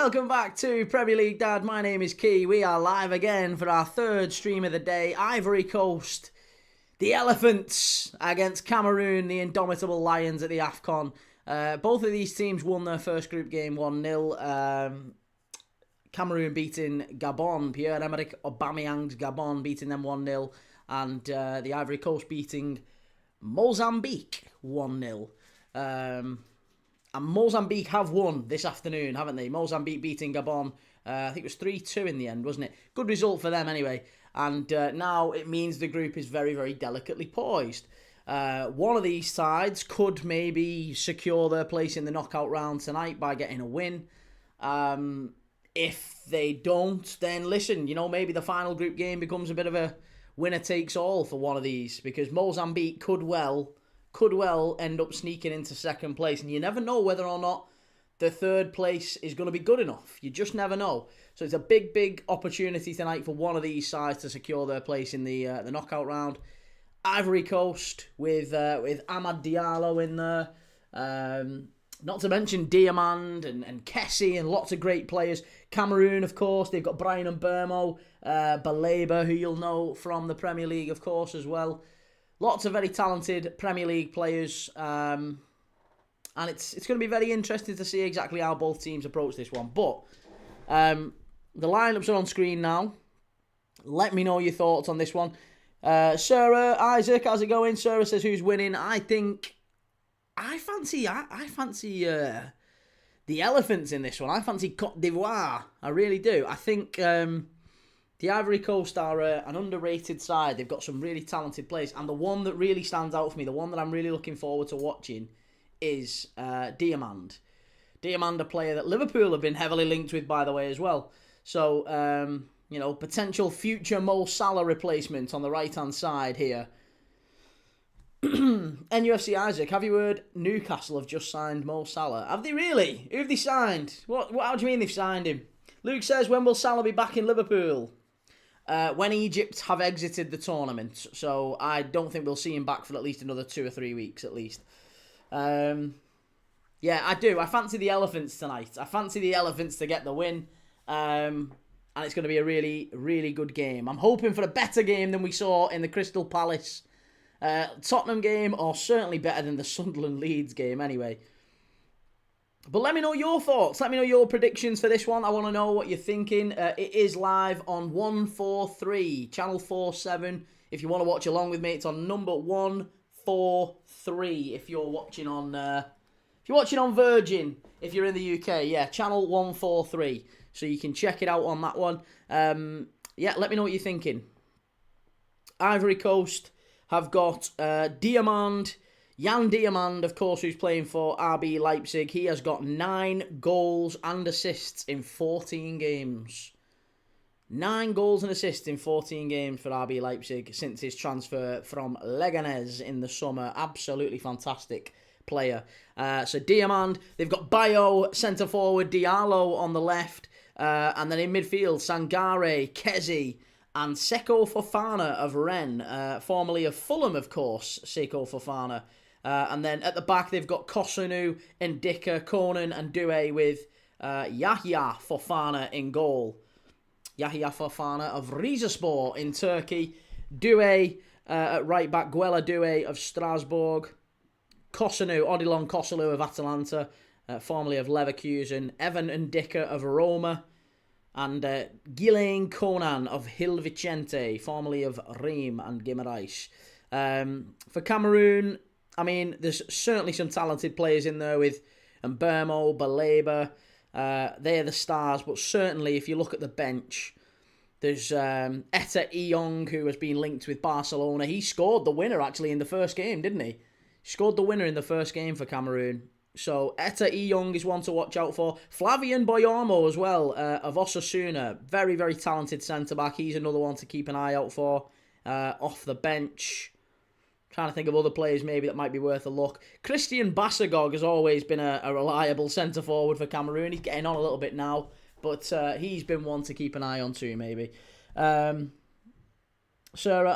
Welcome back to Premier League Dad. My name is Key. We are live again for our third stream of the day. Ivory Coast, the Elephants against Cameroon, the Indomitable Lions at the AFCON. Both of these teams won their first group game 1-0. Cameroon beating Gabon, Pierre-Emerick Aubameyang's Gabon beating them 1-0. And the Ivory Coast beating Mozambique 1-0. And Mozambique have won this afternoon, haven't they? Mozambique beating Gabon. I think it was 3-2 in the end, wasn't it? Good result for them anyway. And now it means the group is very, very delicately poised. One of these sides could maybe secure their place in the knockout round tonight by getting a win. If they don't, then listen, maybe the final group game becomes a bit of a winner takes all for one of these. Because Mozambique could well end up sneaking into second place. And you never know whether or not the third place is going to be good enough. You just never know. So it's a big, big opportunity tonight for one of these sides to secure their place in the knockout round. Ivory Coast with Amad Diallo in there. Not to mention Diamand and Kessie and lots of great players. Cameroon, of course, they've got Brian Mbermo, Baleba, who you'll know from the Premier League, of course, as well. Lots of very talented Premier League players, and it's going to be very interesting to see exactly how both teams approach this one. But the lineups are on screen now. Let me know your thoughts on this one. Sarah, Isaac, how's it going? Sarah says, who's winning? I fancy the Elephants in this one. I fancy Côte d'Ivoire. I really do. I think the Ivory Coast are an underrated side. They've got some really talented players. And the one that really stands out for me, the one that I'm really looking forward to watching, is Diamand. Diamand, a player that Liverpool have been heavily linked with, by the way, as well. So, potential future Mo Salah replacement on the right-hand side here. NUFC Isaac, have you heard Newcastle have just signed Mo Salah? Have they really? Who have they signed? How do you mean they've signed him? Luke says, when will Salah be back in Liverpool? When Egypt have exited the tournament. So I don't think we'll see him back for at least another 2 or 3 weeks at least. Yeah, I do. I fancy the Elephants tonight. I fancy the Elephants to get the win. And it's going to be a really, really good game. I'm hoping for a better game than we saw in the Crystal Palace Tottenham game, or certainly better than the Sunderland Leeds game anyway. But let me know your thoughts. Let me know your predictions for this one. I want to know what you're thinking. It is live on 143, channel 47. If you want to watch along with me, it's on number 143. If you're watching on Virgin, if you're in the UK, yeah, channel 143. So you can check it out on that one. Yeah, let me know what you're thinking. Ivory Coast have got Diamand. Jan Diamand, of course, who's playing for RB Leipzig. He has got 9 goals and assists in 14 games. 9 goals and assists in 14 games for RB Leipzig since his transfer from Leganés in the summer. Absolutely fantastic player. So Diamand, they've got Bayo, centre-forward, Diallo on the left. And then in midfield, Sangare, Kessie, and Seko Fofana of Rennes. Formerly of Fulham, of course, Seko Fofana. And then at the back, they've got Kosunu, Ndika, Conan, and Doué with Yahya Fofana in goal. Yahya Fofana of Rizespor in Turkey. Doué at right back, Guela Doué of Strasbourg. Odilon Kosunu of Atalanta, formerly of Leverkusen. Evan Ndika of Roma. And Ghislaine Conan of Gil Vicente, formerly of Reims and Guimarães. For Cameroon, I mean, there's certainly some talented players in there with Mbermo, Baleba. They're the stars, but certainly if you look at the bench, there's Etta Eyong, who has been linked with Barcelona. He scored the winner, actually, in the first game, didn't he? He scored the winner in the first game for Cameroon. So Etta Eyong is one to watch out for. Flavian Boyamo as well, of Osasuna. Very, very talented centre-back. He's another one to keep an eye out for. Off the bench. Trying to think of other players maybe that might be worth a look. Christian Bassagog has always been a reliable centre-forward for Cameroon. He's getting on a little bit now. But he's been one to keep an eye on too, maybe. Sarah,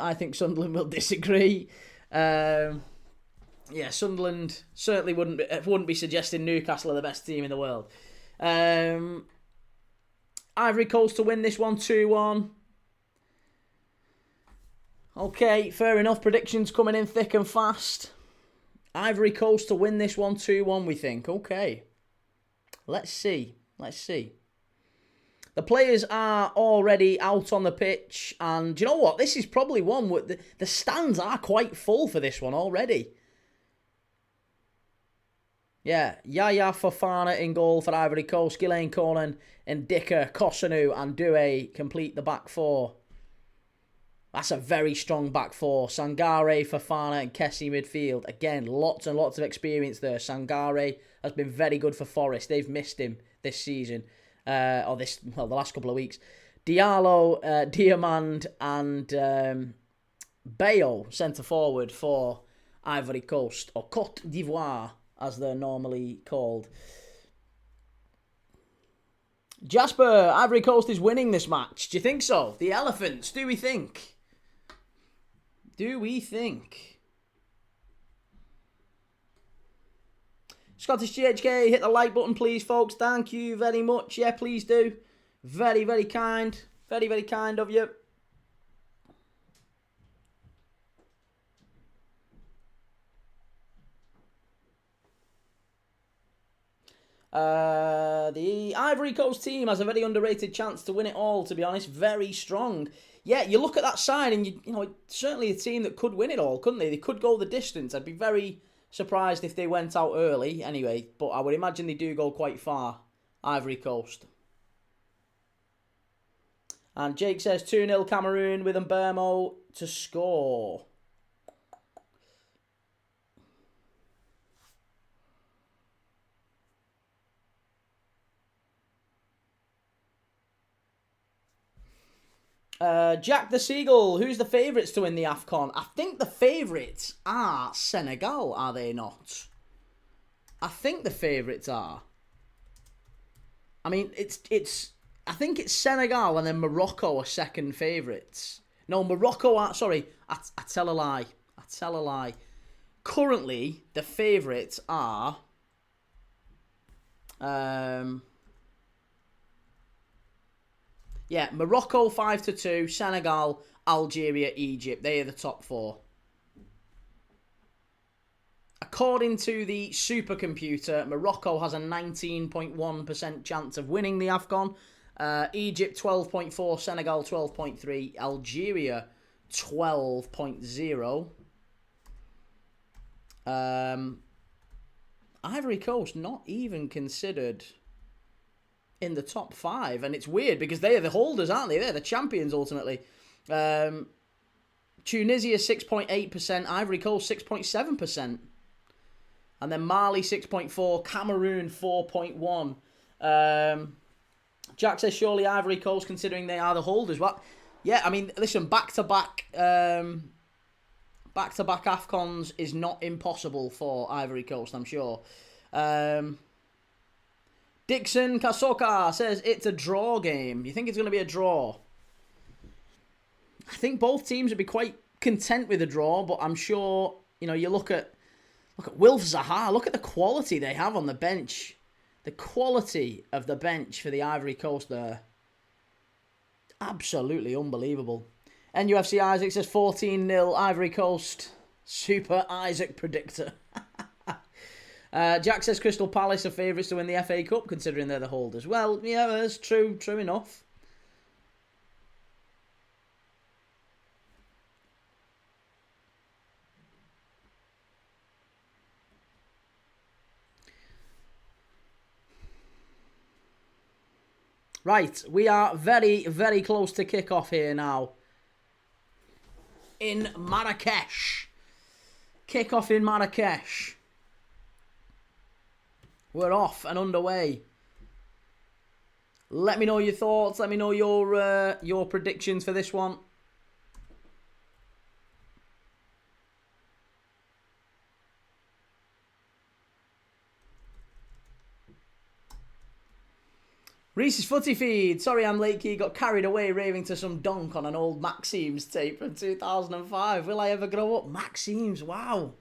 I think Sunderland will disagree. Yeah, Sunderland certainly wouldn't be suggesting Newcastle are the best team in the world. Ivory Coast to win this one 2-1. Okay, fair enough. Predictions coming in thick and fast. Ivory Coast to win this one 2-1, we think. Okay. Let's see. Let's see. The players are already out on the pitch. And do you know what? This is probably one where the stands are quite full for this one already. Yeah, Yaya Fofana in goal for Ivory Coast. Ghislaine Conan and Dicker, Kosanu and Doué complete the back four. That's a very strong back four. Sangare, Fofana and Kessie midfield. Again, lots and lots of experience there. Sangare has been very good for Forest. They've missed him this season. The last couple of weeks. Diallo, Diamand and Bayo, centre forward for Ivory Coast, or Côte d'Ivoire, as they're normally called. Jasper, Ivory Coast is winning this match. Do you think so? The Elephants, do we think? Do we think? Scottish GHK, hit the like button, please, folks. Thank you very much. Yeah, please do. Very, very kind. Very, very kind of you. The Ivory Coast team has a very underrated chance to win it all, to be honest. Very strong. Yeah, you look at that side and, you know, certainly a team that could win it all, couldn't they? They could go the distance. I'd be very surprised if they went out early anyway, but I would imagine they do go quite far, Ivory Coast. And Jake says 2-0 Cameroon with Mbermo to score. Jack the Seagull, who's the favourites to win the AFCON? I think the favourites are Senegal, are they not? I think the favourites are. I mean, I think it's Senegal and then Morocco are second favourites. No, Morocco are, sorry, I tell a lie. I tell a lie. Currently, the favourites are... Yeah, Morocco 5-2, Senegal, Algeria, Egypt. They are the top four. According to the supercomputer, Morocco has a 19.1% chance of winning the AFCON. Egypt 12.4, Senegal 12.3, Algeria 12.0. Ivory Coast not even considered in the top 5, and it's weird because they are the holders, aren't they? They're the champions ultimately. Tunisia 6.8%, Ivory Coast 6.7%, and then Mali 6.4%, Cameroon 4.1%. Jack says surely Ivory Coast, considering they are the holders. Well, yeah, I mean, listen, back-to-back AFCONs is not impossible for Ivory Coast, I'm sure. Dixon Kasoka says it's a draw game. You think it's going to be a draw? I think both teams would be quite content with a draw, but I'm sure, you know, you look at Wilf Zaha, look at the quality they have on the bench. The quality of the bench for the Ivory Coast there. Absolutely unbelievable. NUFC Isaac says 14-0 Ivory Coast. Super Isaac predictor. Jack says Crystal Palace are favourites to win the FA Cup, considering they're the holders. Well, yeah, that's true enough. Right, we are very, very close to kickoff here now. In Marrakesh. Kickoff in Marrakesh. We're off and underway. Let me know your thoughts. Let me know your predictions for this one. Reese's Footy Feed. Sorry I'm late, Key. Got carried away raving to some donk on an old Maxime's tape from 2005. Will I ever grow up? Maxime's, wow.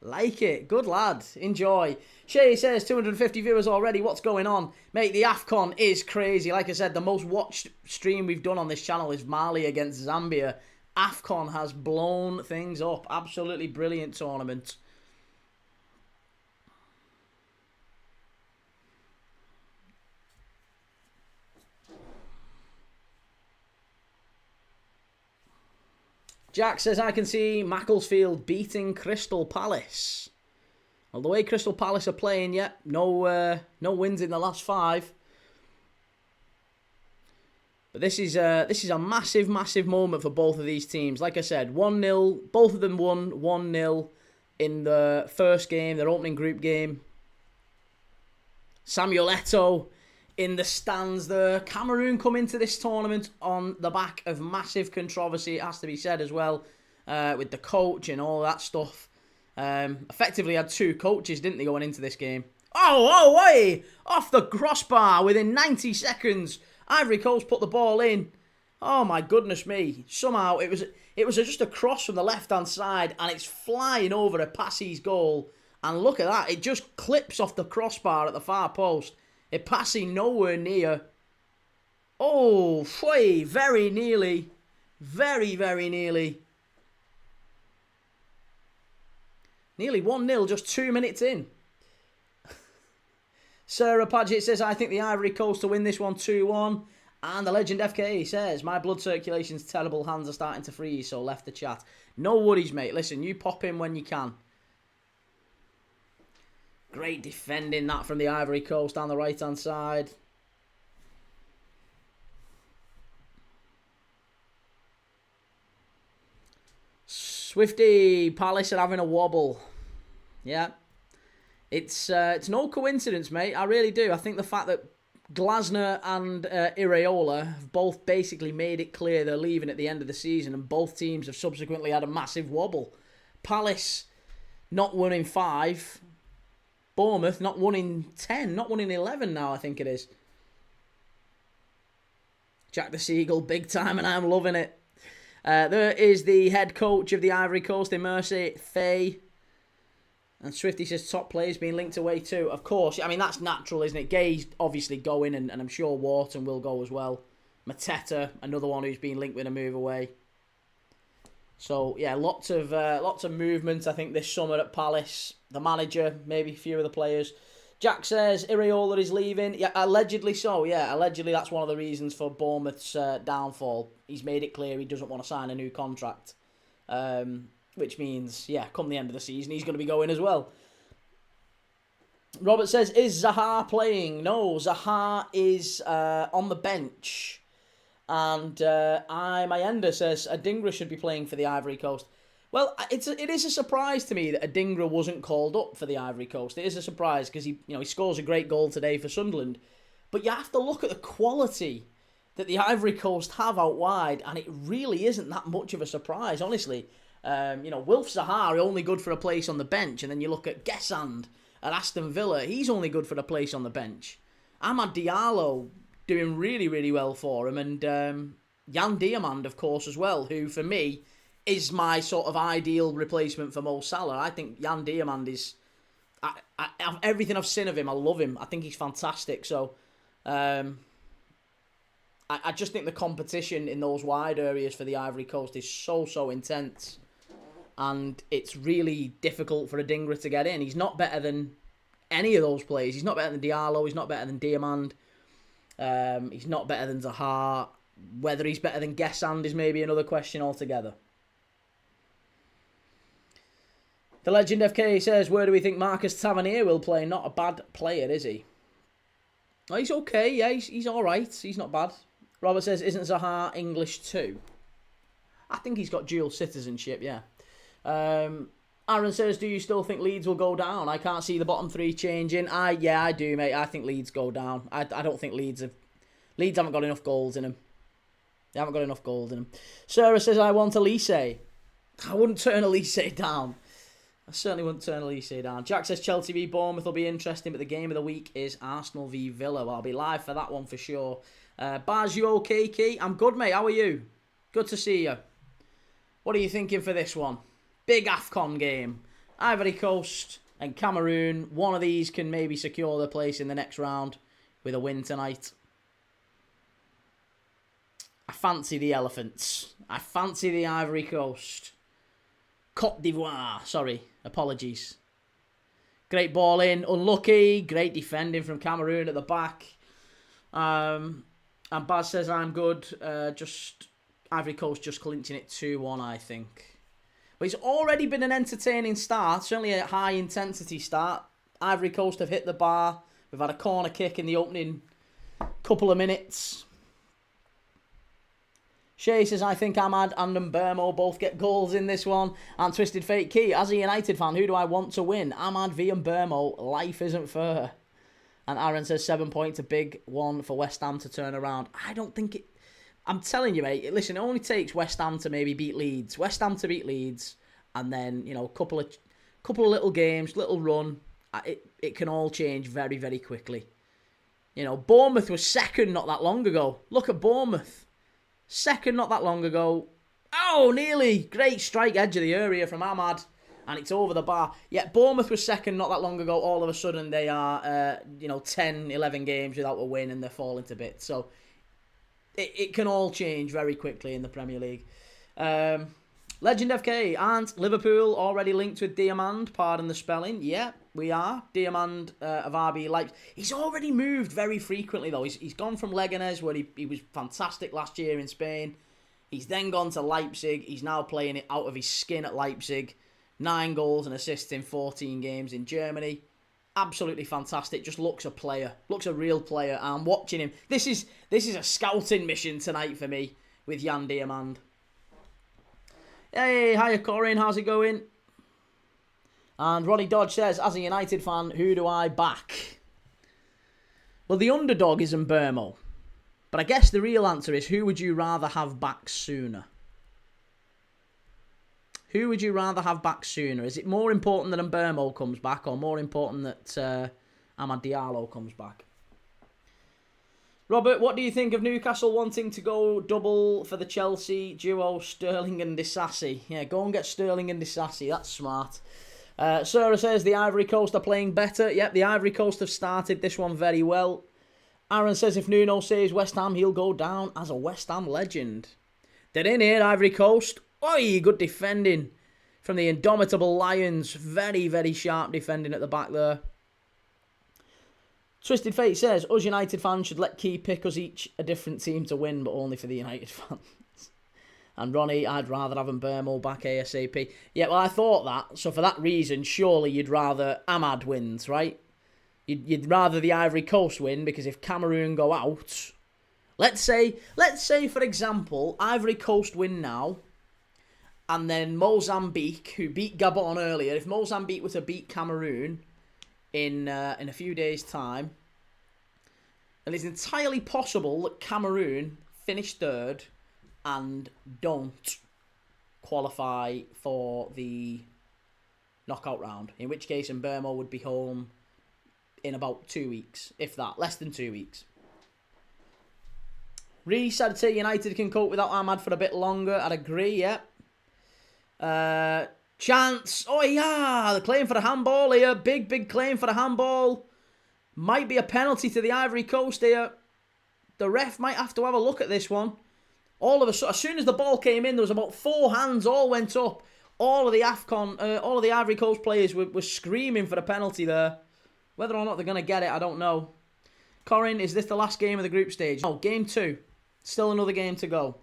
Like it. Good lad. Enjoy. Shay says, 250 viewers already. What's going on? Mate, the AFCON is crazy. Like I said, the most watched stream we've done on this channel is Mali against Zambia. AFCON has blown things up. Absolutely brilliant tournament. Jack says, I can see Macclesfield beating Crystal Palace. Well, the way Crystal Palace are playing, yeah, no wins in the last 5. But this is a massive, massive moment for both of these teams. Like I said, 1-0. Both of them won 1-0 in the first game, their opening group game. Samuel Eto'o in the stands there. Cameroon come into this tournament on the back of massive controversy, it has to be said as well, with the coach and all that stuff. Effectively had 2 coaches, didn't they, going into this game? Oh, way! Off the crossbar within 90 seconds. Ivory Coast put the ball in. Oh my goodness me. Somehow it was just a cross from the left-hand side and it's flying over a Passie's goal. And look at that. It just clips off the crossbar at the far post. It passing nowhere near. Oh, way, very nearly. Very, very nearly. Nearly 1-0 just 2 minutes in. Sarah Paget says, I think the Ivory Coast to win this one 2-1. And the Legend FKA says, my blood circulation's terrible, hands are starting to freeze, so left the chat. No worries, mate. Listen, you pop in when you can. Great defending that from the Ivory Coast down the right-hand side. Swifty, Palace are having a wobble. Yeah. It's no coincidence, mate. I really do. I think the fact that Glasner and Iraola have both basically made it clear they're leaving at the end of the season, and both teams have subsequently had a massive wobble. Palace not won in 5. Bournemouth not won in 10. Not won in 11 now, I think it is. Jack the Seagull, big time, and I'm loving it. There is the head coach of the Ivory Coast in Mercy, Faye. And Swifty says top players being linked away too. Of course, I mean, that's natural, isn't it? Gay's obviously going, and I'm sure Wharton will go as well. Mateta, another one who's been linked with a move away. So, yeah, lots of movement, I think, this summer at Palace. The manager, maybe a few of the players. Jack says Iraola is leaving. Yeah, allegedly so, yeah. Allegedly, that's one of the reasons for Bournemouth's downfall. He's made it clear he doesn't want to sign a new contract. Which means, yeah, come the end of the season, he's going to be going as well. Robert says, is Zaha playing? No, Zaha is on the bench. And Mayenda says, Adingra should be playing for the Ivory Coast. Well, it is a surprise to me that Adingra wasn't called up for the Ivory Coast. It is a surprise because he scores a great goal today for Sunderland. But you have to look at the quality that the Ivory Coast have out wide, and it really isn't that much of a surprise, honestly. Wilf Zaha only good for a place on the bench, and then you look at Gesand at Aston Villa, he's only good for a place on the bench. Amad Diallo doing really, really well for him, and Jan Diamand, of course, as well, who for me is my sort of ideal replacement for Mo Salah. I think Jan Diamand is, everything I've seen of him, I love him. I think he's fantastic. So I just think the competition in those wide areas for the Ivory Coast is so intense. And it's really difficult for Adingra to get in. He's not better than any of those players. He's not better than Diallo. He's not better than Diamand. He's not better than Zaha. Whether he's better than Gesand is maybe another question altogether. The Legend FK says, where do we think Marcus Tavernier will play? Not a bad player, is he? Oh, he's okay. Yeah, he's all right. He's not bad. Robert says, isn't Zaha English too? I think he's got dual citizenship, yeah. Aaron says, do you still think Leeds will go down? I can't see the bottom 3 changing. Yeah, I do, mate. I think Leeds go down. I don't think Leeds haven't got enough goals in them. They haven't got enough goals in them. Sarah says, I want Elise. I wouldn't turn Elise down. I certainly wouldn't turn Elise down. Jack says Chelsea v Bournemouth will be interesting, but the game of the week is Arsenal v Villa. Well, I'll be live for that one for sure. Baz, you okay, Key? I'm good, mate. How are you? Good to see you. What are you thinking for this one? Big AFCON game. Ivory Coast and Cameroon. One of these can maybe secure their place in the next round with a win tonight. I fancy the Elephants. I fancy the Ivory Coast. Côte d'Ivoire. Sorry, apologies. Great ball in. Unlucky. Great defending from Cameroon at the back. And Baz says I'm good. Just Ivory Coast just clinching it 2-1, I think. But it's already been an entertaining start. Certainly a high-intensity start. Ivory Coast have hit the bar. We've had a corner kick in the opening couple of minutes. Shay says, I think Ahmad and Mbermo both get goals in this one. And Twisted Fate Key, as a United fan, who do I want to win? Ahmad v Mbermo, life isn't fair. And Aaron says 7 points, a big one for West Ham to turn around. I don't think it... I'm telling you, mate, listen, it only takes West Ham to maybe beat Leeds. West Ham to beat Leeds, and then, you know, a couple of little games, little run. It can all change very, very quickly. You know, Bournemouth was second not that long ago. Look at Bournemouth. Second not that long ago. Oh, nearly. Great strike, edge of the area from Ahmad. And it's over the bar. Yeah, Bournemouth was second not that long ago. All of a sudden, they are, 10, 11 games without a win, and they're falling to bits. So, it can all change very quickly in the Premier League. Legend FK, aren't Liverpool already linked with Diamand? Pardon the spelling. Yeah, we are. Diamand of RB Leipzig. He's already moved very frequently, though. He's gone from Leganés, where he was fantastic last year in Spain. He's then gone to Leipzig. He's now playing it out of his skin at Leipzig. 9 goals and assists in 14 games in Germany. Absolutely fantastic. Just looks a player. Looks a real player. I'm watching him. This is a scouting mission tonight for me with Jan Diamand. Hey, hiya Corinne, how's it going? And Ronnie Dodge says, as a United fan, who do I back? Well, the underdog is Mbermo. But I guess the real answer is, who would you rather have back sooner? Who would you rather have back sooner? Is it more important that Mbermo comes back, or more important that Amad Diallo comes back? Robert, what do you think of Newcastle wanting to go double for the Chelsea duo, Sterling and Disasi? Yeah, go and get Sterling and Disasi. That's smart. Sarah says the Ivory Coast are playing better. Yep, the Ivory Coast have started this one very well. Aaron says if Nuno saves West Ham, he'll go down as a West Ham legend. They're in here, Ivory Coast. Oi, good defending from the Indomitable Lions. Very, very sharp defending at the back there. Twisted Fate says, us United fans should let Key pick us each a different team to win, but only for the United fans. And Ronnie, I'd rather have Mbermo back ASAP. Yeah, well, I thought that. So for that reason, surely you'd rather Ahmad wins, right? You'd rather the Ivory Coast win, because if Cameroon go out... Let's say, for example, Ivory Coast win now, and then Mozambique, who beat Gabon earlier, if Mozambique were to beat Cameroon in a few days' time, and it's entirely possible that Cameroon finish third and don't qualify for the knockout round, in which case Mbermo would be home in about 2 weeks, if that, less than 2 weeks. Reese, I'd say United can cope without Ahmad for a bit longer. I'd agree, yeah. Chance. Oh, yeah. They're claiming for a handball here. Big claim for a handball. Might be a penalty to the Ivory Coast here. The ref might have to have a look at this one. All of a sudden, as soon as the ball came in, there was about 4 hands all went up. All of the AFCON, all of the Ivory Coast players were screaming for a penalty there. Whether or not they're going to get it, I don't know. Corin, is this the last game of the group stage? No, game 2. Still another game to go.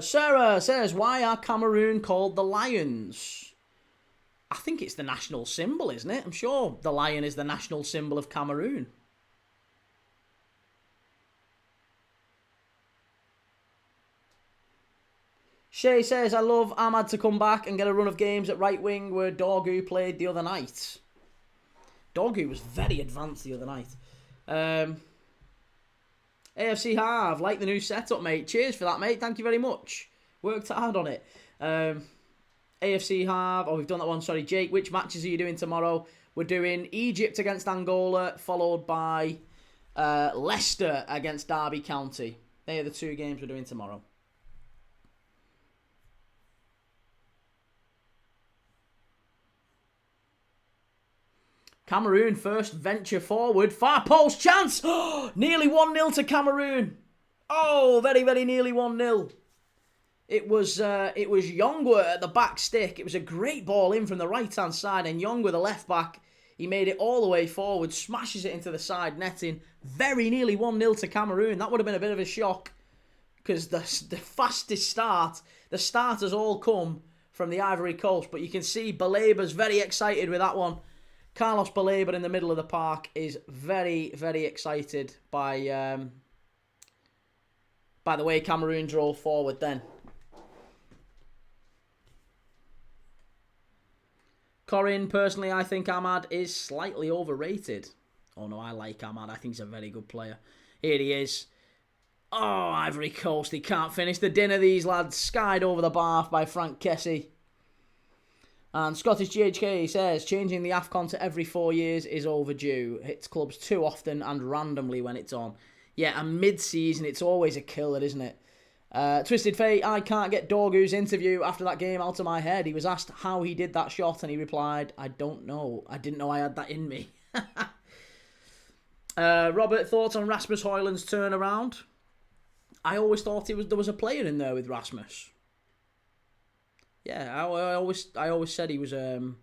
Sarah says, why are Cameroon called the Lions? I think it's the national symbol, isn't it? I'm sure the lion is the national symbol of Cameroon. Shay says, I love Ahmad to come back and get a run of games at right wing where Dorgu played the other night. Dorgu was very advanced the other night. AFC Harv, like the new setup, mate. Cheers for that, mate. Thank you very much. Worked hard on it. AFC Harv. Oh, we've done that one. Sorry, Jake. Which matches are you doing tomorrow? We're doing Egypt against Angola, followed by Leicester against Derby County. They are the 2 games we're doing tomorrow. Cameroon first venture forward. Far post chance. Nearly 1-0 to Cameroon. Oh, very, very nearly 1-0. It was Yongwa at the back stick. It was a great ball in from the right-hand side. And Yongwa, the left-back, he made it all the way forward. Smashes it into the side netting. Very nearly 1-0 to Cameroon. That would have been a bit of a shock. Because the fastest start, the starters all come from the Ivory Coast. But you can see Balaba's very excited with that one. Carlos Baleba in the middle of the park is very, very excited by the way Cameroon drove forward then. Corin, personally, I think Ahmad is slightly overrated. Oh no, I like Ahmad. I think he's a very good player. Here he is. Oh, Ivory Coast. He can't finish the dinner, these lads. Skied over the bar by Frank Kessie. And Scottish GHK says, changing the AFCON to every 4 years is overdue. Hits clubs too often and randomly when it's on. Yeah, and mid-season, it's always a killer, isn't it? Twisted Fate, I can't get Dorgu's interview after that game out of my head. He was asked how he did that shot and he replied, I don't know. I didn't know I had that in me. Robert, thoughts on Rasmus Højlund's turnaround? I always thought there was a player in there with Rasmus. Yeah, I always said he was a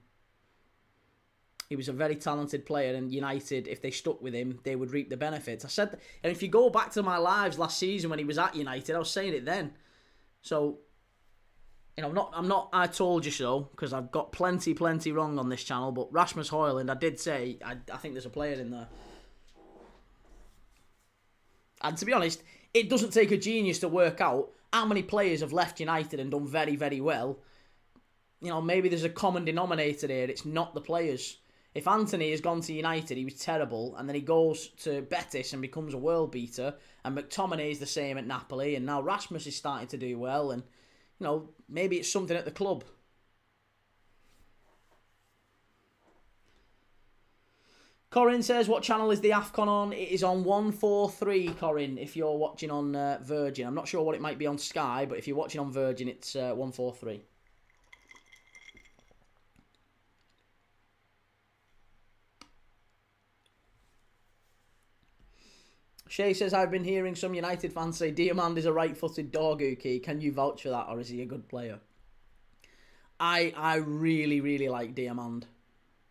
very talented player, and United, if they stuck with him, they would reap the benefits. I said, and if you go back to my lives last season when he was at United, I was saying it then. So, you know, I'm not I told you so, because I've got plenty wrong on this channel. But Rasmus Højlund, I did say I think there's a player in there. And to be honest, it doesn't take a genius to work out how many players have left United and done very, very well. You know, maybe there's a common denominator here. It's not the players. If Anthony has gone to United, he was terrible, and then he goes to Betis and becomes a world beater, and McTominay is the same at Napoli, and now Rasmus is starting to do well, and, you know, maybe it's something at the club. Corin says, what channel is the AFCON on? It is on 143, Corin, if you're watching on Virgin. I'm not sure what it might be on Sky, but if you're watching on Virgin, it's 143. Shay says, I've been hearing some United fans say Diamand is a right-footed Dorgu key. Can you vouch for that, or is he a good player? I really, really like Diamand.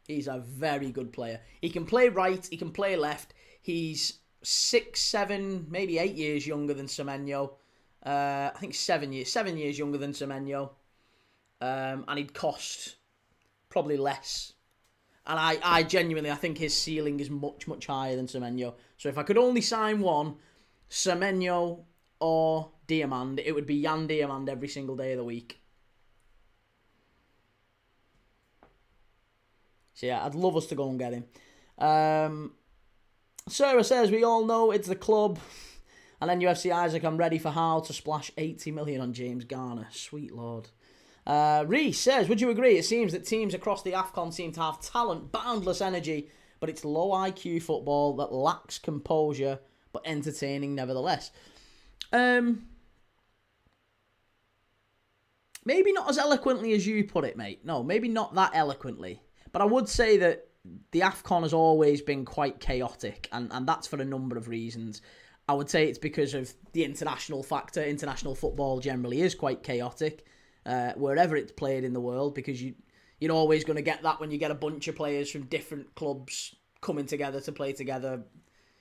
He's a very good player. He can play right, he can play left. He's 6, 7, maybe 8 years younger than Semenyo. I think 7 years younger than Semenyo. And he'd cost probably less. And I genuinely, I think his ceiling is much, much higher than Semenyo. So if I could only sign one, Semenyo or Diamand, it would be Jan Diamand every single day of the week. So yeah, I'd love us to go and get him. Sarah says, we all know it's the club. And then UFC Isaac, I'm ready for Hal to splash 80 million on James Garner. Sweet Lord. Reese says, would you agree? It seems that teams across the AFCON seem to have talent, boundless energy, but it's low IQ football that lacks composure, but entertaining nevertheless. Maybe not as eloquently as you put it, mate. No, maybe not that eloquently. But I would say that the AFCON has always been quite chaotic, and that's for a number of reasons. I would say it's because of the international factor. International football generally is quite chaotic. Wherever it's played in the world, because you're always going to get that when you get a bunch of players from different clubs coming together to play together,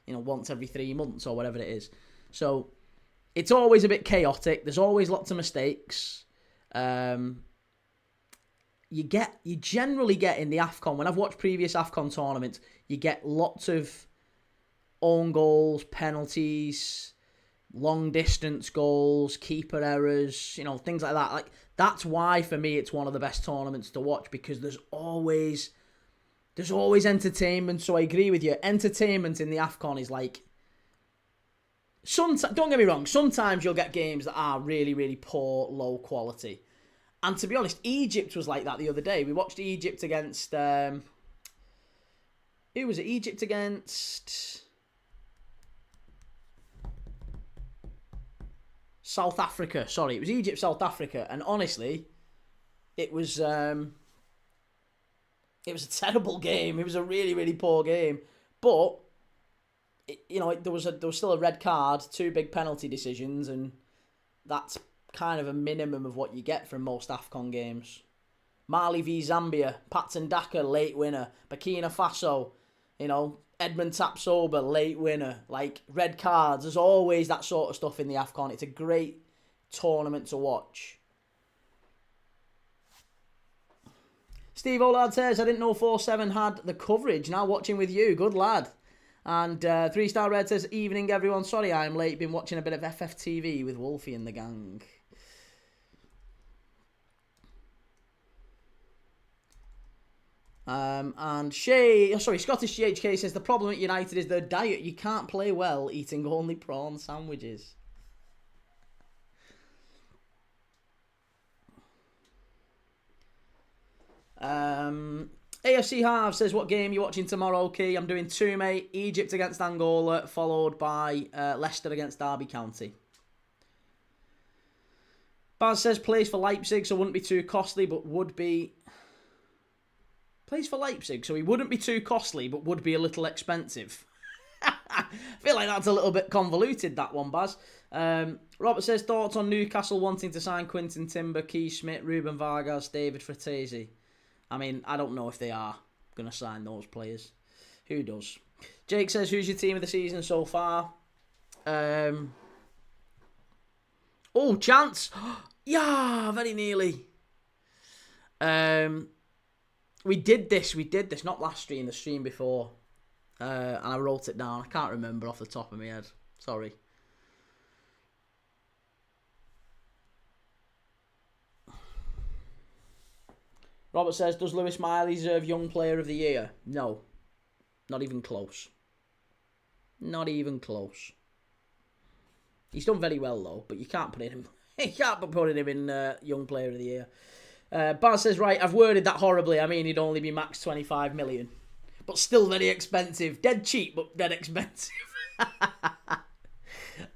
you know, once every 3 months or whatever it is. So it's always a bit chaotic. There's always lots of mistakes. You generally get in the AFCON, when I've watched previous AFCON tournaments, you get lots of own goals, penalties, long distance goals, keeper errors, you know, things like that. Like, that's why for me it's one of the best tournaments to watch, because there's always entertainment. So I agree with you. Entertainment in the AFCON is like Sometimes, don't get me wrong, sometimes you'll get games that are really, really poor, low quality. And to be honest, Egypt was like that the other day. We watched Egypt against... who was it? Egypt against... South Africa. Sorry, it was Egypt, South Africa. And honestly, it was a terrible game. It was a really, really poor game. But... there was still a red card, 2 big penalty decisions, and that's kind of a minimum of what you get from most AFCON games. Mali v Zambia, Patson Daka, late winner. Burkina Faso, Edmund Tapsoba, late winner. Like, red cards, there's always that sort of stuff in the AFCON. It's a great tournament to watch. Steve Olad says, I didn't know 4-7 had the coverage. Now watching with you. Good lad. And 3-star Red says, evening everyone, sorry I'm late, been watching a bit of FFTV with Wolfie and the gang. And Scottish GHK says, the problem at United is their diet. You can't play well eating only prawn sandwiches. AFC Half says, what game are you watching tomorrow, Key? I'm doing 2, mate. Egypt against Angola, followed by Leicester against Derby County. Baz says, plays for Leipzig, so wouldn't be too costly, but would be... Plays for Leipzig, so he wouldn't be too costly, but would be a little expensive. I feel like that's a little bit convoluted, that one, Baz. Robert says, thoughts on Newcastle wanting to sign Quinton Timber, Keith Smith, Ruben Vargas, David Fratesi? I mean, I don't know if they are going to sign those players. Who does? Jake says, who's your team of the season so far? Oh, chance. Yeah, very nearly. We did this not last stream, the stream before. And I wrote it down. I can't remember off the top of my head. Sorry. Robert says, does Lewis Miley deserve Young Player of the Year? No. Not even close. Not even close. He's done very well, though, but you can't put him... You can't be putting him in Young Player of the Year. Baz says, right, I've worded that horribly. I mean, he'd only be max 25 million. But still very expensive. Dead cheap, but dead expensive.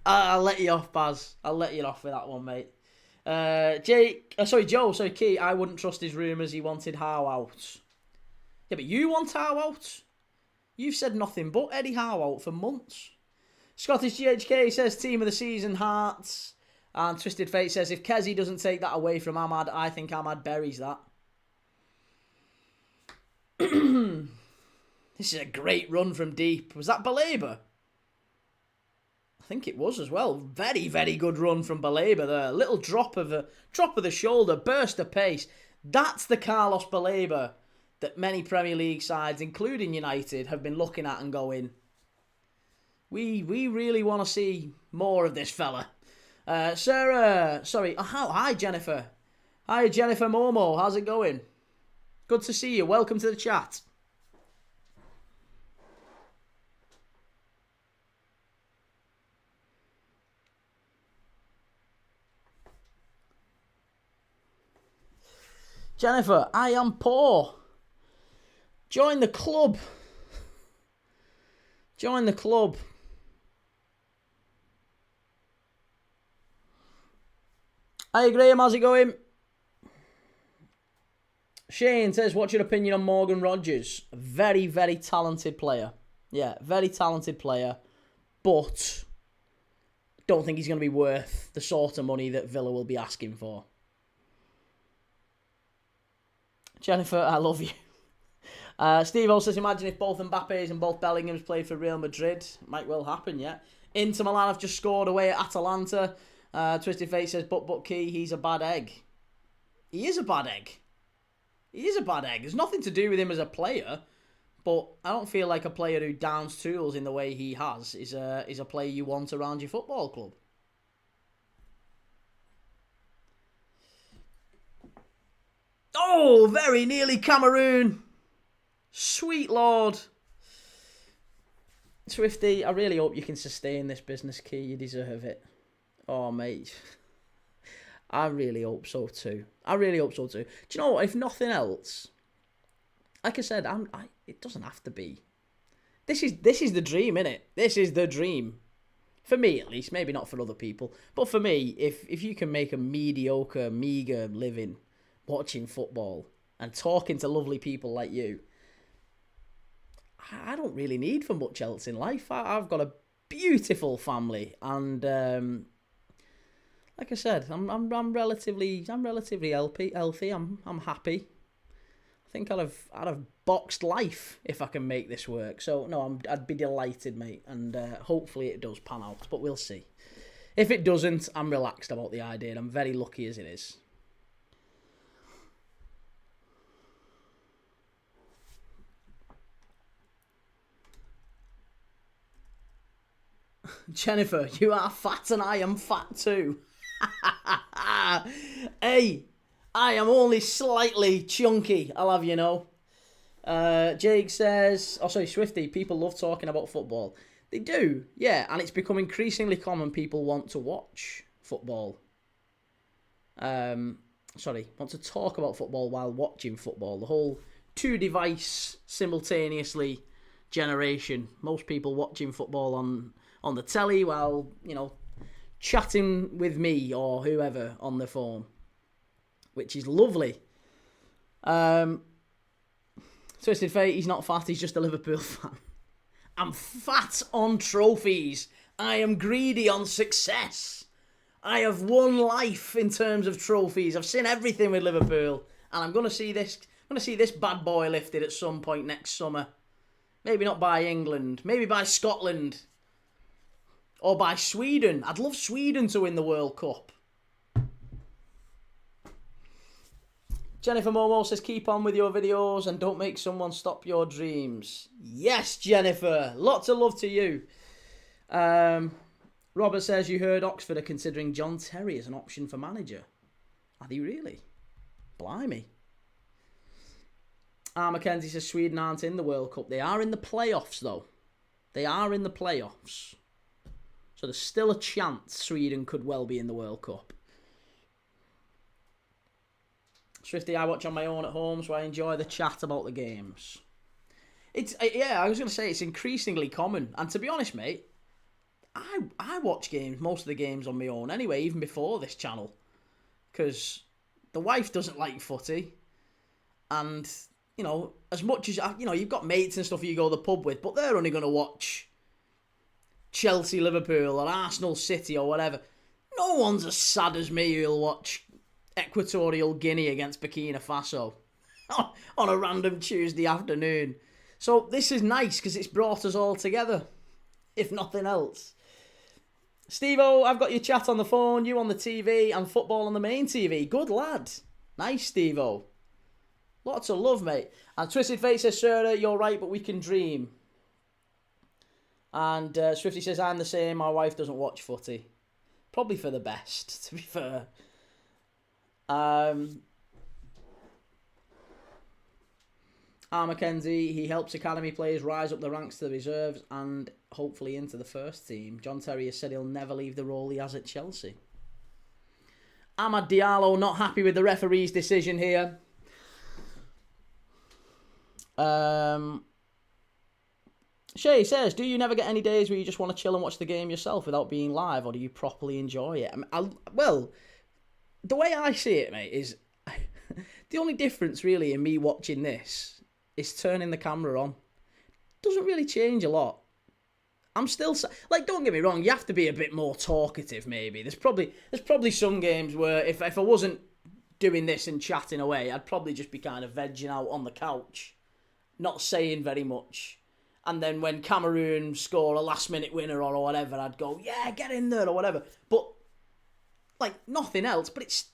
I'll let you off, Baz. I'll let you off with that one, mate. Joe, Key, I wouldn't trust his rumours he wanted Howe out. Yeah, but you want Howe out? You've said nothing but Eddie Howe out for months. Scottish GHK says, team of the season, Hearts. And Twisted Fate says, if Kezi doesn't take that away from Ahmad, I think Ahmad buries that. This is a great run from deep. Was that Baleba? I think it was as well. Very, very good run from Baleba there. A little drop of the shoulder, burst of pace. That's the Carlos Baleba that many Premier League sides, including United, have been looking at and going, we really want to see more of this fella. Hi Jennifer. Hi Jennifer Momo, how's it going? Good to see you. Welcome to the chat. Jennifer, I am poor. Join the club. Join the club. Hi Graham, how's it going? Shane says, what's your opinion on Morgan Rogers? Very, very talented player. Yeah, very talented player. But don't think he's going to be worth the sort of money that Villa will be asking for. Jennifer, I love you. Steve also says, imagine if both Mbappe's and both Bellingham's played for Real Madrid. Might well happen, yeah. Inter Milan have just scored away at Atalanta. Twisted Fate says, but Key, he's a bad egg. He is a bad egg. He is a bad egg. There's nothing to do with him as a player, but I don't feel like a player who downs tools in the way he has is a player you want around your football club. Oh, very nearly Cameroon. Sweet Lord. Swifty, I really hope you can sustain this business, Key. You deserve it. Oh, mate. I really hope so too. Do you know what? If nothing else, like I said, it doesn't have to be. This is the dream, innit? This is the dream. For me, at least. Maybe not for other people. But for me, if you can make a mediocre, meagre living watching football and talking to lovely people like you, I don't really need for much else in life. I've got a beautiful family, and like I said, I'm relatively healthy. I'm happy. I think I'd have boxed life if I can make this work. So no, I'd be delighted, mate, and hopefully it does pan out. But we'll see. If it doesn't, I'm relaxed about the idea, and I'm very lucky as it is. Jennifer, you are fat and I am fat too. Hey, I am only slightly chunky, I'll have you know. Jake says, Swifty, people love talking about football. They do, yeah, and it's become increasingly common people want to watch football. Want to talk about football while watching football. The whole 2-device simultaneously generation. Most people watching football on the telly while, chatting with me or whoever on the phone, which is lovely. Twisted Fate, he's not fat, he's just a Liverpool fan. I'm fat on trophies. I am greedy on success. I have won life in terms of trophies. I've seen everything with Liverpool, and I'm going to see this bad boy lifted at some point next summer. Maybe not by England, maybe by Scotland. Or by Sweden. I'd love Sweden to win the World Cup. Jennifer Momo says, keep on with your videos and don't make someone stop your dreams. Yes, Jennifer. Lots of love to you. Robert says, you heard Oxford are considering John Terry as an option for manager. Are they really? Blimey. Mackenzie says, Sweden aren't in the World Cup. They are in the playoffs, though. They are in the playoffs. So there's still a chance Sweden could well be in the World Cup. Swifty, I watch on my own at home, so I enjoy the chat about the games. I was going to say, it's increasingly common. And to be honest, mate, I watch most of the games on my own anyway, even before this channel. Because the wife doesn't like footy. And, as much as, you've got mates and stuff you go to the pub with, but they're only going to watch Chelsea, Liverpool, or Arsenal, City, or whatever. No one's as sad as me who'll watch Equatorial Guinea against Burkina Faso on a random Tuesday afternoon. So this is nice because it's brought us all together, if nothing else. Steve-O, I've got your chat on the phone, you on the TV, and football on the main TV. Good lad. Nice, Steve-O. Lots of love, mate. And Twisted Fate says, Sarah, you're right, but we can dream. And Swifty says, I'm the same, my wife doesn't watch footy. Probably for the best, to be fair. Mackenzie, he helps academy players rise up the ranks to the reserves and hopefully into the first team. John Terry has said he'll never leave the role he has at Chelsea. Amad Diallo not happy with the referee's decision here. Shay says, do you never get any days where you just want to chill and watch the game yourself without being live, or do you properly enjoy it? The way I see it, mate, is the only difference really in me watching this is turning the camera on. Doesn't really change a lot. I'm still don't get me wrong, you have to be a bit more talkative maybe. There's probably some games where if I wasn't doing this and chatting away, I'd probably just be kind of vegging out on the couch, not saying very much. And then when Cameroon score a last-minute winner or whatever, I'd go, yeah, get in there or whatever. But, nothing else. But it's...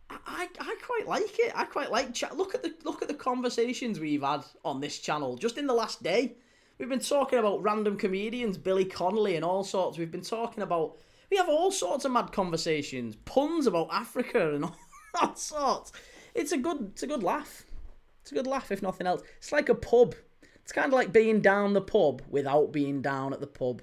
I quite like it. I quite like chat. Look at the conversations we've had on this channel just in the last day. We've been talking about random comedians, Billy Connolly and all sorts. We have all sorts of mad conversations, puns about Africa and all sorts. It's a good laugh. It's a good laugh, if nothing else. It's like a pub. It's kind of like being down the pub without being down at the pub.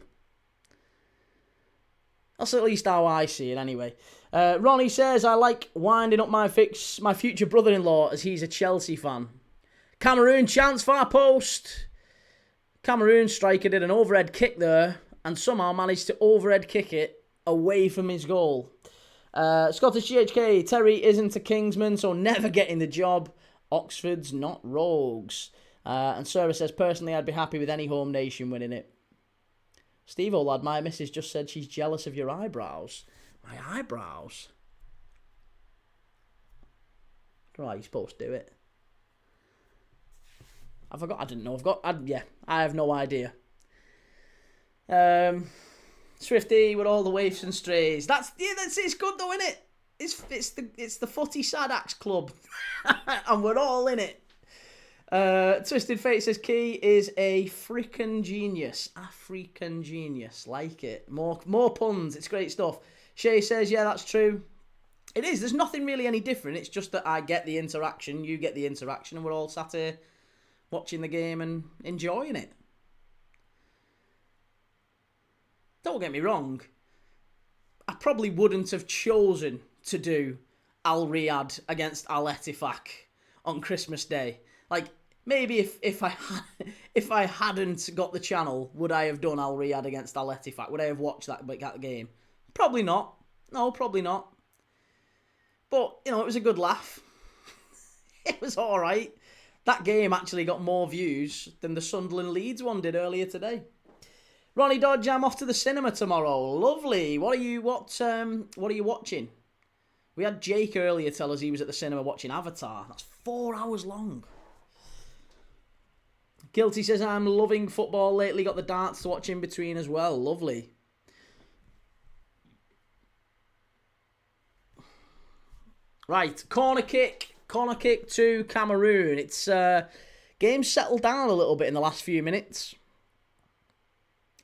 That's at least how I see it anyway. Ronnie says, I like winding up my future brother-in-law as he's a Chelsea fan. Cameroon chance far post. Cameroon striker did an overhead kick there and somehow managed to overhead kick it away from his goal. Scottish GHK, Terry isn't a Kingsman, so never getting the job. Oxford's not rogues. And Sarah says, personally, I'd be happy with any home nation winning it. Steve, old lad, my missus just said she's jealous of your eyebrows. My eyebrows? I don't know how you're supposed to do it. I forgot. I didn't know. I have no idea. Swifty with all the waifs and strays. It's good though, isn't it? It's the Footy Sadax Club, and we're all in it. Twisted Fate says Key is a freaking genius. African genius. Like it. More puns. It's great stuff. Shay says, yeah, that's true. It is. There's nothing really any different. It's just that I get the interaction, you get the interaction, and we're all sat here watching the game and enjoying it. Don't get me wrong. I probably wouldn't have chosen to do Al Riyadh against Al Ettifaq on Christmas Day. Like, maybe if I hadn't got the channel, would I have done Al Riyadh against Al Ettifaq? Would I have watched that game? Probably not. No, probably not. But, it was a good laugh. It was all right. That game actually got more views than the Sunderland Leeds one did earlier today. Ronnie Dodge, I'm off to the cinema tomorrow. Lovely. What are you watching? We had Jake earlier tell us he was at the cinema watching Avatar. That's 4 hours long. Guilty says, I'm loving football lately. Got the darts to watch in between as well. Lovely. Right, corner kick to Cameroon. It's game settled down a little bit in the last few minutes.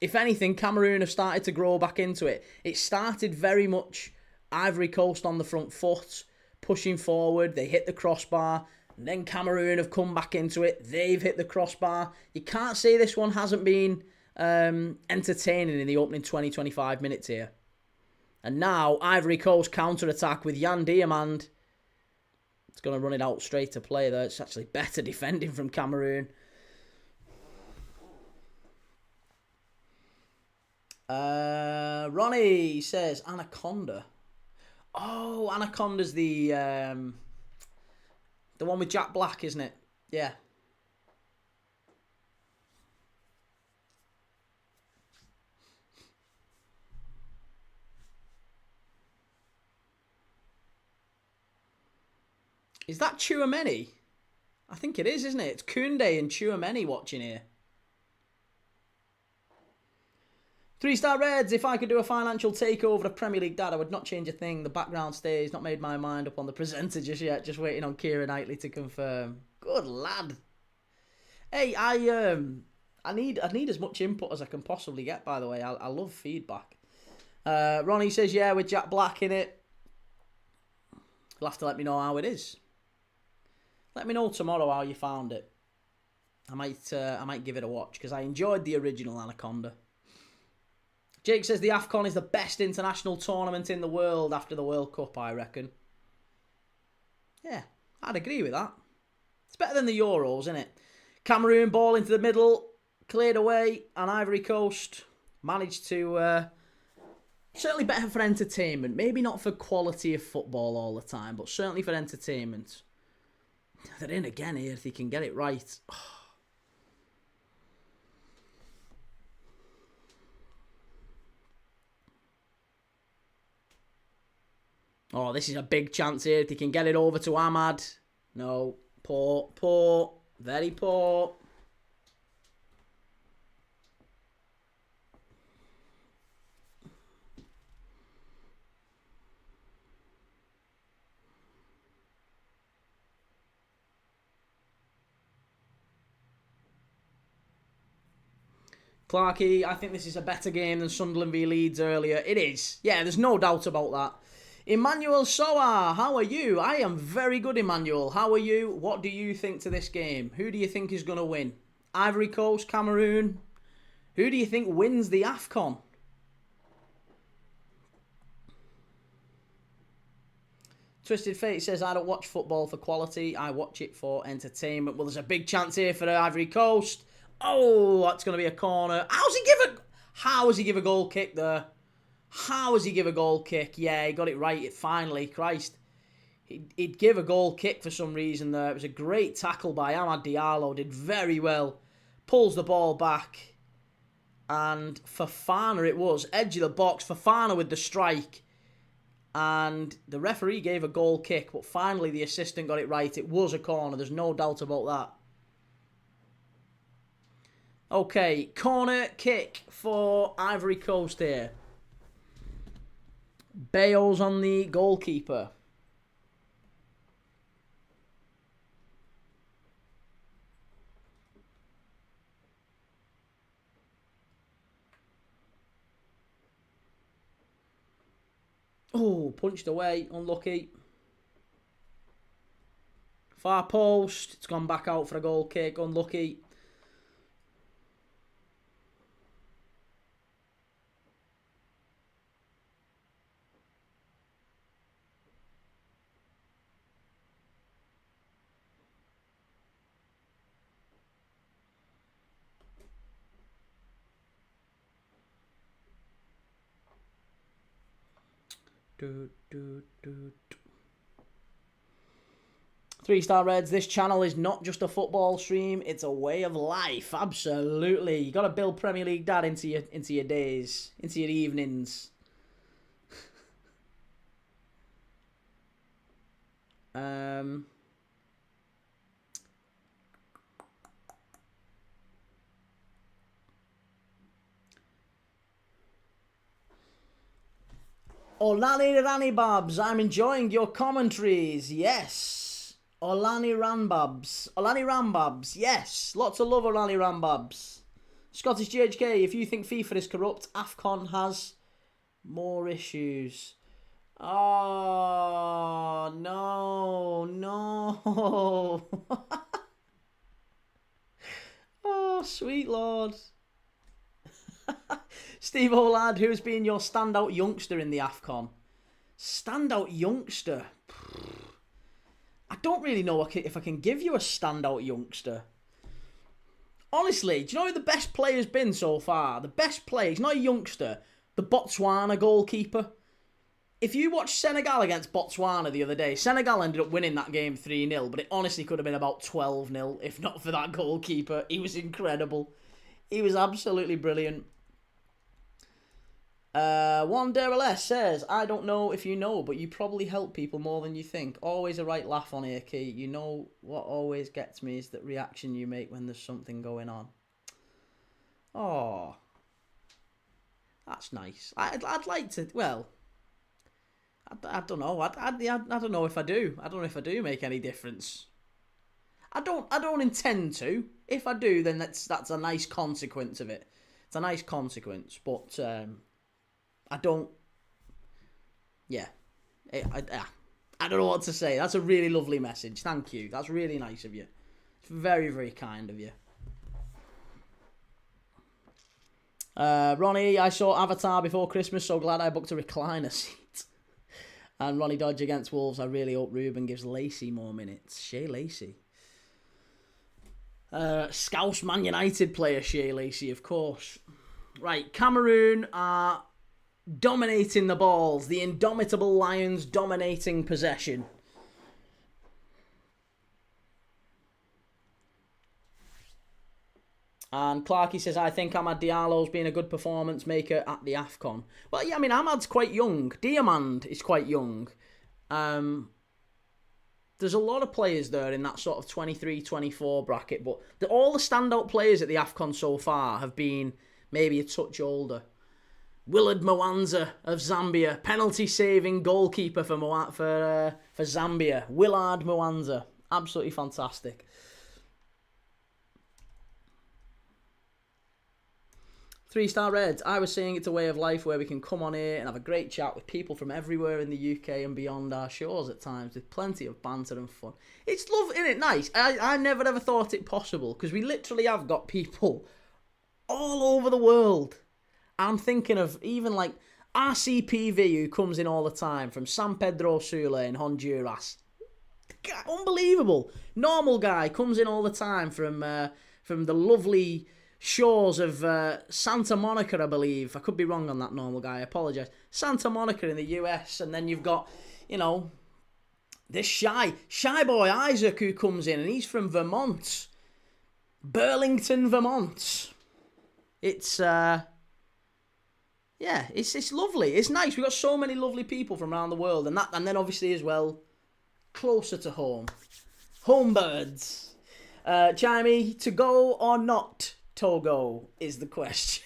If anything, Cameroon have started to grow back into it. It started very much Ivory Coast on the front foot, pushing forward. They hit the crossbar, and then Cameroon have come back into it. They've hit the crossbar. You can't say this one hasn't been entertaining in the opening 20-25 minutes here. And now, Ivory Coast counter-attack with Yan Diamand. It's going to run it out straight to play there. It's actually better defending from Cameroon. Ronnie says Anaconda. Oh, Anaconda's the one with Jack Black, isn't it? Yeah. Is that Chouameni? I think it is, isn't it? It's Koundé and Chouameni watching here. 3-star Reds, if I could do a financial takeover of Premier League Dad, I would not change a thing. The background stays. Not made my mind up on the presenter just yet. Just waiting on Kieran Knightley to confirm. Good lad. Hey, I need as much input as I can possibly get, by the way. I love feedback. Ronnie says, yeah, with Jack Black in it. You'll have to let me know how it is. Let me know tomorrow how you found it. I might give it a watch because I enjoyed the original Anaconda. Jake says the AFCON is the best international tournament in the world after the World Cup, I reckon. Yeah, I'd agree with that. It's better than the Euros, isn't it? Cameroon ball into the middle, cleared away, and Ivory Coast managed to... certainly better for entertainment. Maybe not for quality of football all the time, but certainly for entertainment. They're in again here if they can get it right. Oh, this is a big chance here if they can get it over to Ahmad. No, poor, very poor. Clarkey, I think this is a better game than Sunderland v Leeds earlier. It is. Yeah, there's no doubt about that. Emmanuel Soa, how are you? I am very good, Emmanuel. How are you? What do you think to this game? Who do you think is going to win? Ivory Coast, Cameroon. Who do you think wins the AFCON? Twisted Fate says, I don't watch football for quality. I watch it for entertainment. Well, there's a big chance here for the Ivory Coast. Oh, that's going to be a corner. How does he give a goal kick there? How does he give a goal kick? Yeah, he got it right. Finally, Christ. He'd give a goal kick for some reason there. It was a great tackle by Amad Diallo. Did very well. Pulls the ball back. And Fofana it was. Edge of the box. Fofana with the strike. And the referee gave a goal kick, but finally the assistant got it right. It was a corner. There's no doubt about that. Okay, corner kick for Ivory Coast here. Bales on the goalkeeper. Oh, punched away. Unlucky. Far post. It's gone back out for a goal kick. Unlucky. Three-star Reds, this channel is not just a football stream, it's a way of life. Absolutely. You got to build Premier League Dad into your days, into your evenings. Olani Ranibabs, I'm enjoying your commentaries. Yes. Olani Rambabs, yes. Lots of love, Olani Rambabs. Scottish GHK, if you think FIFA is corrupt, AFCON has more issues. Oh, no. Oh, sweet Lord. Steve Olad, who's been your standout youngster in the AFCON? Standout youngster? I don't really know if I can give you a standout youngster. Honestly, do you know who the best player's been so far? The best player, he's not a youngster, the Botswana goalkeeper. If you watch Senegal against Botswana the other day, Senegal ended up winning that game 3-0, but it honestly could have been about 12-0 if not for that goalkeeper. He was incredible. He was absolutely brilliant. One Dereless says, I don't know if you know, but you probably help people more than you think. Always a right laugh on here, Key. You know what always gets me is that reaction you make when there's something going on. Oh, that's nice. I'd like to. Well, I don't know. I don't know if I do. I don't know if I do make any difference. I don't intend to. If I do, then that's a nice consequence of it. It's a nice consequence, but I don't. Yeah, I don't know what to say. That's a really lovely message. Thank you. That's really nice of you. It's very, very kind of you. Ronnie, I saw Avatar before Christmas. So glad I booked a recliner seat. And Ronnie Dodge against Wolves. I really hope Ruben gives Lacey more minutes. Shea Lacey. Scouse Man United player Shea Lacey, of course. Right, Cameroon are dominating the balls. The Indomitable Lions dominating possession. And Clarkey says, I think Amad Diallo's been a good performance maker at the AFCON. Well, yeah, I mean, Amad's quite young. Diamand is quite young. There's a lot of players there in that sort of 23-24 bracket, but all the standout players at the AFCON so far have been maybe a touch older. Willard Mwanza of Zambia, penalty-saving goalkeeper for Zambia. Willard Mwanza, absolutely fantastic. 3-star Reds. I was saying it's a way of life where we can come on here and have a great chat with people from everywhere in the UK and beyond our shores at times with plenty of banter and fun. It's love, isn't it? Nice. I never ever thought it possible because we literally have got people all over the world. I'm thinking of even like RCPV, who comes in all the time from San Pedro Sula in Honduras. Unbelievable. Normal guy comes in all the time from the lovely shores of Santa Monica, I believe. I could be wrong on that normal guy. I apologise. Santa Monica in the US, and then you've got, you know, this shy boy Isaac who comes in, and he's from Vermont, Burlington, Vermont. It's it's lovely. It's nice. We've got so many lovely people from around the world, and then obviously as well, closer to home. Home birds. Chimey, to go or not Togo is the question.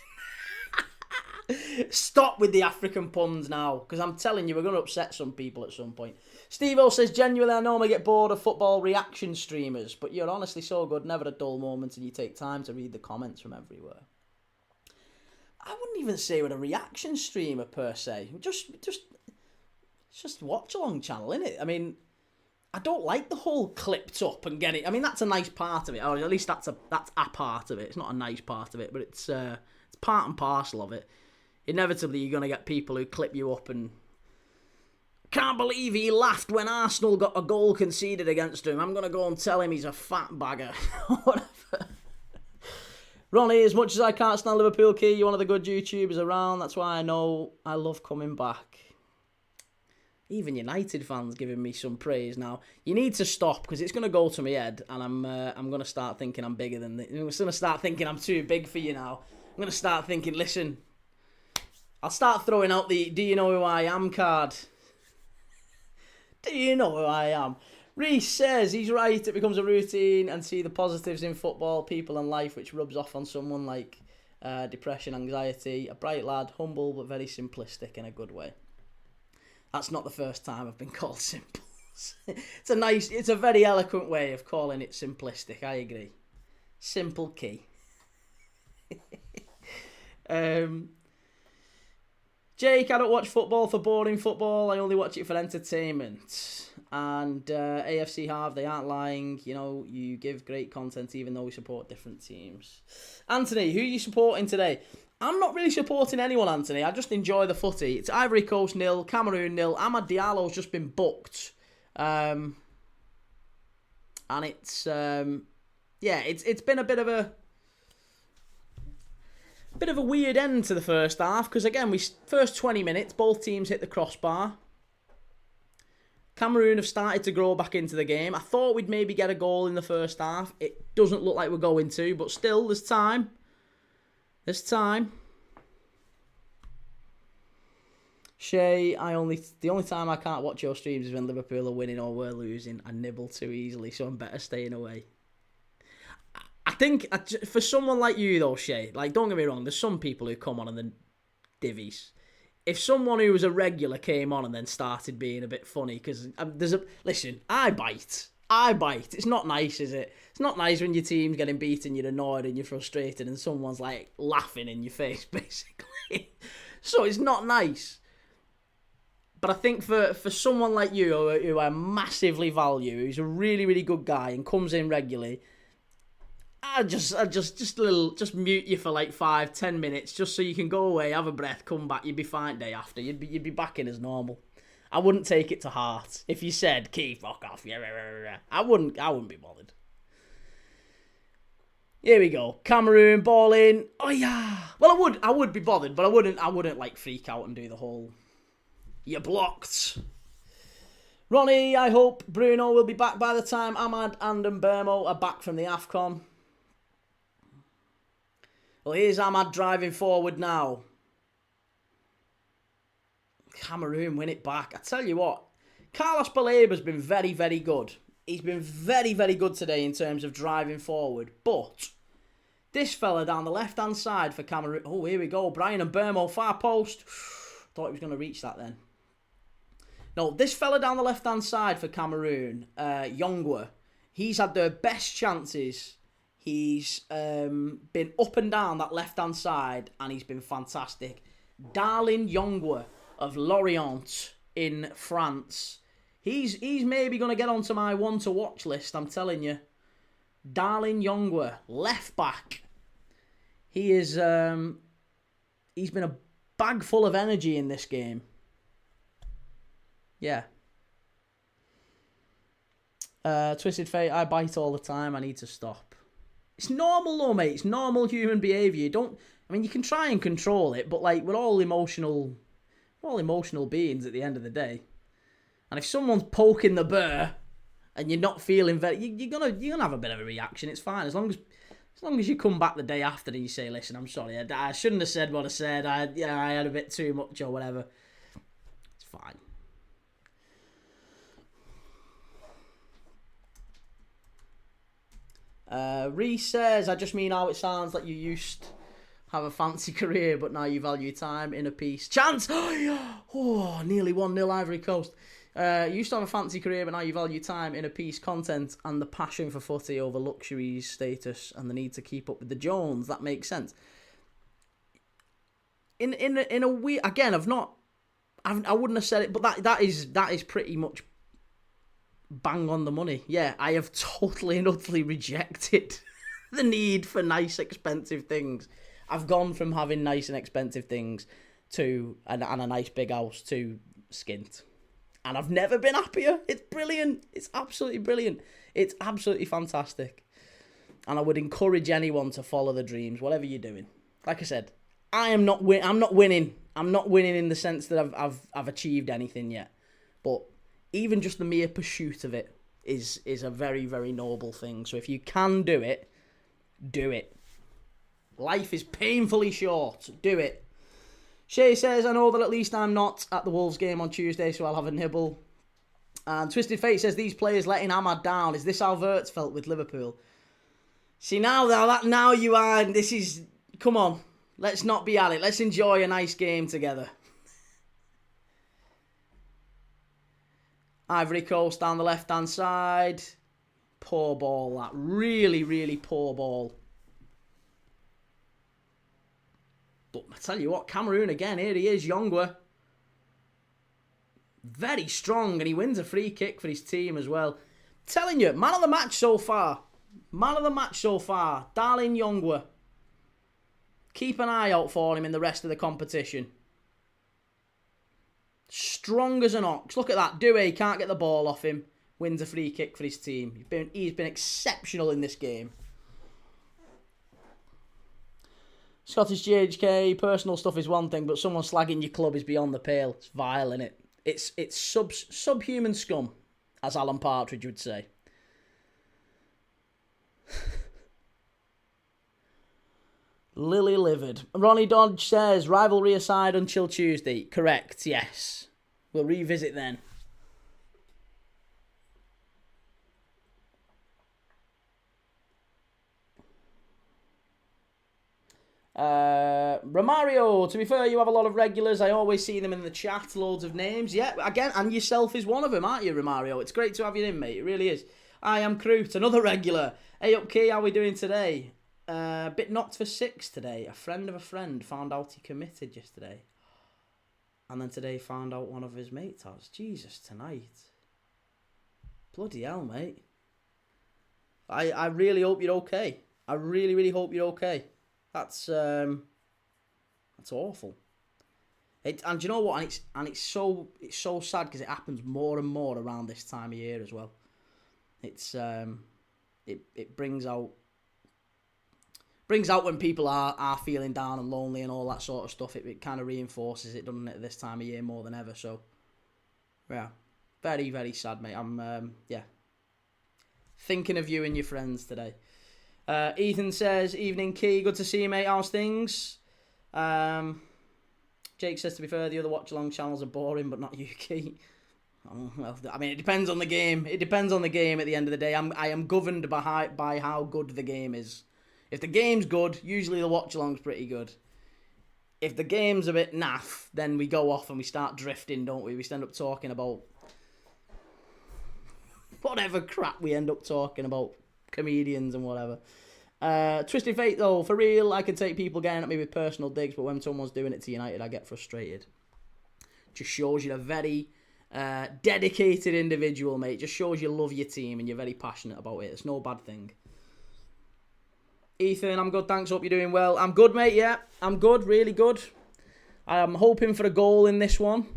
Stop with the African puns now, because I'm telling you, we're going to upset some people at some point. Steve-O says, genuinely, I normally get bored of football reaction streamers, but you're honestly so good, never a dull moment, and you take time to read the comments from everywhere. I wouldn't even say we're a reaction streamer per se. It's just a watch-along channel, innit? I mean, I don't like the whole clipped up and get it. I mean, that's a nice part of it, or at least that's a part of it. It's not a nice part of it, but it's part and parcel of it. Inevitably, you're going to get people who clip you up and can't believe he laughed when Arsenal got a goal conceded against him. I'm going to go and tell him he's a fat bagger. Whatever. Ronnie, as much as I can't stand Liverpool Key, you're one of the good YouTubers around. That's why I know I love coming back. Even United fans giving me some praise now. You need to stop, because it's going to go to my head, and I'm going to start thinking I'm bigger than this. I'm going to start thinking I'm too big for you now. I'm going to start thinking, listen, I'll start throwing out the "Do you know who I am" card. Do you know who I am? Reese says he's right. It becomes a routine, and see the positives in football, people, and life, which rubs off on someone like depression, anxiety. A bright lad, humble but very simplistic in a good way. That's not the first time I've been called simple. It's a very eloquent way of calling it simplistic. I agree. Simple Key. Jake, I don't watch football for boring football. I only watch it for entertainment. And AFC Harv, they aren't lying. You know, you give great content even though we support different teams. Anthony, who are you supporting today? I'm not really supporting anyone, Anthony. I just enjoy the footy. It's Ivory Coast 0, Cameroon 0. Amad Diallo's just been booked. And it's been a bit of a weird end to the first half, because again, first 20 minutes, both teams hit the crossbar. Cameroon have started to grow back into the game. I thought we'd maybe get a goal in the first half. It doesn't look like we're going to, but still, there's time. There's time. Shay, the only time I can't watch your streams is when Liverpool are winning or we're losing. I nibble too easily, so I'm better staying away. I think, for someone like you though, Shay, like, don't get me wrong, there's some people who come on and then divvies. If someone who was a regular came on and then started being a bit funny, because listen, I bite. It's not nice, is it? It's not nice when your team's getting beaten, you're annoyed and you're frustrated, and someone's like laughing in your face, basically. So it's not nice. But I think for someone like you, who I massively value, who's a really, really good guy and comes in regularly, I just mute you for like 5-10 minutes, just so you can go away, have a breath, come back. You'd be fine day after. You'd be back in as normal. I wouldn't take it to heart if you said, "Key, fuck off." I wouldn't be bothered. Here we go. Cameroon ball in. Oh yeah. Well, I would be bothered, but I wouldn't like freak out and do the whole "you're blocked." Ronnie, I hope Bruno will be back by the time Ahmad and Mbermo are back from the AFCON. Well, here's Ahmad driving forward now. Cameroon win it back. I tell you what, Carlos Balaba's been very, very good. He's been very, very good today in terms of driving forward. But this fella down the left-hand side for Cameroon. Oh, here we go. Brian Mbermo, far post. Thought he was going to reach that then. No, this fella down the left-hand side for Cameroon, Yongwa, he's had the best chances He's been up and down that left-hand side, and he's been fantastic. Darlin Yongwa of Lorient in France. He's maybe going to get onto my one-to-watch list, I'm telling you. Darlin Yongwa, left-back. He is... he's been a bag full of energy in this game. Yeah. Twisted Fate, I bite all the time, I need to stop. It's normal though, mate. It's normal human behaviour. You can try and control it, but like, we're all emotional beings at the end of the day. And if someone's poking the bear and you're not feeling very, you're gonna have a bit of a reaction. It's fine as long as you come back the day after and you say, "Listen, I'm sorry. I shouldn't have said what I said. I had a bit too much or whatever." It's fine. Reese says, I just mean how it sounds like you used to have a fancy career, but now you value time in a piece. Chance! Oh, nearly 1-0 Ivory Coast. You used to have a fancy career, but now you value time in a piece, content, and the passion for footy over luxuries, status, and the need to keep up with the Jones. That makes sense. In a way, again, I wouldn't have said it, but that is pretty much bang on the money. Yeah, I have totally and utterly rejected the need for nice, expensive things. I've gone from having nice and expensive things to and a nice big house to skint. And I've never been happier. It's brilliant. It's absolutely brilliant. It's absolutely fantastic. And I would encourage anyone to follow the dreams, whatever you're doing. Like I said, I'm not winning. I'm not winning in the sense that I've achieved anything yet. But even just the mere pursuit of it is a very, very noble thing. So if you can do it, do it. Life is painfully short. Do it. Shay says, I know that at least I'm not at the Wolves game on Tuesday, so I'll have a nibble. And Twisted Fate says, these players letting Ahmad down. Is this how Verts felt with Liverpool? See, now you are, this is, come on. Let's not be at it. Let's enjoy a nice game together. Ivory Coast down the left-hand side. Poor ball, that. Really, really poor ball. But I tell you what, Cameroon again. Here he is, Yongwa. Very strong, and he wins a free kick for his team as well. Telling you, man of the match so far. Man of the match so far. Darlin Yongwa. Keep an eye out for him in the rest of the competition. Strong as an ox. Look at that. Doué can't get the ball off him. Wins a free kick for his team. He's been exceptional in this game. Scottish GHK, personal stuff is one thing, but someone slagging your club is beyond the pale. It's vile, innit? It's subhuman scum, as Alan Partridge would say. Lily livid. Ronnie Dodge says, rivalry aside until Tuesday. Correct, yes. We'll revisit then. Romario, to be fair, you have a lot of regulars. I always see them in the chat, loads of names. Yeah, again, and yourself is one of them, aren't you, Romario? It's great to have you in, mate. It really is. I am Crute, another regular. Hey, up, Key, how are we doing today? Bit knocked for 6 today. A friend of a friend found out he committed yesterday. And then today found out one of his mates has. Jesus, tonight. Bloody hell, mate. I really hope you're okay. I really, really hope you're okay. That's awful. And do you know what? And it's so sad because it happens more and more around this time of year as well. It's it brings out when people are feeling down and lonely and all that sort of stuff. It kind of reinforces it, doesn't it, at this time of year more than ever. So yeah, very, very sad, mate. I'm thinking of you and your friends today. Ethan says, evening Key, good to see you, mate. How's things? Jake says, to be fair, the other watch-along channels are boring, but not you, Key. Oh, well, I mean, it depends on the game. It depends on the game at the end of the day. I am governed by how good the game is. If the game's good, usually the watch-along's pretty good. If the game's a bit naff, then we go off and we start drifting, don't we? We end up talking about whatever crap we end up talking about. Comedians and whatever. Twisted Fate, though, for real, I can take people getting at me with personal digs, but when someone's doing it to United, I get frustrated. Just shows you're a very dedicated individual, mate. Just shows you love your team and you're very passionate about it. It's no bad thing. Ethan, I'm good, thanks. Hope you're doing well. I'm good, mate, yeah. I'm good, really good. I'm hoping for a goal in this one.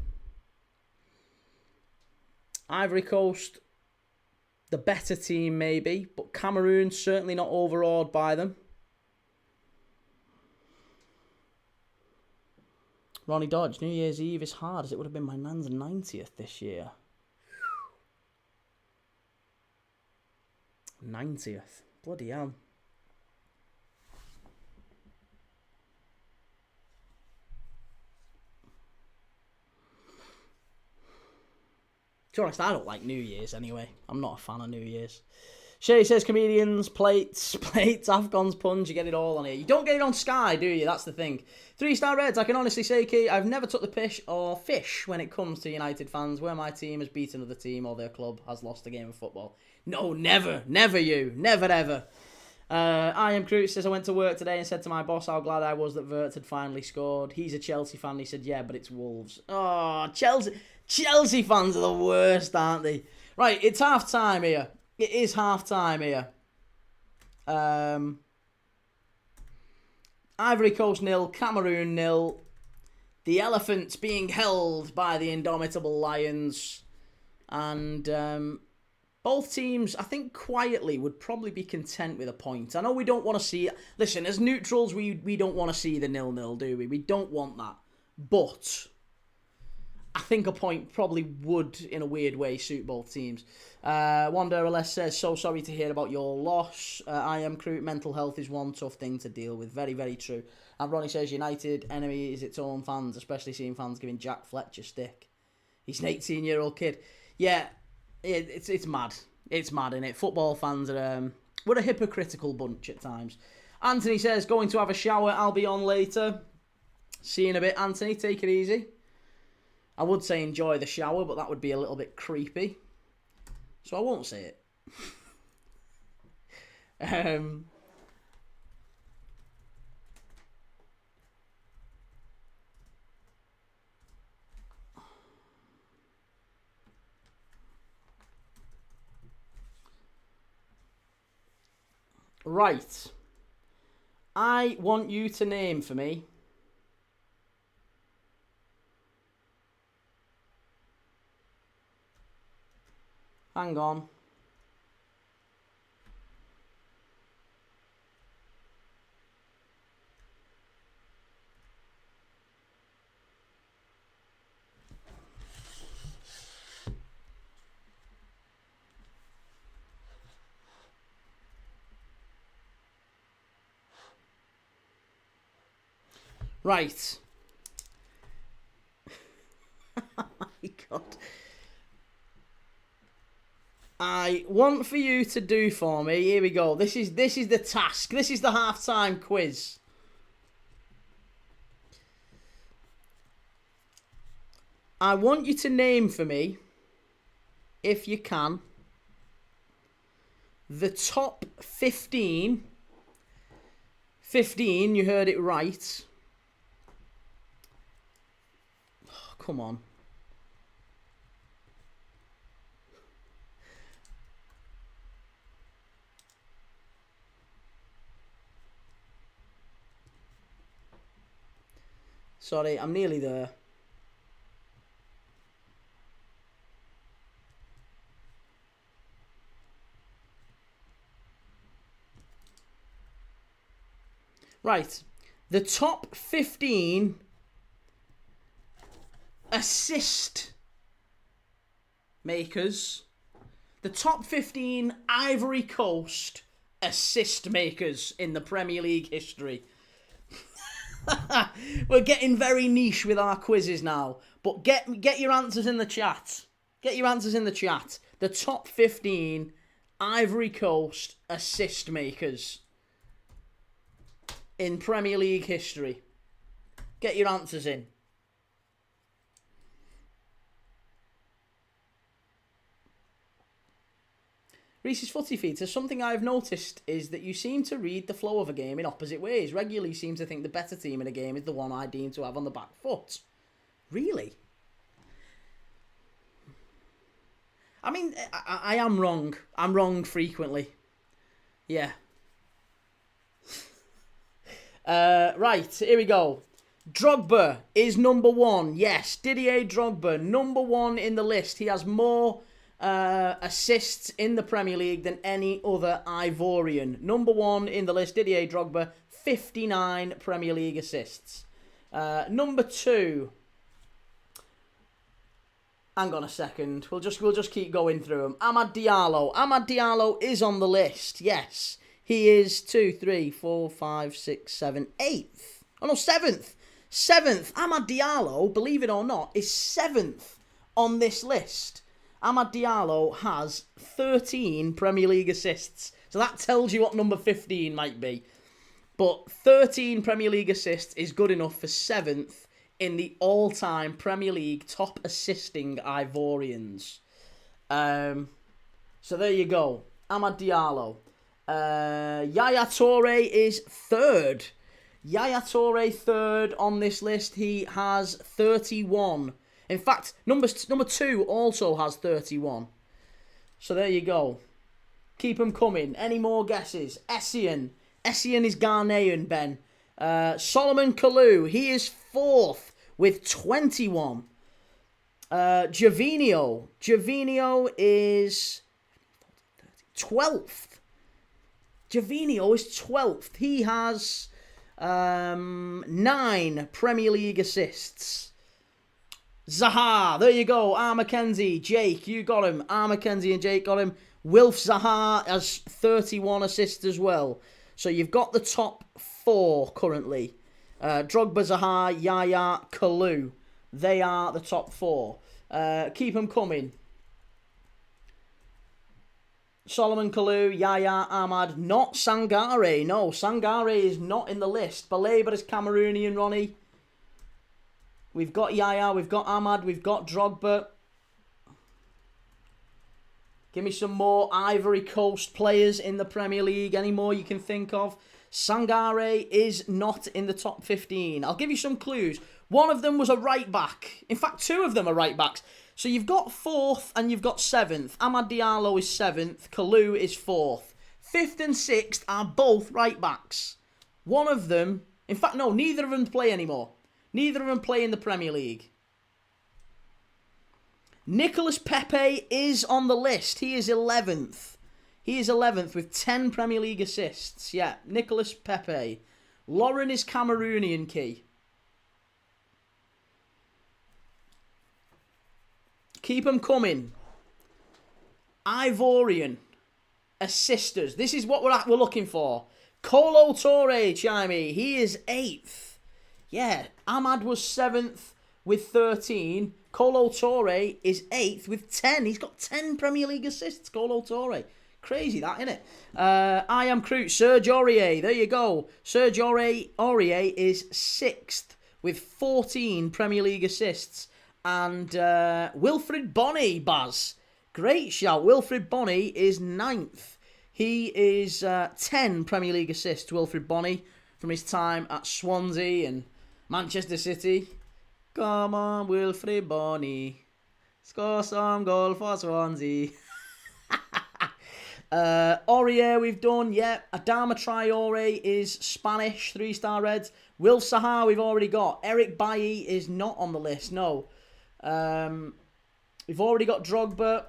Ivory Coast, the better team, maybe, but Cameroon, certainly not overawed by them. Ronnie Dodge, New Year's Eve is hard as it would have been my nan's 90th this year. 90th. Bloody hell. To be honest, I don't like New Year's anyway. I'm not a fan of New Year's. Shay says comedians, plates, AFCON's punch, you get it all on here. You don't get it on Sky, do you? That's the thing. 3-star Reds, I can honestly say, Key, I've never took the piss or fish when it comes to United fans where my team has beaten another team or their club has lost a game of football. No, never. Never you. Never, ever. I am Cruz says, I went to work today and said to my boss how glad I was that Wirtz had finally scored. He's a Chelsea fan. He said, yeah, but it's Wolves. Oh, Chelsea fans are the worst, aren't they? Right, it's half time here. It is half time here. Ivory Coast 0, Cameroon 0. The Elephants being held by the Indomitable Lions. And both teams, I think quietly, would probably be content with a point. I know we don't want to see it. Listen, as neutrals, we don't want to see the 0-0, do we? We don't want that. But I think a point probably would, in a weird way, suit both teams. Wanderer says, so sorry to hear about your loss. I am Crew. Mental health is one tough thing to deal with. Very, very true. And Ronnie says, United enemy is its own fans, especially seeing fans giving Jack Fletcher stick. He's an 18-year-old kid. Yeah, it's mad. It's mad, innit? Football fans are we're a hypocritical bunch at times. Anthony says, going to have a shower. I'll be on later. See you in a bit, Anthony. Take it easy. I would say enjoy the shower, but that would be a little bit creepy. So I won't say it. Right. I want you to name for me hang on. Right. Oh my God. I want for you to do for me. Here we go. This is the task. This is the halftime quiz. I want you to name for me, if you can, the top 15. 15, you heard it right. Oh, come on. Sorry, I'm nearly there. Right. The top 15 assist makers. The top 15 Ivory Coast assist makers in the Premier League history. We're getting very niche with our quizzes now. But get your answers in the chat. Get your answers in the chat. The top 15 Ivory Coast assist makers in Premier League history. Get your answers in. Reese's Footy Feed says, something I've noticed is that you seem to read the flow of a game in opposite ways. Regularly seem to think the better team in a game is the one I deem to have on the back foot. Really? I mean, I am wrong. I'm wrong frequently. Yeah. Right, here we go. Drogba is number 1. Yes, Didier Drogba, number 1 in the list. He has more assists in the Premier League than any other Ivorian. Number 1 in the list, Didier Drogba, 59 Premier League assists. Number 2. Hang on a second. We'll just keep going through them. Amad Diallo. Amad Diallo is on the list. Yes. He is 2, 3, 4, 5, 6, 7, 8th. Oh no, 7th. 7th. Amad Diallo, believe it or not, is 7th on this list. Amad Diallo has 13 Premier League assists. So that tells you what number 15 might be. But 13 Premier League assists is good enough for 7th in the all-time Premier League top assisting Ivorians. So there you go. Amad Diallo. Yaya Toure is 3rd. Yaya Toure 3rd on this list. He has 31. In fact, number 2 also has 31. So there you go. Keep them coming. Any more guesses? Essien. Essien is Ghanaian, Ben. Solomon Kalou. He is 4th with 21. Javinho. Javinho is 12th. Javinho is 12th. He has 9 Premier League assists. Zaha, there you go. R. McKenzie, Jake, you got him. R. McKenzie and Jake got him. Wilf Zaha has 31 assists as well. So you've got the top 4 currently. Drogba, Zaha, Yaya, Kalou. They are the top 4. Keep them coming. Solomon Kalou, Yaya, Ahmad, not Sangare. No, Sangare is not in the list. Baleba is Cameroonian, Ronnie. We've got Yaya, we've got Ahmad, we've got Drogba. Give me some more Ivory Coast players in the Premier League. Any more you can think of? Sangare is not in the top 15. I'll give you some clues. One of them was a right back. In fact, 2 of them are right backs. So you've got 4th and you've got 7th. Amad Diallo is 7th. Kalou is 4th. 5th and 6th are both right backs. One of them... In fact, no, neither of them play anymore. Neither of them play in the Premier League. Nicolas Pepe is on the list. He is 11th. He is 11th with 10 Premier League assists. Yeah, Nicolas Pepe. Lauren is Cameroonian, Key. Keep them coming. Ivorian. Assisters. This is what we're looking for. Kolo Toure, Chimey. He is 8th. Yeah, Ahmad was 7th with 13. Kolo Toure is 8th with 10. He's got 10 Premier League assists, Kolo Toure. Crazy that, innit? I am Crute. Serge Aurier. There you go. Serge Aurier is 6th with 14 Premier League assists. And Wilfried Bony, Baz. Great shout. Wilfried Bony is 9th. He is 10 Premier League assists, Wilfried Bony, from his time at Swansea and Manchester City. Come on, Wilfried Bony. Score some goal for Swansea. Aurier we've done, yeah. Adama Traore is Spanish, 3-star Reds. Wilf Zaha we've already got. Eric Bailly is not on the list, no. We've already got Drogba.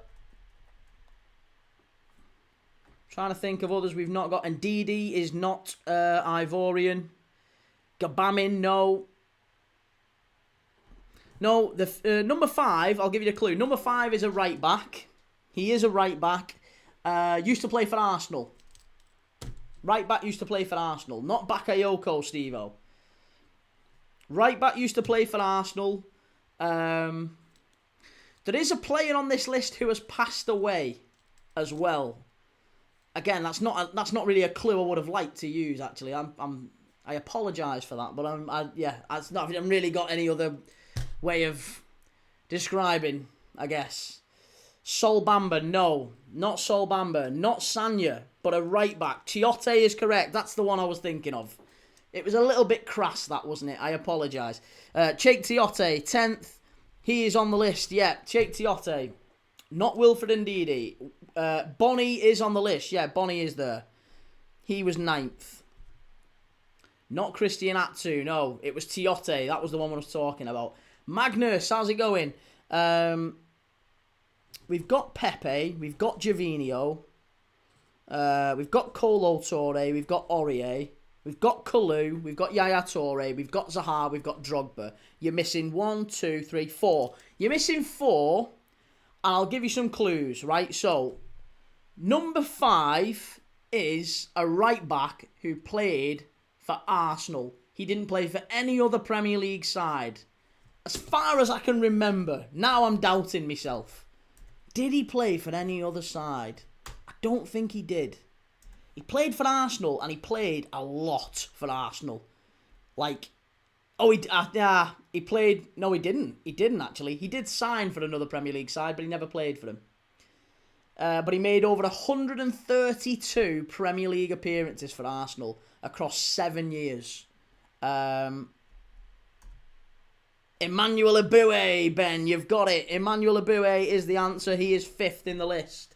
Trying to think of others we've not got. And Ndidi is not Ivorian. Gabamin, no. No, the number 5, I'll give you a clue. Number 5 is a right back. He is a right back. Used to play for Arsenal. Right back used to play for Arsenal. Not Bakayoko, Steve-O. Right back used to play for Arsenal. There is a player on this list who has passed away as well. Again, that's not really a clue I would have liked to use. Actually, I apologise for that, but I haven't really got any other way of describing, I guess. Sol Bamba, no. Not Sol Bamba. Not Sanya, but a right back. Tiote is correct. That's the one I was thinking of. It was a little bit crass, that, wasn't it? I apologise. Cheikh Tiote, 10th. He is on the list. Yeah, Cheikh Tiote. Not Wilfred Ndidi. Bonnie is on the list. Yeah, Bonnie is there. He was 9th. Not Christian Atsu. No, it was Tiote. That was the one I was talking about. Magnus, how's it going? We've got Pepe. We've got Javinho. We've got Kolo Touré. We've got Aurier. We've got Kalou, we've got Yaya Touré, we've got Zaha, we've got Drogba. You're missing 1, 2, 3, 4. You're missing 4, and I'll give you some clues, right? So, number 5 is a right back who played for Arsenal. He didn't play for any other Premier League side. As far as I can remember, now I'm doubting myself. Did he play for any other side? I don't think he did. He played for Arsenal, and he played a lot for Arsenal. Like, he played... No, he didn't. He didn't, actually. He did sign for another Premier League side, but he never played for them. But he made over 132 Premier League appearances for Arsenal across 7 years. Emmanuel Eboué, Ben, you've got it. Emmanuel Eboué is the answer. He is 5th in the list.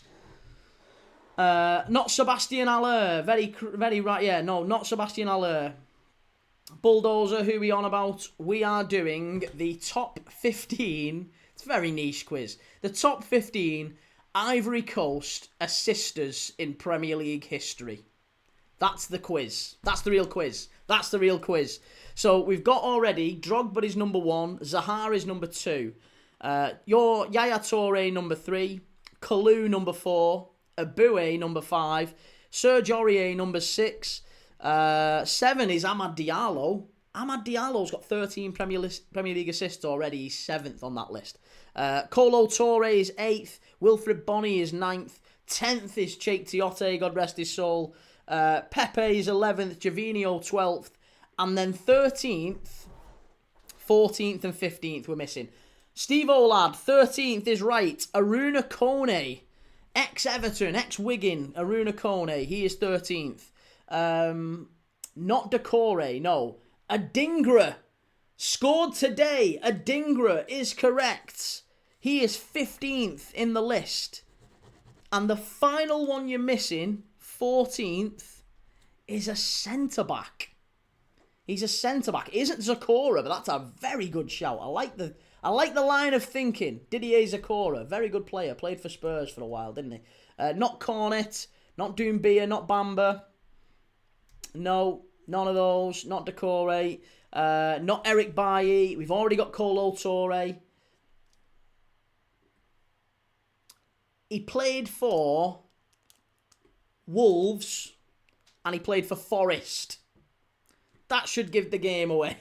Not Sebastian Haller. Very right. Yeah, no, not Sebastian Haller. Bulldozer, who are we on about? We are doing the top 15. It's a very niche quiz. The top 15 Ivory Coast assisters in Premier League history. That's the quiz. That's the real quiz. That's the real quiz. So we've got already Drogba is number 1. Zaha is number 2. Your Yaya Touré number 3. Kalou number 4. Eboué, number 5. Serge Aurier, number 6. 7 is Amad Diallo. Amad Diallo's got 13 Premier League assists already. He's 7th on that list. Kolo Touré is 8th. Wilfred Bonny is 9th. 10th is Cheikh Tiote, God rest his soul. Pepe is 11th. Javinho, 12th. And then 13th, 14th and 15th we're missing. Steve Olad, 13th is right. Aruna Kone. Ex-Everton, ex-Wigan, Aruna Kone, he is 13th. Not Decore, no. Adingra, scored today. Adingra is correct. He is 15th in the list. And the final one you're missing, 14th, is a centre-back. He's a centre-back. It isn't Zakora, but that's a very good shout. I like the line of thinking. Didier Zakora, very good player. Played for Spurs for a while, didn't he? Not Cornet, not Doumbia, not Bamba. No, none of those. Not Decore. Not Eric Bailly. We've already got Kolo Touré. He played for Wolves and he played for Forest. That should give the game away.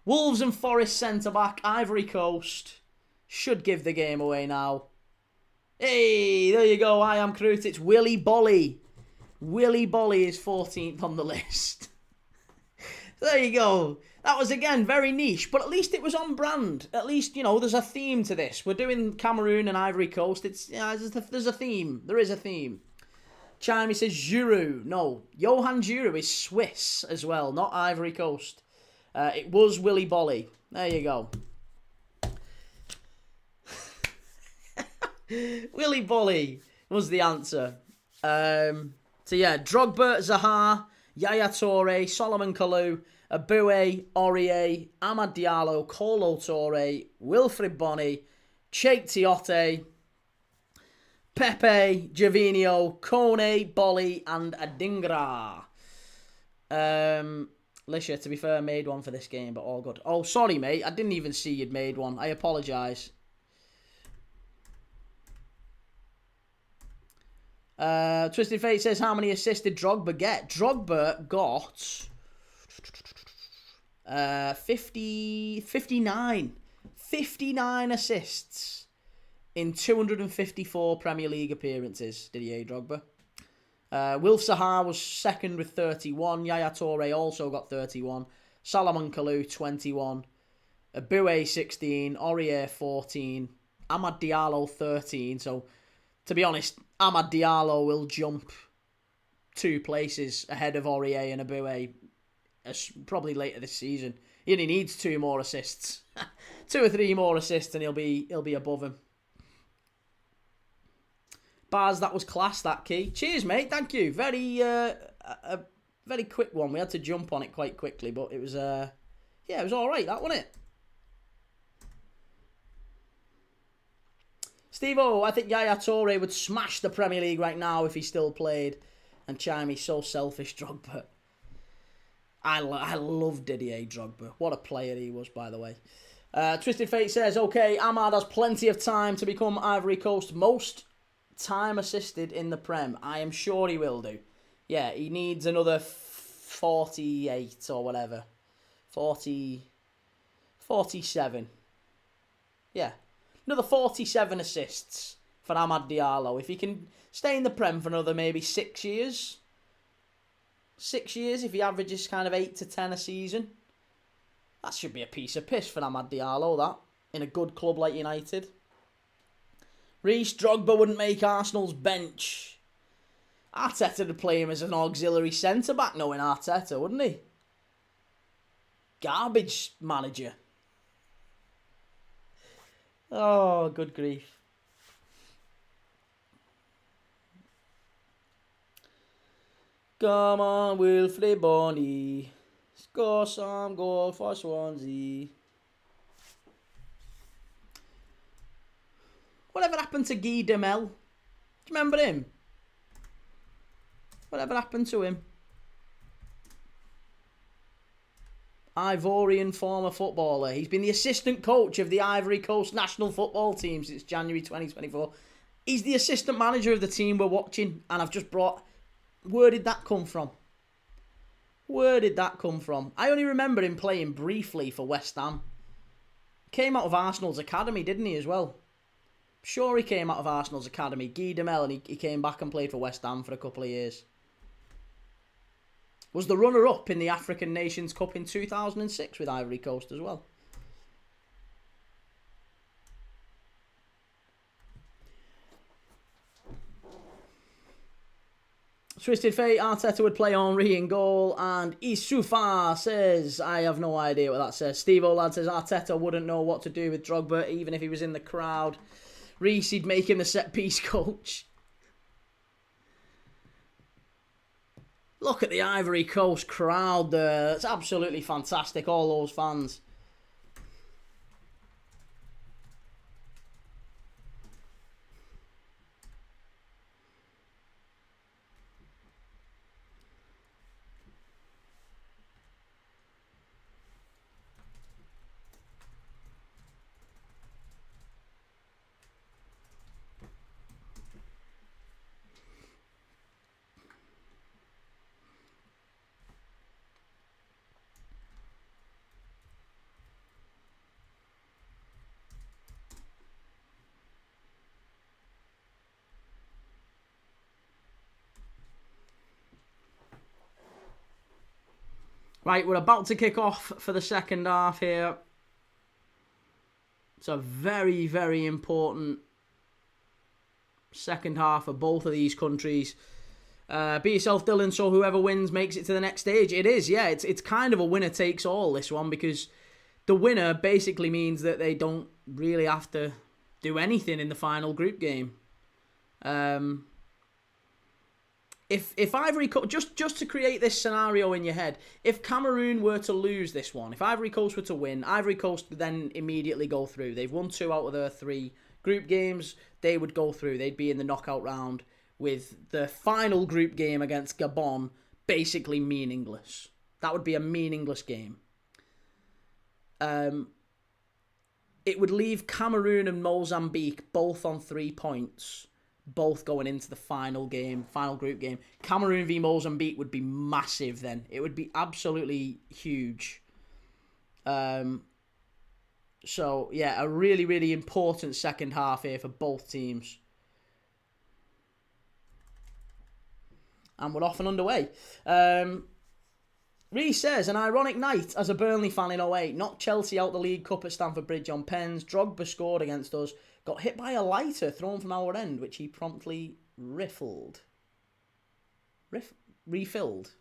Wolves and Forest centre-back, Ivory Coast. Should give the game away now. Hey, there you go. I am Crute. It's Willy Bolly. Willy Bolly is 14th on the list. There you go. That was, again, very niche, but at least it was on brand. At least, you know, there's a theme to this. We're doing Cameroon and Ivory Coast. There's a theme. There is a theme. Chimey says Giroud. No, Johan Giroud is Swiss as well, not Ivory Coast. It was Willy Bolly. There you go. Willy Bolly was the answer. So yeah, Drogba, Zaha, Yaya Touré, Solomon Kalou, Eboué, Aurier, Amad Diallo, Kolo Touré, Wilfred Bonny, Cheikh Tiote, Pepe, Javinho, Kone, Bolly, and Adingra. Lisha, to be fair, made one for this game, but all good. Oh, sorry, mate. I didn't even see you'd made one. I apologise. Twisted Fate says, how many assists did Drogba get? Drogba got 59. 59 assists in 254 Premier League appearances, Didier Drogba. Wilf Zaha was second with 31. Yaya Touré also got 31. Salomon Kalou, 21. Eboué, 16. Aurier, 14. Amad Diallo 13. So, to be honest, Amad Diallo will jump 2 places ahead of Aurier and Abue probably later this season. He only needs 2 more assists. 2 or 3 more assists and he'll be above him. Baz, that was class, that key. Cheers, mate. Thank you. A very quick one. We had to jump on it quite quickly, but it was it was all right, that, wasn't it? Steve-O, I think Yaya Toure would smash the Premier League right now if he still played. And Chimey, so selfish, Drogba. I love Didier Drogba. What a player he was, by the way. Twisted Fate says, okay, Amad has plenty of time to become Ivory Coast most time assisted in the Prem. I am sure he will do. Yeah, he needs another 48 or whatever. 47. Yeah. Another 47 assists for Amad Diallo. If he can stay in the Prem for another maybe 6 years. 6 years, if he averages kind of 8 to 10 a season. That should be a piece of piss for Amad Diallo, that. In a good club like United. Reece, Drogba wouldn't make Arsenal's bench. Arteta would play him as an auxiliary centre-back, knowing Arteta, wouldn't he? Garbage manager. Oh, good grief. Come on, Wilfried Bonny. Score some goal for Swansea. Whatever happened to Guy Demel? Do you remember him? Whatever happened to him? Ivorian former footballer. He's been the assistant coach of the Ivory Coast national football team since January 2024. He's the assistant manager of the team we're watching. And I've just brought... Where did that come from? Where did that come from? I only remember him playing briefly for West Ham. Came out of Arsenal's academy, didn't he, as well? Sure, he came out of Arsenal's academy. Guy Demel, and he came back and played for West Ham for a couple of years. Was the runner-up in the African Nations Cup in 2006 with Ivory Coast as well. Twisted Fate, Arteta would play Henry in goal, and Isufa says, I have no idea what that says. Steve Olad says, Arteta wouldn't know what to do with Drogba, even if he was in the crowd. Reece, he'd make him the set-piece coach. Look at the Ivory Coast crowd there. It's absolutely fantastic, all those fans. Right, we're about to kick off for the second half here. It's a very, very important second half for both of these countries. Be yourself, Dylan, so whoever wins makes it to the next stage. It is, yeah. It's kind of a winner takes all, this one, because the winner basically means that they don't really have to do anything in the final group game. If Ivory Coast, just to create this scenario in your head, if Cameroon were to lose this one, if Ivory Coast were to win, Ivory Coast would then immediately go through. They've won 2 out of their 3 group games. They would go through. They'd be in the knockout round with the final group game against Gabon basically meaningless. That would be a meaningless game. It would leave Cameroon and Mozambique both on 3 points. Both going into the final group game. Cameroon v Mozambique would be massive then. It would be absolutely huge. So, yeah, a really, really important second half here for both teams. And we're off and underway. Reece says, an ironic night as a Burnley fan in '08. Knocked Chelsea out the League Cup at Stamford Bridge on pens. Drogba scored against us. Got hit by a lighter thrown from our end, which he promptly refilled. Refilled?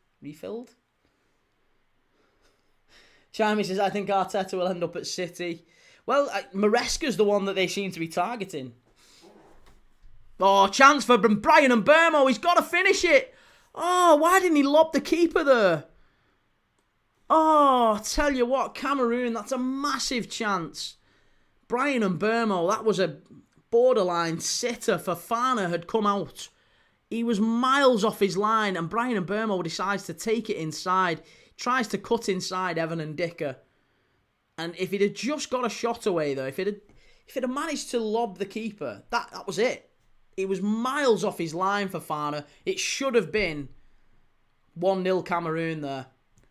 Chimey says, I think Arteta will end up at City. Well, Maresca's the one that they seem to be targeting. Oh, chance for Brian and Burmo. He's got to finish it. Oh, why didn't he lob the keeper there? Oh, tell you what, Cameroon, that's a massive chance. Brian and Burmo, that was a borderline sitter. Fofana had come out. He was miles off his line, and Brian and Burmo decides to take it inside. Tries to cut inside Evan and Dicker. And if he'd have just got a shot away, though, if he'd have managed to lob the keeper, that was it. He was miles off his line for Fofana. It should have been 1-0 Cameroon there.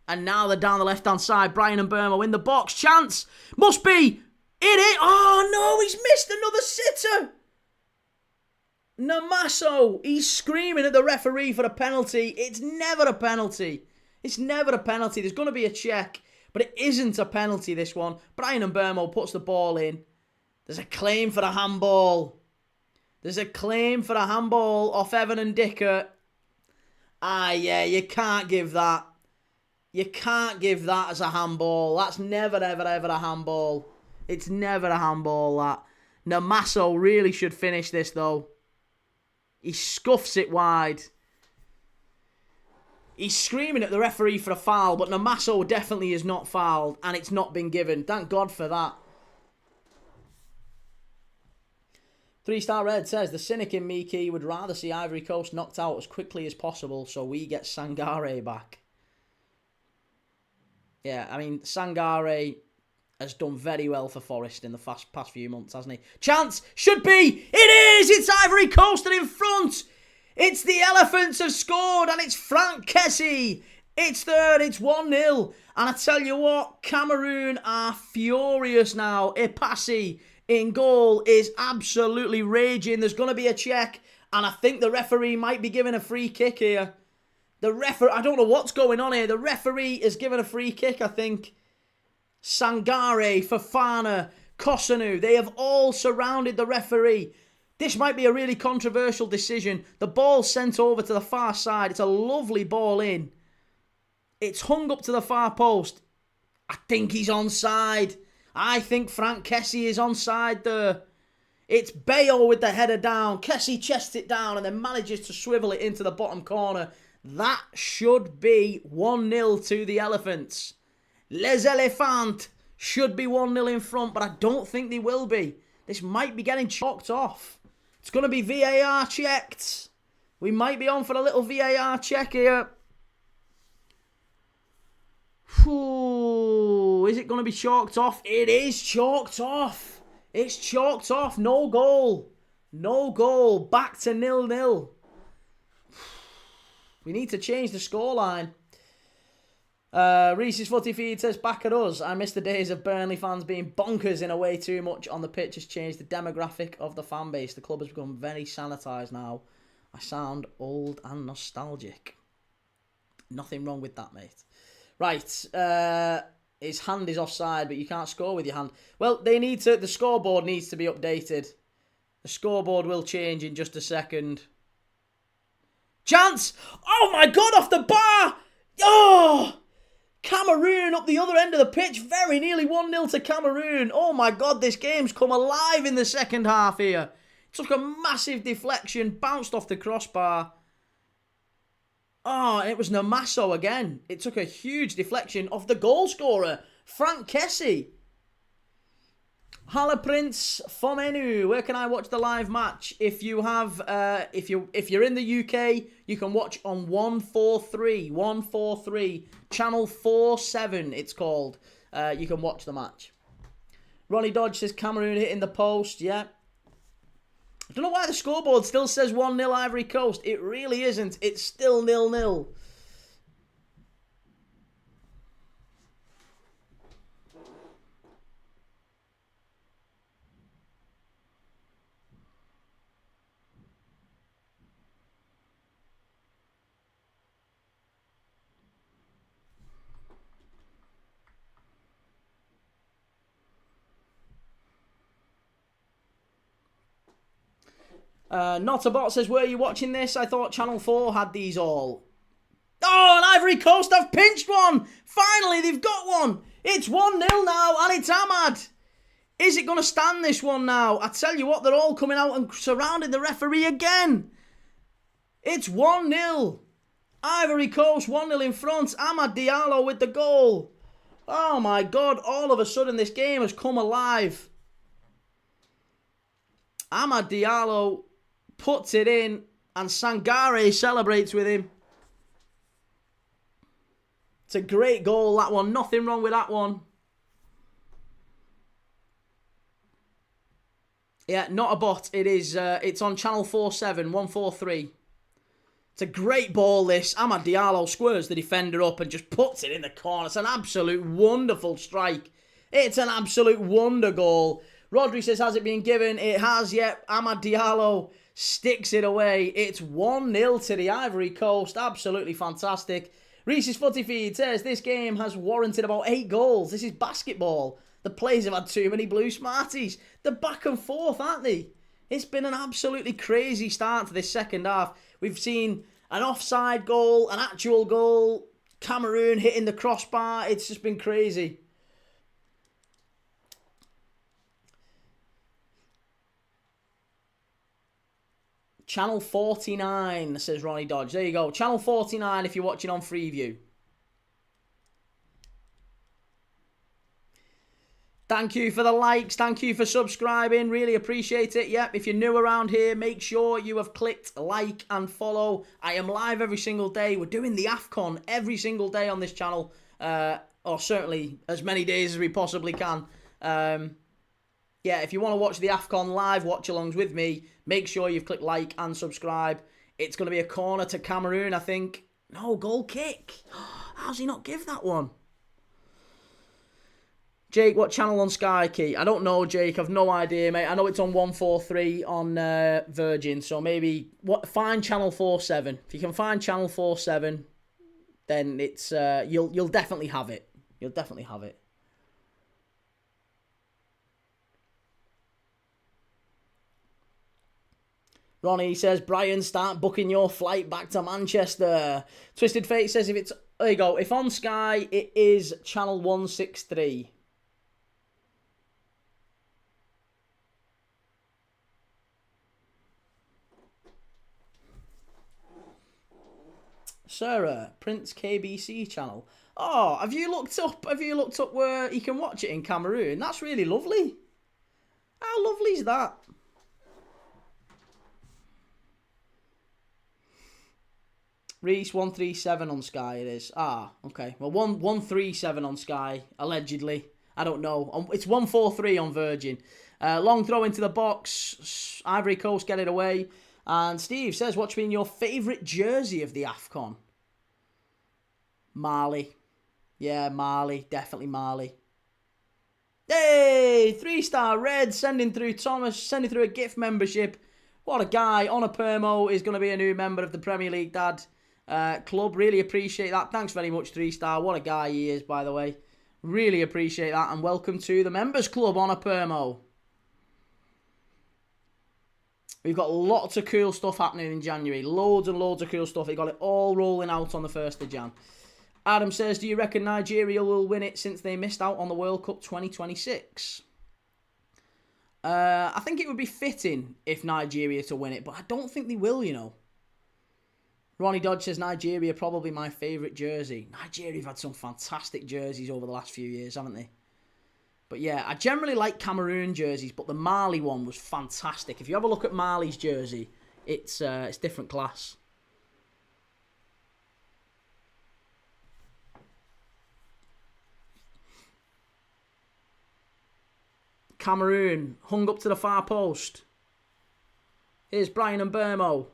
And now they're down the left-hand side. Brian and Burmo in the box. Chance. Must be. It. Oh, no. He's missed another sitter. Namaso. He's screaming at the referee for a penalty. It's never a penalty. It's never a penalty. There's going to be a check. But it isn't a penalty, this one. Brian and Burmo puts the ball in. There's a claim for a handball. There's a claim for a handball off Evan and Dicker. Ah, yeah. You can't give that. You can't give that as a handball. That's never, ever, ever a handball. It's never a handball, that. Namaso really should finish this, though. He scuffs it wide. He's screaming at the referee for a foul, but Namaso definitely is not fouled, and it's not been given. Thank God for that. 3-Star Red says, the cynic in Miki would rather see Ivory Coast knocked out as quickly as possible so we get Sangare back. Yeah, I mean, Sangare has done very well for Forest in the past few months, hasn't he? Chance should be. It is. It's Ivory Coast and in front. It's the Elephants have scored and it's Frank Kessie. It's third. It's 1-0. And I tell you what, Cameroon are furious now. Ipasi in goal is absolutely raging. There's going to be a check. And I think the referee might be giving a free kick here. I don't know what's going on here. The referee is given a free kick, I think. Sangare, Fofana, Kosanu, they have all surrounded the referee. This might be a really controversial decision. The ball's sent over to the far side. It's a lovely ball in. It's hung up to the far post. I think he's onside. I think Frank Kessie is onside there. It's Bayo with the header down. Kessie chests it down and then manages to swivel it into the bottom corner. That should be 1-0 to the Elephants. Les Elephants should be 1-0 in front, but I don't think they will be. This might be getting chalked off. It's going to be VAR checked. We might be on for a little VAR check here. Ooh, is it going to be chalked off? It is chalked off. It's chalked off. No goal. No goal. Back to 0-0. We need to change the scoreline. Reese's Footy Feed says, back at us. I miss the days of Burnley fans being bonkers in a way too much on the pitch has changed the demographic of the fan base. The club has become very sanitised now. I sound old and nostalgic. Nothing wrong with that, mate. Right. His hand is offside, but you can't score with your hand. Well, the scoreboard needs to be updated. The scoreboard will change in just a second. Chance! Oh my God, off the bar! Oh! Cameroon up the other end of the pitch. Very nearly 1-0 to Cameroon. Oh my God, this game's come alive in the second half here. Took a massive deflection, bounced off the crossbar. Oh, and it was Namaso again. It took a huge deflection off the goal scorer, Frank Kessie. Hala Prince Fomenu, where can I watch the live match? If you have, if you're in the UK, you can watch on 143, channel 47. It's called. You can watch the match. Ronnie Dodge says Cameroon hitting the post. Yeah. I don't know why the scoreboard still says 1-0 Ivory Coast. It really isn't. It's still 0-0. Not a Bot says, were you watching this? I thought Channel 4 had these all. Oh, and Ivory Coast have pinched one. Finally, they've got one. It's 1-0 now, and it's Ahmad. Is it going to stand this one now? I tell you what, they're all coming out and surrounding the referee again. It's 1-0. Ivory Coast 1-0 in front. Amad Diallo with the goal. Oh my God, all of a sudden this game has come alive. Amad Diallo puts it in and Sangare celebrates with him. It's a great goal, that one. Nothing wrong with that one. Yeah, not a bot. It is. It's on channel 47, 143. It's a great ball, this. Amad Diallo squares the defender up and just puts it in the corner. It's an absolute wonderful strike. It's an absolute wonder goal. Rodri says, has it been given? It has, yet. Amad Diallo sticks it away. It's 1-0 to the Ivory Coast. Absolutely fantastic. Reese's Footy Feed says, this game has warranted about 8 goals. This is basketball. The players have had too many blue smarties. They're back and forth, aren't they? It's been an absolutely crazy start to this second half. We've seen an offside goal, an actual goal, Cameroon hitting the crossbar. It's just been crazy. Channel 49, says Ronnie Dodge. There you go. Channel 49 if you're watching on Freeview. Thank you for the likes. Thank you for subscribing. Really appreciate it. Yep, if you're new around here, make sure you have clicked like and follow. I am live every single day. We're doing the AFCON every single day on this channel. Or certainly as many days as we possibly can. Yeah, if you want to watch the AFCON live watch-alongs with me, make sure you've clicked like and subscribe. It's going to be a corner to Cameroon, I think. No, goal kick. How's he not give that one? Jake, what channel on Sky Key? I don't know, Jake. I've no idea, mate. I know it's on 143 on Virgin, so maybe find channel 47. If you can find channel 47, then it's you'll definitely have it. You'll definitely have it. Ronnie says, Brian, start booking your flight back to Manchester. Twisted Fate says, there you go. If on Sky, it is channel 163. Sarah, Prince KBC channel. Oh, have you looked up where you can watch it in Cameroon? That's really lovely. How lovely is that? Reese 137 on Sky it is. Ah, okay. Well, 137 on Sky, allegedly. I don't know. It's 143 on Virgin. Long throw into the box. Ivory Coast get it away. And Steve says, what's been your favourite jersey of the AFCON? Mali. Yeah, Mali. Definitely Mali. Hey! 3-star red. Sending through Thomas. Sending through a gift membership. What a guy. Honor Permo is going to be a new member of the Premier League Dad Club. Really appreciate that. Thanks very much, 3-star. What a guy he is, by the way. Really appreciate that. And welcome to the Members Club, Honor Permo. We've got lots of cool stuff happening in January. Loads and loads of cool stuff. They got it all rolling out on the 1st of Jan. Adam says, do you reckon Nigeria will win it since they missed out on the World Cup 2026? I think it would be fitting if Nigeria to win it, but I don't think they will, you know. Ronnie Dodge says, Nigeria probably my favourite jersey. Nigeria have had some fantastic jerseys over the last few years, haven't they? But yeah, I generally like Cameroon jerseys, but the Mali one was fantastic. If you have a look at Mali's jersey, it's different class. Cameroon, hung up to the far post. Here's Brian and Burmo.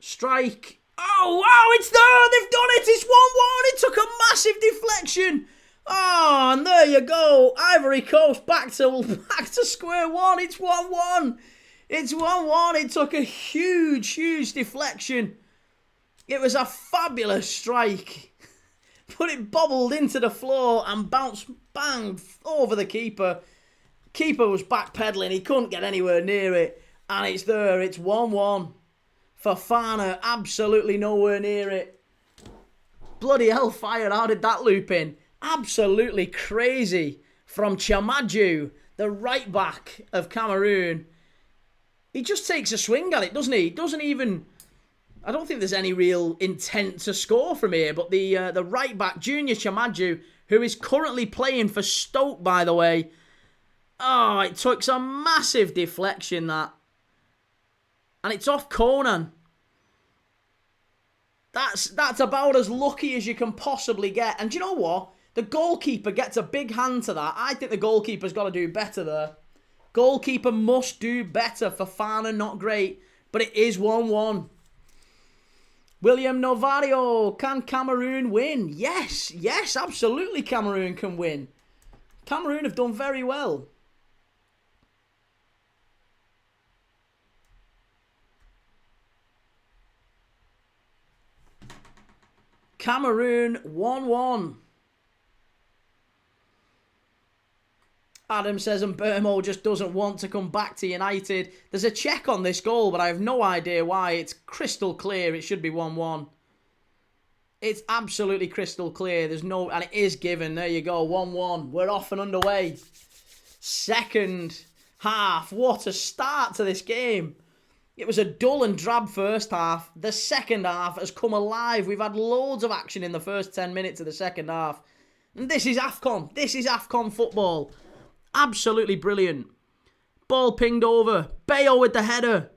Strike. Oh, wow, it's there. They've done it. It's 1-1. It took a massive deflection. Oh, and there you go. Ivory Coast back to square one. It's 1-1. It's 1-1. It took a huge deflection. It was a fabulous strike. But it bobbled into the floor and bounced bang over the keeper. Keeper was backpedaling. He couldn't get anywhere near it. And it's there. It's 1-1. Fofana absolutely nowhere near it. Bloody hellfire. How did that loop in? Absolutely crazy. From Chamaju, the right back of Cameroon. He just takes a swing at it, doesn't he? He doesn't even... I don't think there's any real intent to score from here. But the right back, Junior Chamaju, who is currently playing for Stoke, by the way. Oh, it took some massive deflection, that. And it's off Conan. That's about as lucky as you can possibly get. And do you know what? The goalkeeper gets a big hand to that. I think the goalkeeper's got to do better there. Goalkeeper must do better. Fofana, not great. But it is 1-1. William Novario, can Cameroon win? Yes, absolutely Cameroon can win. Cameroon have done very well. Cameroon 1-1. Adam says, and Burmo just doesn't want to come back to United. There's a check on this goal, but I have no idea why. It's crystal clear. It should be 1-1. It's absolutely crystal clear. There's no... And it is given. There you go. 1-1. We're off and underway. Second half. What a start to this game. It was a dull and drab first half. The second half has come alive. We've had loads of action in the first 10 minutes of the second half. And this is AFCON. This is AFCON football. Absolutely brilliant. Ball pinged over. Bayo with the header.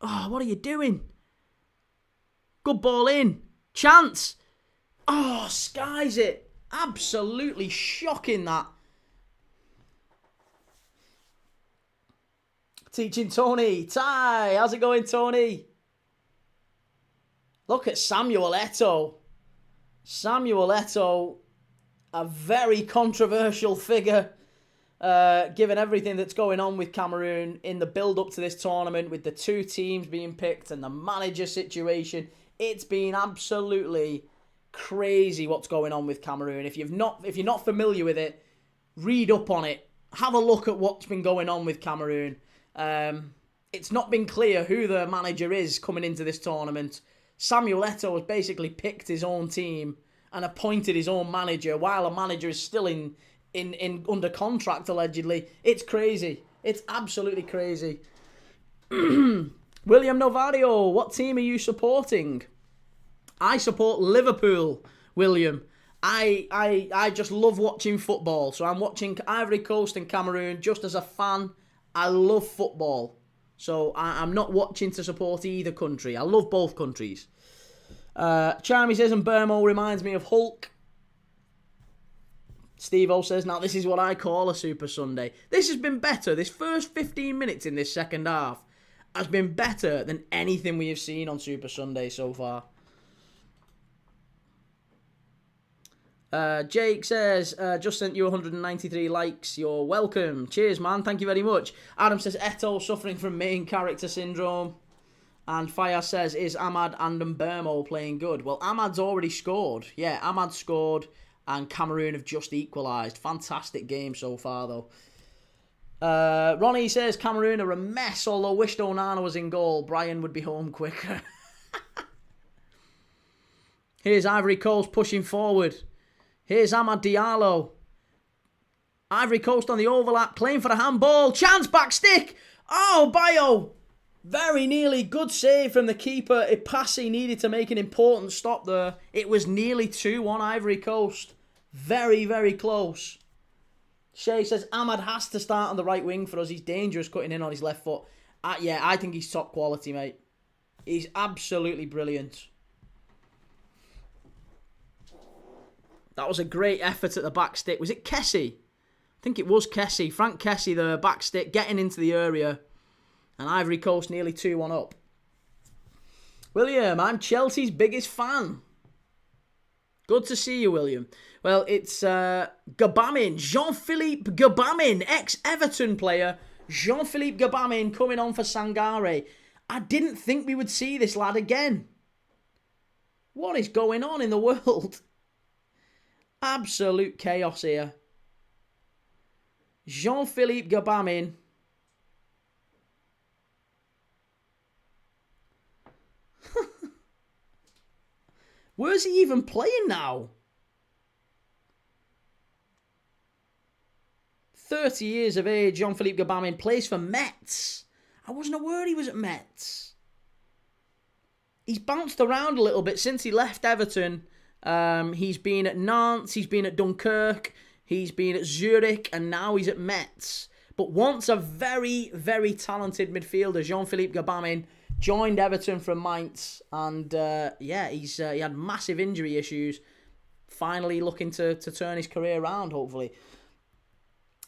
Oh, what are you doing? Good ball in. Chance. Oh, skies it. Absolutely shocking, that. Teaching Tony. Ty, how's it going, Tony? Look at Samuel Eto'o. Samuel Eto'o, a very controversial figure, given everything that's going on with Cameroon in the build-up to this tournament, with the two teams being picked and the manager situation. It's been absolutely crazy what's going on with Cameroon. If you're not familiar with it, read up on it. Have a look at what's been going on with Cameroon. It's not been clear who the manager is coming into this tournament. Samuel Eto'o has basically picked his own team and appointed his own manager while a manager is still in under contract, allegedly. It's crazy. It's absolutely crazy. William Novario, what team are you supporting? I support Liverpool, William. I just love watching football. So I'm watching Ivory Coast and Cameroon just as a fan. I love football. So I'm not watching to support either country. I love both countries. Charmy says, and Burmo reminds me of Hulk. Steve-O says, now this is what I call a Super Sunday. This has been better. This first 15 minutes in this second half has been better than anything we have seen on Super Sunday so far. Jake says, just sent you 193 likes. You're welcome. Cheers, man. Thank you very much. Adam says, Eto'o suffering from main character syndrome. And Fire says, is Ahmad and Mbermo playing good? Well, Ahmad's already scored. Yeah, Ahmad scored and Cameroon have just equalised. Fantastic game so far, though. Ronnie says, Cameroon are a mess, although wished Onana was in goal. Brian would be home quicker. Here's Ivory Coast pushing forward. Here's Amad Diallo. Ivory Coast on the overlap, playing for a handball. Chance, back stick. Oh, Bayo. Very nearly. Good save from the keeper. Ipasi needed to make an important stop there. It was nearly 2-1 Ivory Coast. Very, very close. Shay says, Ahmad has to start on the right wing for us. He's dangerous cutting in on his left foot. Yeah, I think he's top quality, mate. He's absolutely brilliant. That was a great effort at the back stick. Was it Kessie? I think it was Kessie. Frank Kessie, the back stick, getting into the area. And Ivory Coast nearly 2-1 up. William, I'm Chelsea's biggest fan. Good to see you, William. Well, it's Gabamin, Jean-Philippe Gabamin, ex-Everton player. Jean-Philippe Gabamin coming on for Sangare. I didn't think we would see this lad again. What is going on in the world? Absolute chaos here. Jean-Philippe Gabon. Where's he even playing now? 30 years of age, Jean-Philippe Gabon plays for Metz. I wasn't aware he was at Metz. He's bounced around a little bit since he left Everton. He's been at Nantes, he's been at Dunkirk, he's been at Zurich, and now he's at Metz. But once a very, very talented midfielder, Jean-Philippe Gabon, joined Everton from Mainz, and he had massive injury issues. Finally looking to turn his career around, hopefully.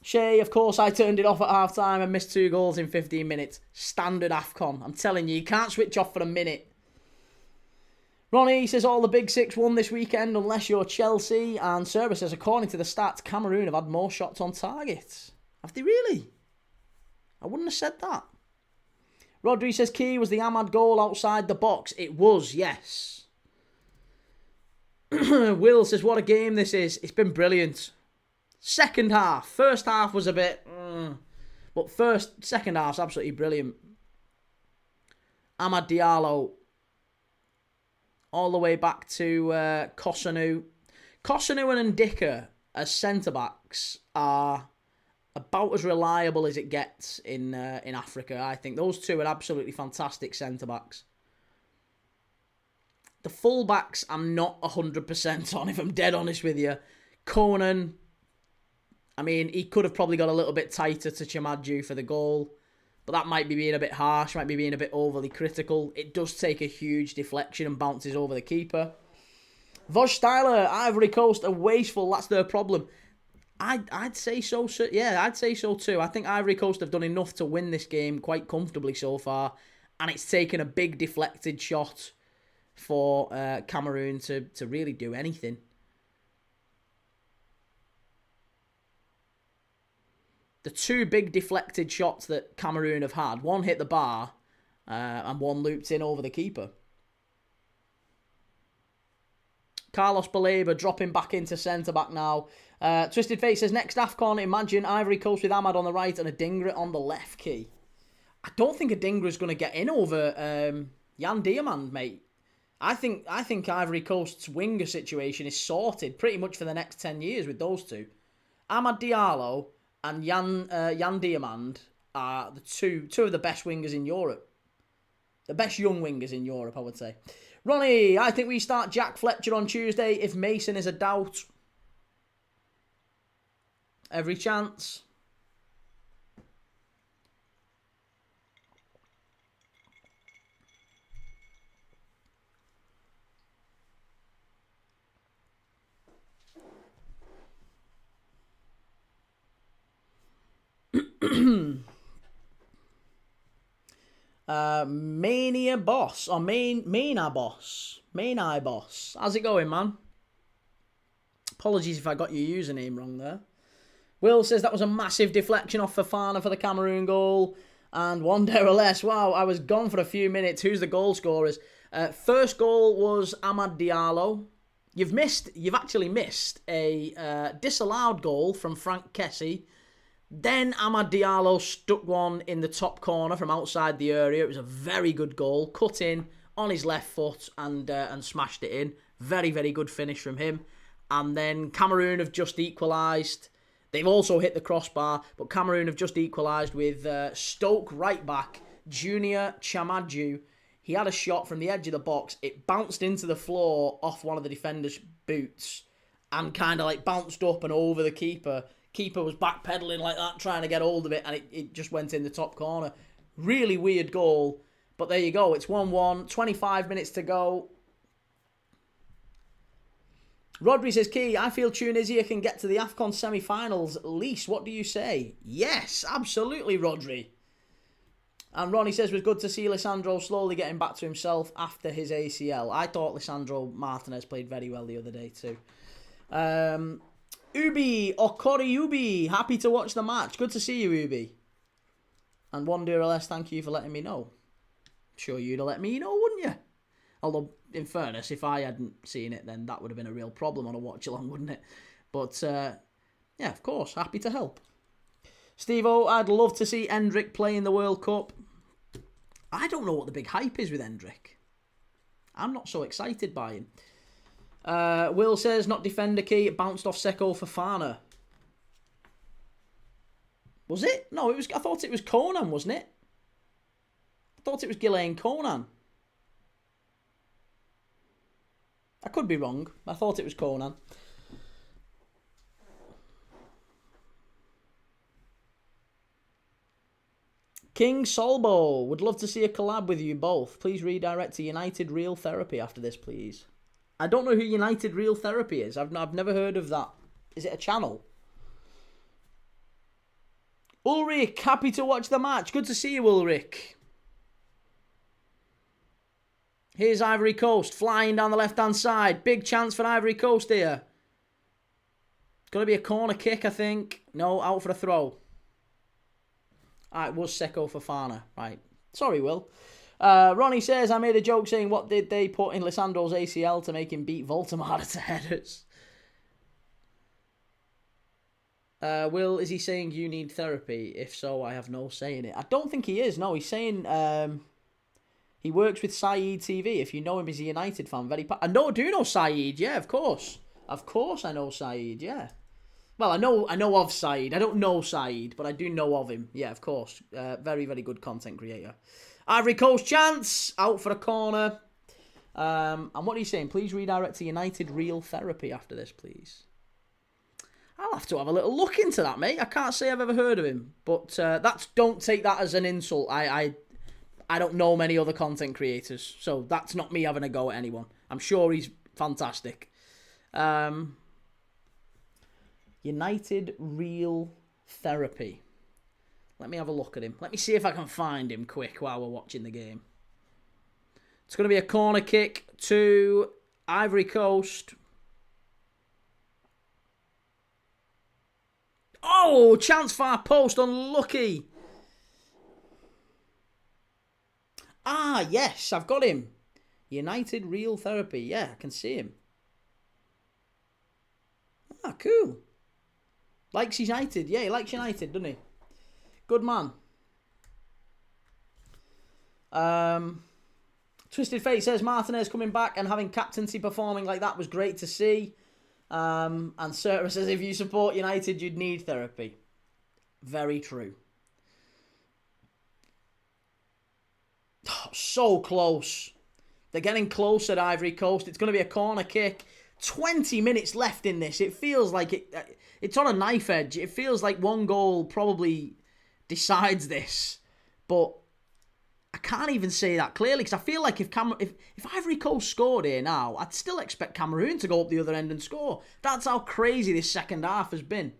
Shay, of course, I turned it off at half-time and missed 2 goals in 15 minutes. Standard AFCON. I'm telling you, you can't switch off for a minute. Ronnie says all the big 6 won this weekend unless you're Chelsea. And Serba says, according to the stats, Cameroon have had more shots on target. Have they really? I wouldn't have said that. Rodri says key was the Ahmad goal outside the box. It was, yes. Will says, what a game this is. It's been brilliant. Second half. First half was a bit... but second half's absolutely brilliant. Amad Diallo. All the way back to Kosunu. Kosunu and Ndika as centre-backs are about as reliable as it gets in Africa. I think those two are absolutely fantastic centre-backs. The full-backs I'm not 100% on, if I'm dead honest with you. Conan... I mean, he could have probably got a little bit tighter to Chamadju for the goal. But that might be being a bit harsh, might be being a bit overly critical. It does take a huge deflection and bounces over the keeper. Voj Styler, Ivory Coast are wasteful. That's their problem. I'd say so. Yeah, I'd say so too. I think Ivory Coast have done enough to win this game quite comfortably so far. And it's taken a big deflected shot for Cameroon to really do anything. The 2 big deflected shots that Cameroon have had, one hit the bar and one looped in over the keeper. Carlos Baleba dropping back into centre-back now. Twisted Face says, next AFCON, imagine Ivory Coast with Ahmad on the right and Adingra on the left key. I don't think Adingra's going to get in over Jan Diamand, mate. I think Ivory Coast's winger situation is sorted pretty much for the next 10 years with those two. Amad Diallo and Jan Diamand are the two of the best wingers in Europe. The best young wingers in Europe, I would say. Ronnie, I think we start Jack Fletcher on Tuesday if Mason is a doubt. Every chance. Mania Boss, or Maina Boss. How's it going, man? Apologies if I got your username wrong there. Will says that was a massive deflection off Fofana for the Cameroon goal. And one day or less. Wow, I was gone for a few minutes. Who's the goal scorers? First goal was Amad Diallo. You've actually missed a disallowed goal from Frank Kessie. Then Amad Diallo stuck one in the top corner from outside the area. It was a very good goal. Cut in on his left foot and smashed it in. Very, very good finish from him. And then Cameroon have just equalised. They've also hit the crossbar, but Cameroon have just equalised with Stoke right back, Junior Chamadju. He had a shot from the edge of the box. It bounced into the floor off one of the defender's boots and kind of like bounced up and over the keeper. Keeper was backpedaling like that, trying to get hold of it, and it just went in the top corner. Really weird goal, but there you go. It's 1-1, 25 minutes to go. Rodri says, Key, I feel Tunisia can get to the AFCON semi-finals at least. What do you say? Yes, absolutely, Rodri. And Ronnie says, it was good to see Lisandro slowly getting back to himself after his ACL. I thought Lisandro Martinez played very well the other day too. Ubi, Okori Ubi, happy to watch the match. Good to see you, Ubi. And one day or less, thank you for letting me know. I'm sure you'd have let me know, wouldn't you? Although, in fairness, if I hadn't seen it, then that would have been a real problem on a watch-along, wouldn't it? But, yeah, of course, happy to help. Steve-O, I'd love to see Hendrick play in the World Cup. I don't know what the big hype is with Hendrick. I'm not so excited by him. Will says, not defender key. It bounced off Seko Fofana. Was it? No, it was. I thought it was Conan, wasn't it? I thought it was Ghislaine Conan. I could be wrong. I thought it was Conan. King Solbo, would love to see a collab with you both. Please redirect to United Real Therapy after this, please. I don't know who United Real Therapy is. I've never heard of that. Is it a channel? Ulrich, happy to watch the match. Good to see you, Ulrich. Here's Ivory Coast flying down the left-hand side. Big chance for Ivory Coast here. It's going to be a corner kick, I think. No, out for a throw. It was Seko Fofana. Right. Sorry, Will. Ronnie says, I made a joke saying, what did they put in Lissandro's ACL to make him beat Voltemade to headers? Will, is he saying you need therapy? If so, I have no say in it. I don't think he is. No, he's saying he works with Saeed TV. If you know him, he's a United fan. I do know Saeed. Yeah, of course. Of course I know Saeed, yeah. Well, I know of Saeed. I don't know Saeed, but I do know of him. Yeah, of course. Very, very good content creator. Ivory Coast chance. Out for a corner. And what are you saying? Please redirect to United Real Therapy after this, please. I'll have to have a little look into that, mate. I can't say I've ever heard of him. But don't take that as an insult. I don't know many other content creators. So that's not me having a go at anyone. I'm sure he's fantastic. United Real Therapy. Let me have a look at him. Let me see if I can find him quick while we're watching the game. It's going to be a corner kick to Ivory Coast. Oh, chance far post, unlucky. Ah, yes, I've got him. United Real Therapy. Yeah, I can see him. Ah, cool. Likes United. Yeah, he likes United, doesn't he? Good man. Twisted Fate says Martinez coming back and having captaincy performing like that was great to see. And Sarah says if you support United, you'd need therapy. Very true. Oh, so close. They're getting close at Ivory Coast. It's going to be a corner kick. 20 minutes left in this. It feels like it's on a knife edge. It feels like one goal probably decides this. But I can't even say that clearly because I feel like if Ivory Coast scored here now, I'd still expect Cameroon to go up the other end and score. That's how crazy this second half has been.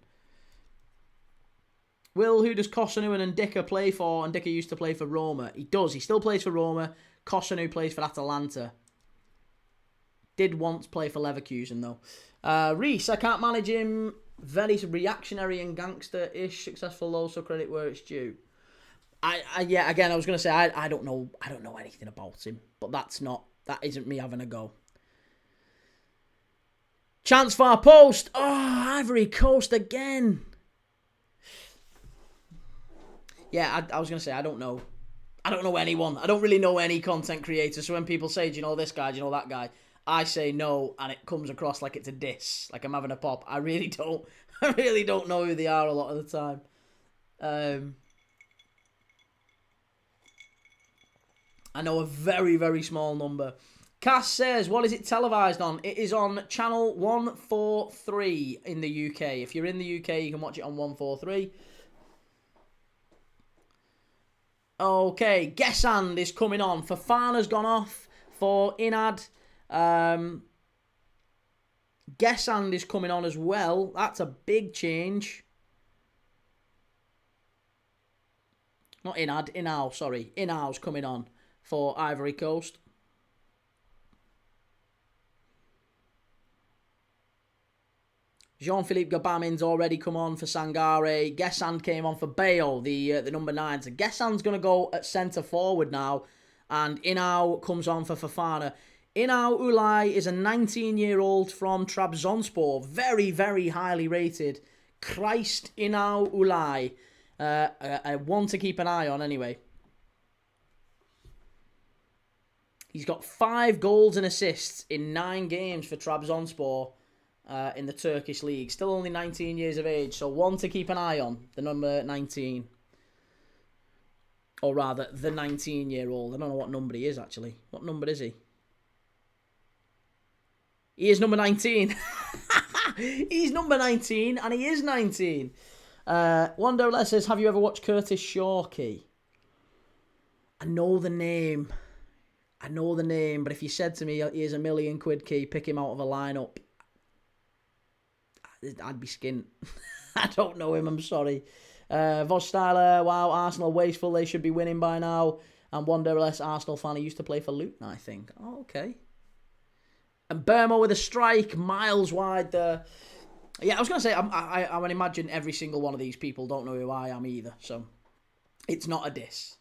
Will, who does Kosunu and Ndicka play for? Ndicka used to play for Roma. He does. He still plays for Roma. Kosunu plays for Atalanta. Did once play for Leverkusen, though. Reese, I can't manage him. Very reactionary and gangster-ish. Successful, though, so credit where it's due. Yeah, again, I was going to say, I don't know anything about him. But that isn't me having a go. Chance far post. Oh, Ivory Coast again. Yeah, I was going to say, I don't know anyone. I don't really know any content creators. So when people say, do you know this guy, do you know that guy? I say no, and it comes across like it's a diss, like I'm having a pop. I really don't know who they are a lot of the time. I know a very, very small number. Cass says, what is it televised on? It is on channel 143 in the UK. If you're in the UK, you can watch it on 143. Okay, Gesand is coming on. Fofana's gone off for Inad. Gesand is coming on as well. That's a big change. Not Inad, Inau, sorry. Inau's coming on for Ivory Coast. Jean-Philippe Gabamin's already come on for Sangare. Gesand came on for Bayo, the number 9. So Gesand's going to go at centre forward now. And Inau comes on for Fofana. Inau Ulai is a 19-year-old from Trabzonspor. Very, very highly rated. Christ Inau Ulai. One to keep an eye on anyway. He's got 5 goals and assists in 9 games for Trabzonspor in the Turkish league. Still only 19 years of age, so one to keep an eye on, the number 19. Or rather, the 19-year-old. I don't know what number he is, actually. What number is he? He is number 19. He's number 19, and he is 19. Wando says, have you ever watched Curtis Shawkey? I know the name. But if you said to me, here's £1 million key, pick him out of a lineup, I'd be skint. I don't know him, I'm sorry. Vos Styler, wow, Arsenal wasteful, they should be winning by now. And Wanderless, Arsenal fan, he used to play for Luton, I think. Oh, okay. And Burma with a strike, miles wide there. Yeah, I was going to say, I would imagine every single one of these people don't know who I am either, so it's not a diss.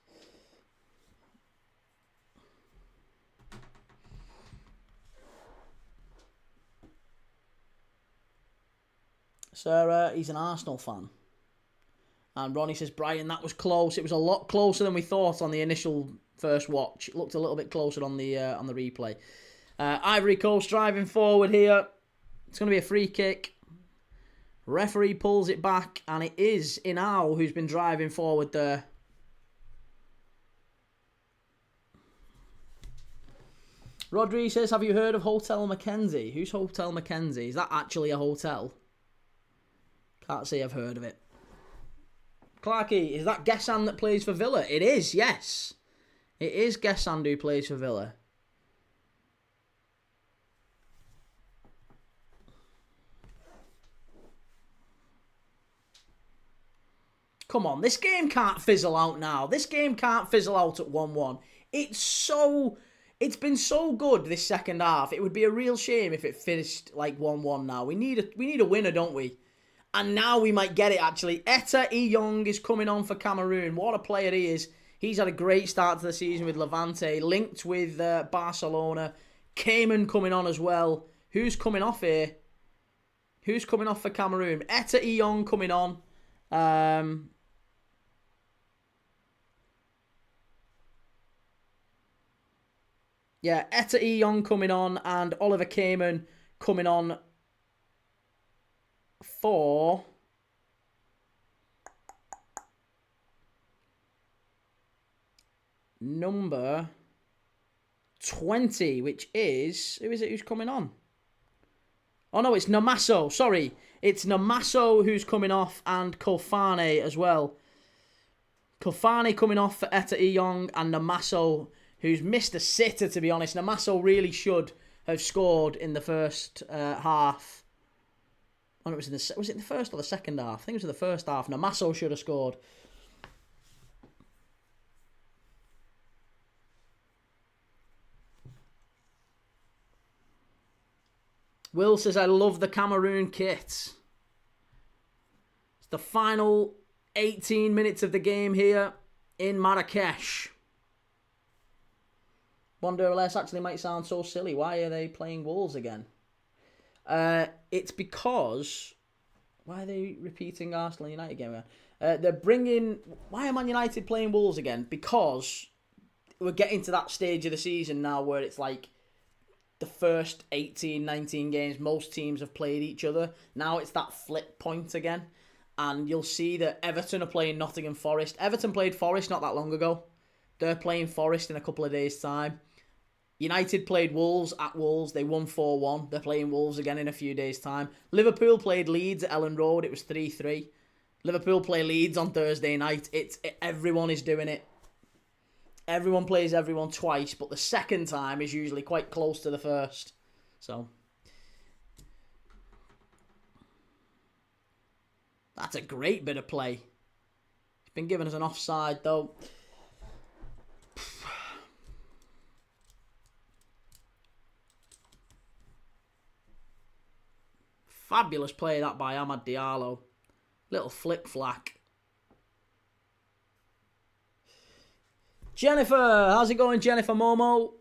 Sarah, he's an Arsenal fan. And Ronnie says, Brian, that was close. It was a lot closer than we thought on the initial first watch. It looked a little bit closer on the replay. Ivory Coast driving forward here. It's going to be a free kick. Referee pulls it back, and it is Inau who's been driving forward there. Rodri says, have you heard of Hotel Mackenzie? Who's Hotel Mackenzie? Is that actually a hotel? Can't say I've heard of it. Clarky, is that Gessan that plays for Villa? It is, yes. It is Gessan who plays for Villa. Come on, this game can't fizzle out now. This game can't fizzle out at 1-1. It's been so good this second half. It would be a real shame if it finished like 1-1 now. We need a winner, don't we? And now we might get it, actually. Etta Young is coming on for Cameroon. What a player he is. He's had a great start to the season with Levante, linked with Barcelona. Cayman coming on as well. Who's coming off here? Who's coming off for Cameroon? Etta Young coming on. Yeah, Etta Young coming on and Oliver Cayman coming on for number 20, which is... Who is it who's coming on? Oh, no, it's Namaso. Sorry. It's Namaso who's coming off and Kofane as well. Kofane coming off for Etta Young and Namaso, who's missed a sitter, to be honest. Namaso really should have scored in the first half. Oh, was it the first or the second half? I think it was in the first half. Namaso should have scored. Will says, I love the Cameroon kit. It's the final 18 minutes of the game here in Marrakesh. Wanderless actually might sound so silly. Why are they playing Wolves again? It's because... Why are they repeating Arsenal United game? They're bringing... Why are Man United playing Wolves again? Because we're getting to that stage of the season now where it's like the first 18, 19 games, most teams have played each other. Now it's that flip point again. And you'll see that Everton are playing Nottingham Forest. Everton played Forest not that long ago. They're playing Forest in a couple of days' time. United played Wolves at Wolves. They won 4-1. They're playing Wolves again in a few days' time. Liverpool played Leeds at Ellen Road. It was 3-3. Liverpool play Leeds on Thursday night. Everyone is doing it. Everyone plays everyone twice, but the second time is usually quite close to the first. So that's a great bit of play. It's been given as an offside, though. Fabulous play that by Amad Diallo. Little flick-flack. Jennifer, how's it going, Jennifer Momo?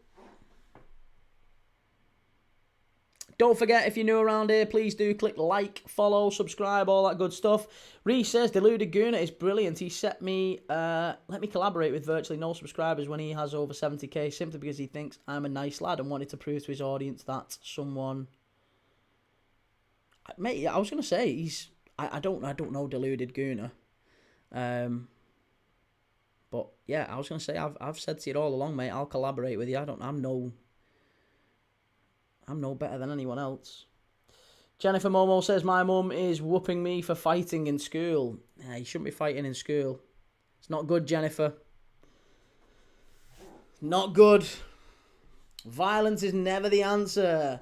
Don't forget, if you're new around here, please do click like, follow, subscribe, all that good stuff. Reese says, Deluded Gooner is brilliant. He let me collaborate with virtually no subscribers when he has over 70k, simply because he thinks I'm a nice lad and wanted to prove to his audience that someone... Mate, I was going to say, I don't know Deluded Gooner. But yeah, I was going to say, I've said to you all along, mate, I'll collaborate with you. I'm no better than anyone else. Jennifer Momo says, my mum is whooping me for fighting in school. You shouldn't be fighting in school. It's not good, Jennifer. Not good. Violence is never the answer.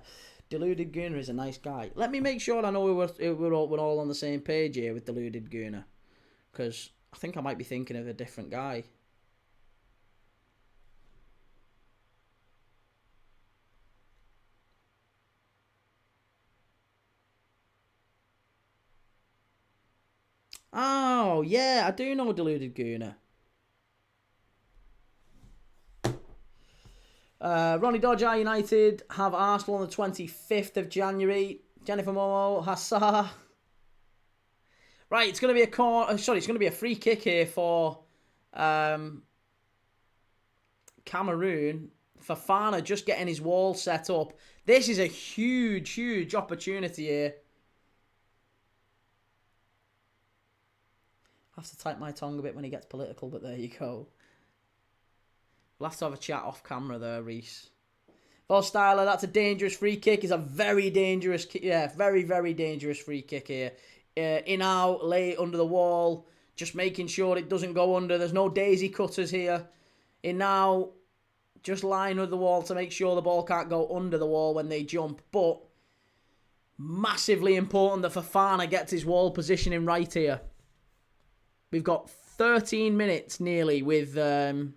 Deluded Gooner is a nice guy. Let me make sure I know we're all on the same page here with Deluded Gooner. Because I think I might be thinking of a different guy. Oh, yeah, I do know Deluded Gooner. Ronnie Dodger United have Arsenal on the 25th of January. Jennifer Momo, Hassah. Right, it's going to be it's going to be a free kick here for Cameroon. Fafana just getting his wall set up. This is a huge, huge opportunity here. I have to tighten my tongue a bit when he gets political, but there you go. We'll have to have a chat off camera there, Reese. Styler, that's a dangerous free kick. It's a very dangerous, very, very dangerous free kick here. In out, lay under the wall, just making sure it doesn't go under. There's no daisy cutters here. In now, just line under the wall to make sure the ball can't go under the wall when they jump. But massively important that Fafana gets his wall positioning right here. We've got 13 minutes nearly with 12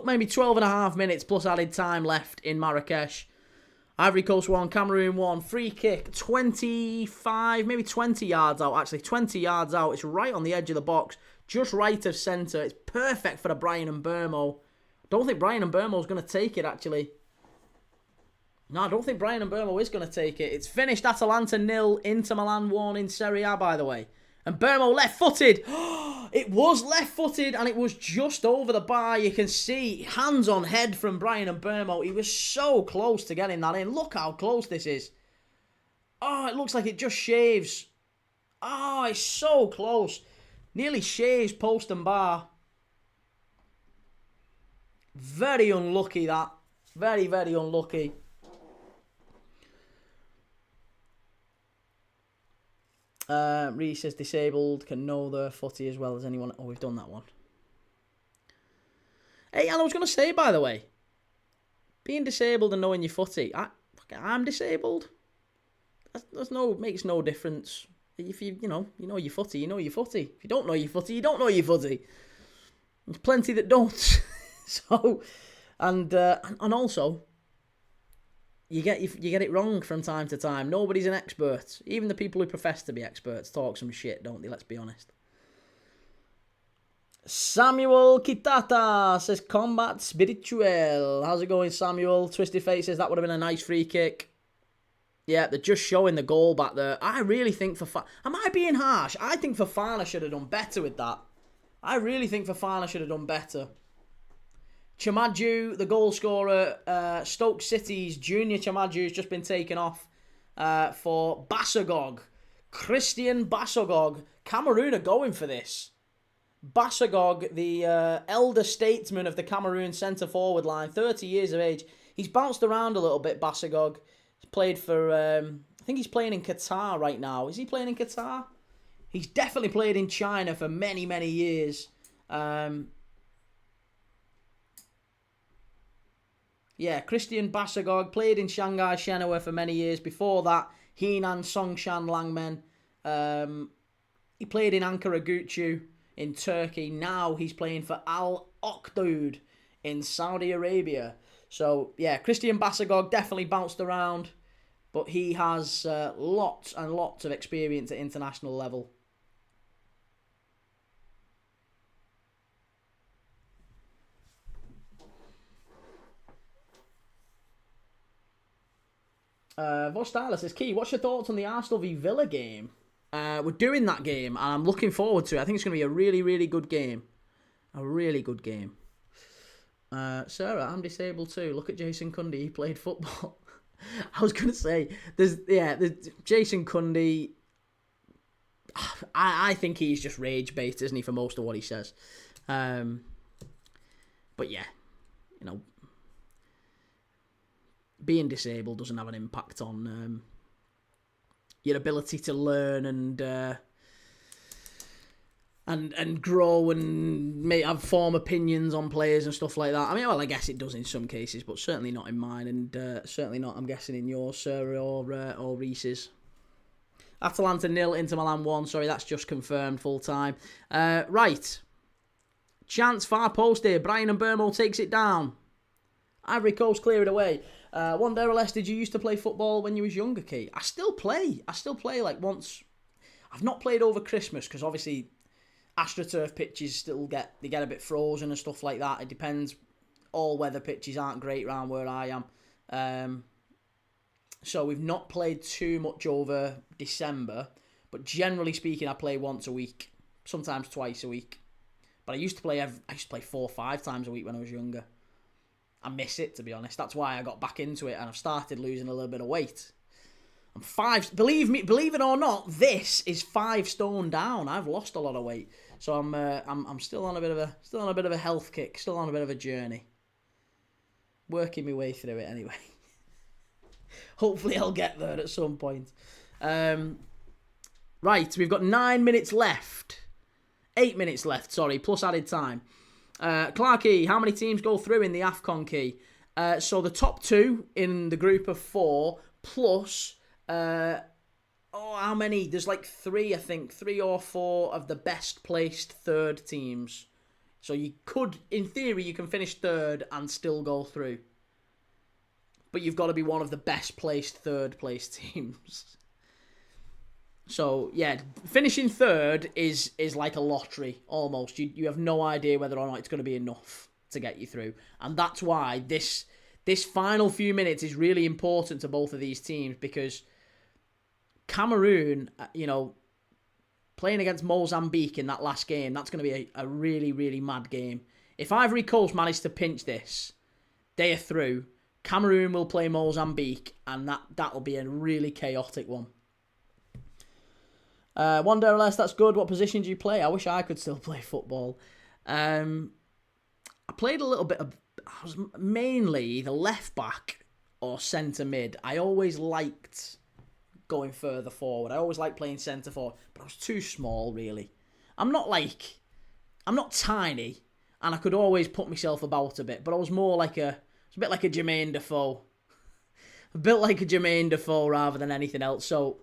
and a half minutes plus added time left in Marrakesh. Ivory Coast 1, Cameroon 1. Free kick, 25, maybe 20 yards out, actually. 20 yards out. It's right on the edge of the box, just right of centre. It's perfect for the Brian Mbeumo. Don't think Brian Mbeumo's going to take it, actually. No, I don't think Brian Mbeumo is going to take it. It's finished. Atalanta 0, Inter Milan 1 in Serie A, by the way. And Mbeumo left-footed. It was left-footed and it was just over the bar. You can see hands on head from Brian Mbeumo. He was so close to getting that in. Look how close this is. Oh, it looks like it just shaves. Oh, it's so close. Nearly shaves post and bar. Very unlucky, that. Very, very unlucky. Reese says disabled can know their footy as well as anyone. Oh, we've done that one. Hey, and I was going to say, by the way, being disabled and knowing your footy, I'm disabled. Makes no difference. If you know your footy, you know your footy. If you don't know your footy, you don't know your footy. There's plenty that don't. So, and also, you get it wrong from time to time. Nobody's an expert. Even the people who profess to be experts talk some shit, don't they? Let's be honest. Samuel Kitata says combat spiritual. How's it going, Samuel? Twisted Face says that would have been a nice free kick. Yeah, they're just showing the goal back there. I really think am I being harsh? I think Fafana should have done better with that. I really think Fafana should have done better. Chamadu, the goal scorer, Stoke City's junior Chamadu has just been taken off for Bassogog. Christian Bassogog. Cameroon are going for this. Bassogog, the elder statesman of the Cameroon centre-forward line, 30 years of age. He's bounced around a little bit, Bassogog. He's played for, I think he's playing in Qatar right now. Is he playing in Qatar? He's definitely played in China for many, many years. Yeah, Christian Bassogog played in Shanghai Shenhua for many years. Before that, Henan Songshan Langmen. He played in Ankara Gucci in Turkey. Now he's playing for Al Oqdoud in Saudi Arabia. So, yeah, Christian Bassogog definitely bounced around, but he has lots and lots of experience at international level. Vostyler says, Key, what's your thoughts on the Arsenal v Villa game? We're doing that game, and I'm looking forward to it. I think it's going to be a really, really good game. A really good game. Sarah, I'm disabled too. Look at Jason Cundy. He played football. I was going to say, there's Jason Cundy. I think he's just rage bait, isn't he, for most of what he says. But yeah, you know, being disabled doesn't have an impact on your ability to learn and grow and have form opinions on players and stuff like that. I mean, well, I guess it does in some cases, but certainly not in mine, and certainly not, I'm guessing, in yours, Sarah, or Reese's. Atalanta 0, Inter Milan 1. Sorry, that's just confirmed full time. Right. Chance far post here. Brian and Burmo takes it down. Ivory Coast clear it away. One day or less, did you used to play football when you was younger, Kate? I still play like once. I've not played over Christmas because obviously AstroTurf pitches still get a bit frozen and stuff like that. It depends. All weather pitches aren't great around where I am. So we've not played too much over December, but generally speaking, I play once a week, sometimes twice a week. But I used to play 4 or 5 times a week when I was younger. I miss it, to be honest. That's why I got back into it, and I've started losing a little bit of weight. I'm 5. Believe it or not, this is 5 stone down. I've lost a lot of weight, so I'm still on a bit of a health kick, still on a bit of a journey. Working my way through it anyway. Hopefully I'll get there at some point. Right, we've got 9 minutes left. 8 minutes left, sorry, plus added time. Clarky, how many teams go through in the AFCON, Key? So the top 2 in the group of 4, plus, how many? There's like 3, I think, 3 or 4 of the best placed third teams. So you could, in theory, you can finish third and still go through. But you've got to be one of the best placed third place teams. So, yeah, finishing third is like a lottery, almost. You have no idea whether or not it's going to be enough to get you through. And that's why this final few minutes is really important to both of these teams, because Cameroon, playing against Mozambique in that last game, that's going to be a really, really mad game. If Ivory Coast manage to pinch this, they are through. Cameroon will play Mozambique, and that'll be a really chaotic one. 1 day or less, that's good. What position do you play? I wish I could still play football. I played a little bit of... I was mainly either left back or centre mid. I always liked going further forward. I always liked playing centre forward, but I was too small, really. I'm not tiny, and I could always put myself about a bit, but I was more like a bit like a Jermaine Defoe. Built like a Jermaine Defoe rather than anything else. So,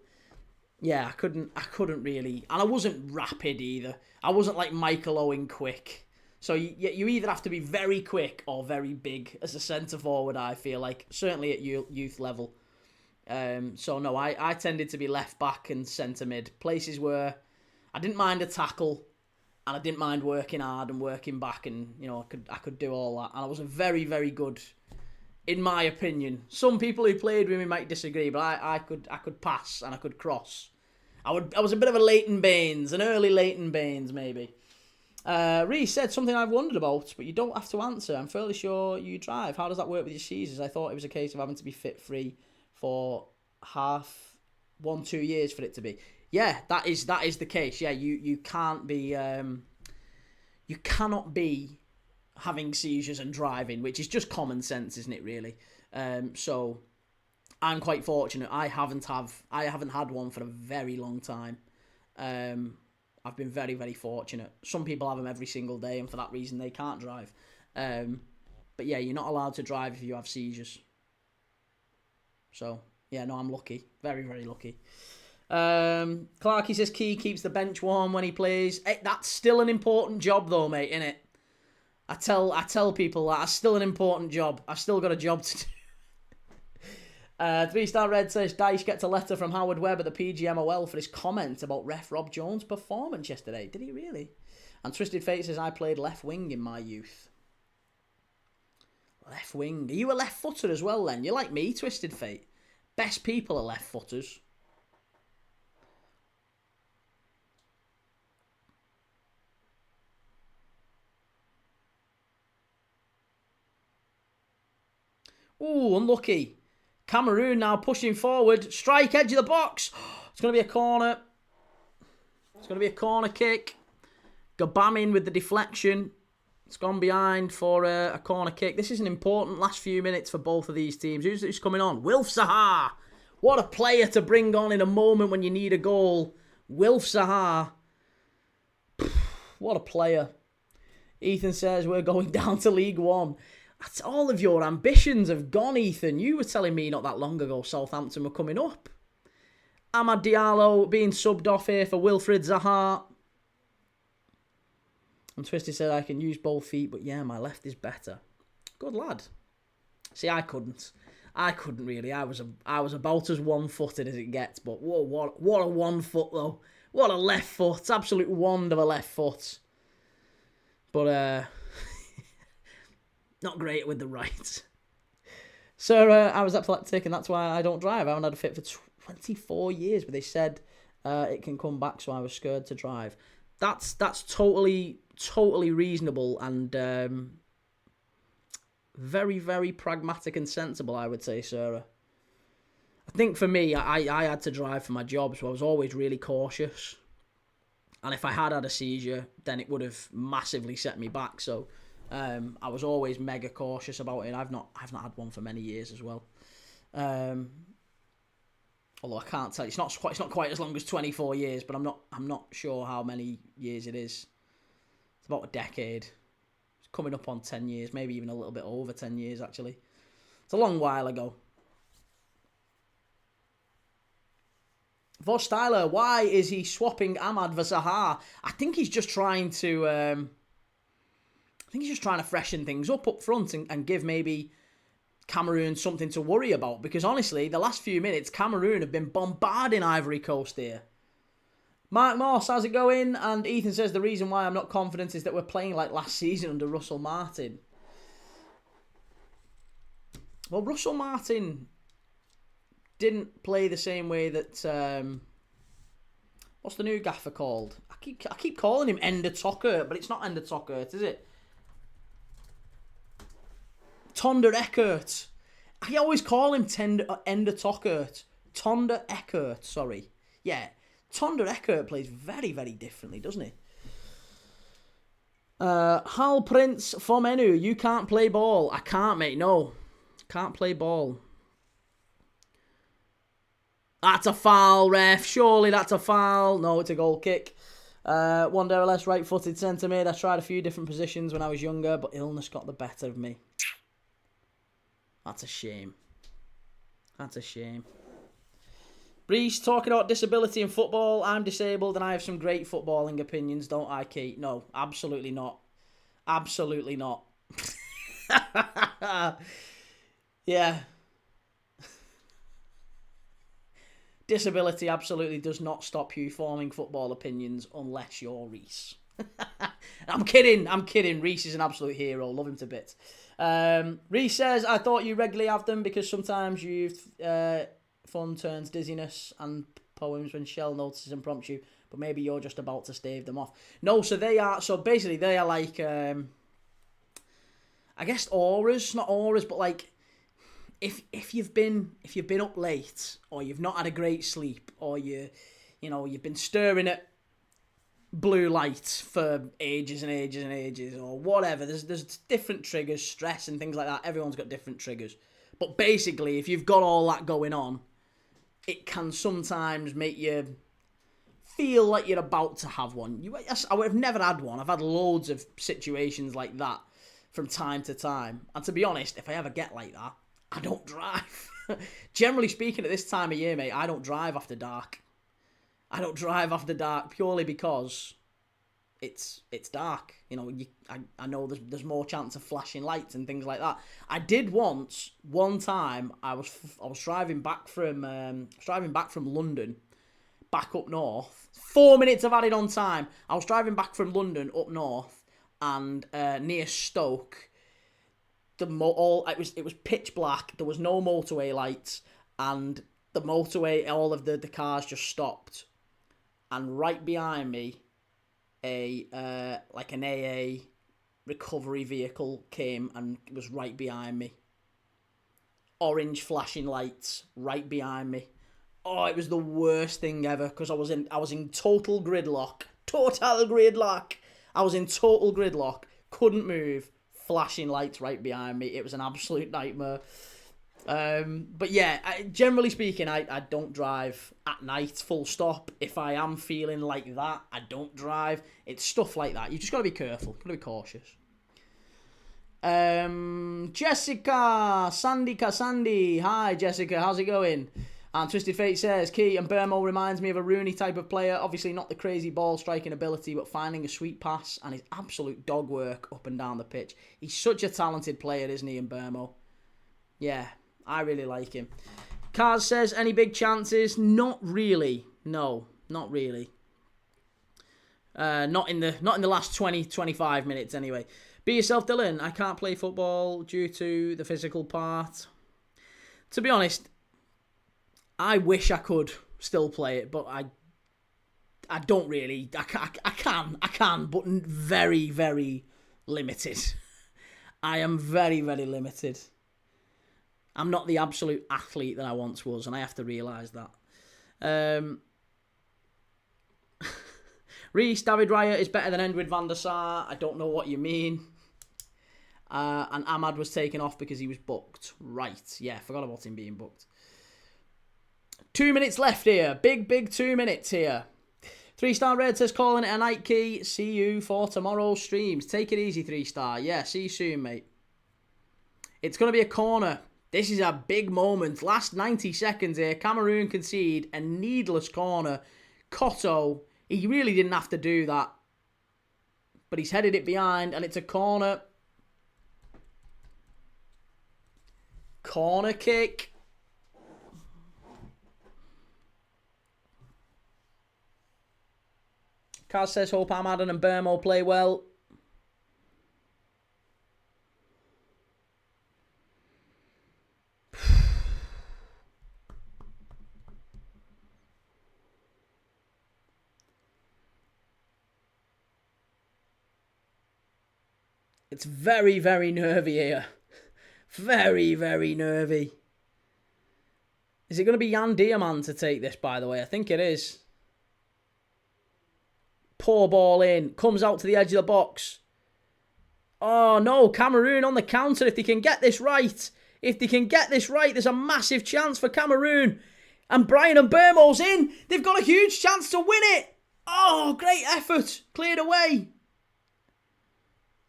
yeah, I couldn't really... And I wasn't rapid either. I wasn't like Michael Owen quick. So you either have to be very quick or very big as a centre-forward, I feel like. Certainly at youth level. So, no, I tended to be left-back and centre-mid. Places where I didn't mind a tackle, and I didn't mind working hard and working back, and, I could do all that. And I was a very, very good... In my opinion, some people who played with me might disagree, but I could pass and I could cross. I was a bit of a Leighton Baines, an early Leighton Baines maybe. Reece said something I've wondered about, but you don't have to answer. I'm fairly sure you drive. How does that work with your seasons? I thought it was a case of having to be fit free for 2 years for it to be. Yeah, that is the case. Yeah, you can't be you cannot be having seizures and driving, which is just common sense, isn't it, really? So I'm quite fortunate. I haven't had one for a very long time. I've been very, very fortunate. Some people have them every single day, and for that reason they can't drive. But yeah, you're not allowed to drive if you have seizures. So yeah, no, I'm lucky. Very, very lucky. Clarky says Key keeps the bench warm when he plays. Hey, that's still an important job though, mate, innit? I tell people that that's still an important job. I've still got a job to do. 3-star Red says Dyche gets a letter from Howard Webb at the PGMOL for his comment about ref Rob Jones' performance yesterday. Did he really? And Twisted Fate says I played left wing in my youth. Left wing. Are you a left footer as well then? You're like me, Twisted Fate. Best people are left footers. Ooh, unlucky. Cameroon now pushing forward. Strike, edge of the box. It's going to be a corner. It's going to be a corner kick. Gabon in with the deflection. It's gone behind for a corner kick. This is an important last few minutes for both of these teams. Who's coming on? Wilf Zaha. What a player to bring on in a moment when you need a goal. Wilf Zaha. What a player. Ethan says we're going down to League One. That's all of your ambitions have gone, Ethan. You were telling me not that long ago Southampton were coming up. Amad Diallo being subbed off here for Wilfried Zaha. And Twisty said I can use both feet, but yeah, my left is better. Good lad. See, I couldn't really. I was about as one-footed as it gets, but whoa, what a one foot though. What a left foot. Absolute wand of a left foot. But not great with the right. So I was epileptic, and that's why I don't drive. I haven't had a fit for 24 years, but they said it can come back, so I was scared to drive. That's totally reasonable and very, very pragmatic and sensible, I would say, Sarah. I think for me, I had to drive for my job, so I was always really cautious. And if I had a seizure, then it would have massively set me back. So I was always mega cautious about it. I've not had one for many years as well. Although I can't tell you, it's not quite as long as 24 years, but I'm not sure how many years it is. It's about a decade. It's coming up on 10 years, maybe even a little bit over 10 years actually. It's a long while ago. Vostyler, why is he swapping Amad for Zaha? I think he's just trying to freshen things up front and give maybe Cameroon something to worry about. Because honestly, the last few minutes, Cameroon have been bombarding Ivory Coast here. Mark Moss, how's it going? And Ethan says the reason why I'm not confident is that we're playing like last season under Russell Martin. Well, Russell Martin didn't play the same way that what's the new gaffer called? I keep calling him Ender Tockert, but it's not Ender Tockert, is it? Tonder Eckert. I always call him Ender Tockert. Tonder Eckert, sorry. Yeah, Tonder Eckert plays very, very differently, doesn't he? Hal Prince Fomenu, you can't play ball. I can't, mate, no. Can't play ball. That's a foul, ref. Surely that's a foul. No, it's a goal kick. One day or less right-footed centre mid. I tried a few different positions when I was younger, but illness got the better of me. That's a shame. That's a shame. Reese, talking about disability in football. I'm disabled and I have some great footballing opinions, don't I, Kate? No, absolutely not. Absolutely not. Yeah. Disability absolutely does not stop you forming football opinions unless you're Reese. I'm kidding. Reese is an absolute hero. Love him to bits. Reese says, I thought you regularly have them because sometimes you've fun turns dizziness and poems when Shell notices and prompts you, but maybe you're just about to stave them off. No, so basically they are like, I guess auras, not auras, but like, if you've been up late or you've not had a great sleep or you've been staring at blue light for ages and ages and ages or whatever, there's different triggers, stress and things like that. Everyone's got different triggers, but basically if you've got all that going on, it can sometimes make you feel like you're about to have one. I've never had one. I've had loads of situations like that from time to time, and to be honest, if I ever get like that, I don't drive. Generally speaking, at this time of year, mate, I don't drive after dark. I don't drive after dark purely because it's dark. You know, I know there's more chance of flashing lights and things like that. I did one time. I was driving back from London, back up north. 4 minutes of added on time. I was driving back from London up north, and near Stoke. It was pitch black. There was no motorway lights, and the motorway, all of the cars just stopped. And right behind me, like an AA recovery vehicle came and was right behind me. Orange flashing lights right behind me. Oh, it was the worst thing ever because I was in total gridlock. Total gridlock. I was in total gridlock. Couldn't move. Flashing lights right behind me. It was an absolute nightmare. But yeah, generally speaking, I don't drive at night, full stop. If I am feeling like that, I don't drive. It's stuff like that. You just got to be careful. Got to be cautious. Jessica, Sandy. Hi, Jessica. How's it going? And Twisted Fate says, Key and Burmo reminds me of a Rooney type of player. Obviously not the crazy ball striking ability, but finding a sweet pass and his absolute dog work up and down the pitch. He's such a talented player, isn't he, in Burmo? Yeah, I really like him. Kaz says, any big chances? Not really. No, not really. Not in the last 20-25 minutes anyway. Be yourself, Dylan. I can't play football due to the physical part. To be honest, I wish I could still play it, but I don't really. I can, but very, very limited. I am very, very limited. I'm not the absolute athlete that I once was, and I have to realise that. Reece, David Raya is better than Edwin van der Sar. I don't know what you mean. And Ahmad was taken off because he was booked. Right, yeah, forgot about him being booked. 2 minutes left here. Big 2 minutes here. 3-star Red says, calling it a night, Key. See you for tomorrow's streams. Take it easy, 3-star. Yeah, see you soon, mate. It's going to be a corner. This is a big moment. Last 90 seconds here. Cameroon concede a needless corner. Cotto, he really didn't have to do that. But he's headed it behind, and it's a corner. Corner kick. Kaz says, hope Ahmad and Burmo play well. It's very, very nervy here. Very, very nervy. Is it going to be Jan Diamant to take this, by the way? I think it is. Poor ball in. Comes out to the edge of the box. Oh, no. Cameroon on the counter if they can get this right. If they can get this right, there's a massive chance for Cameroon. And Brian and Burmo's in. They've got a huge chance to win it. Oh, great effort. Cleared away.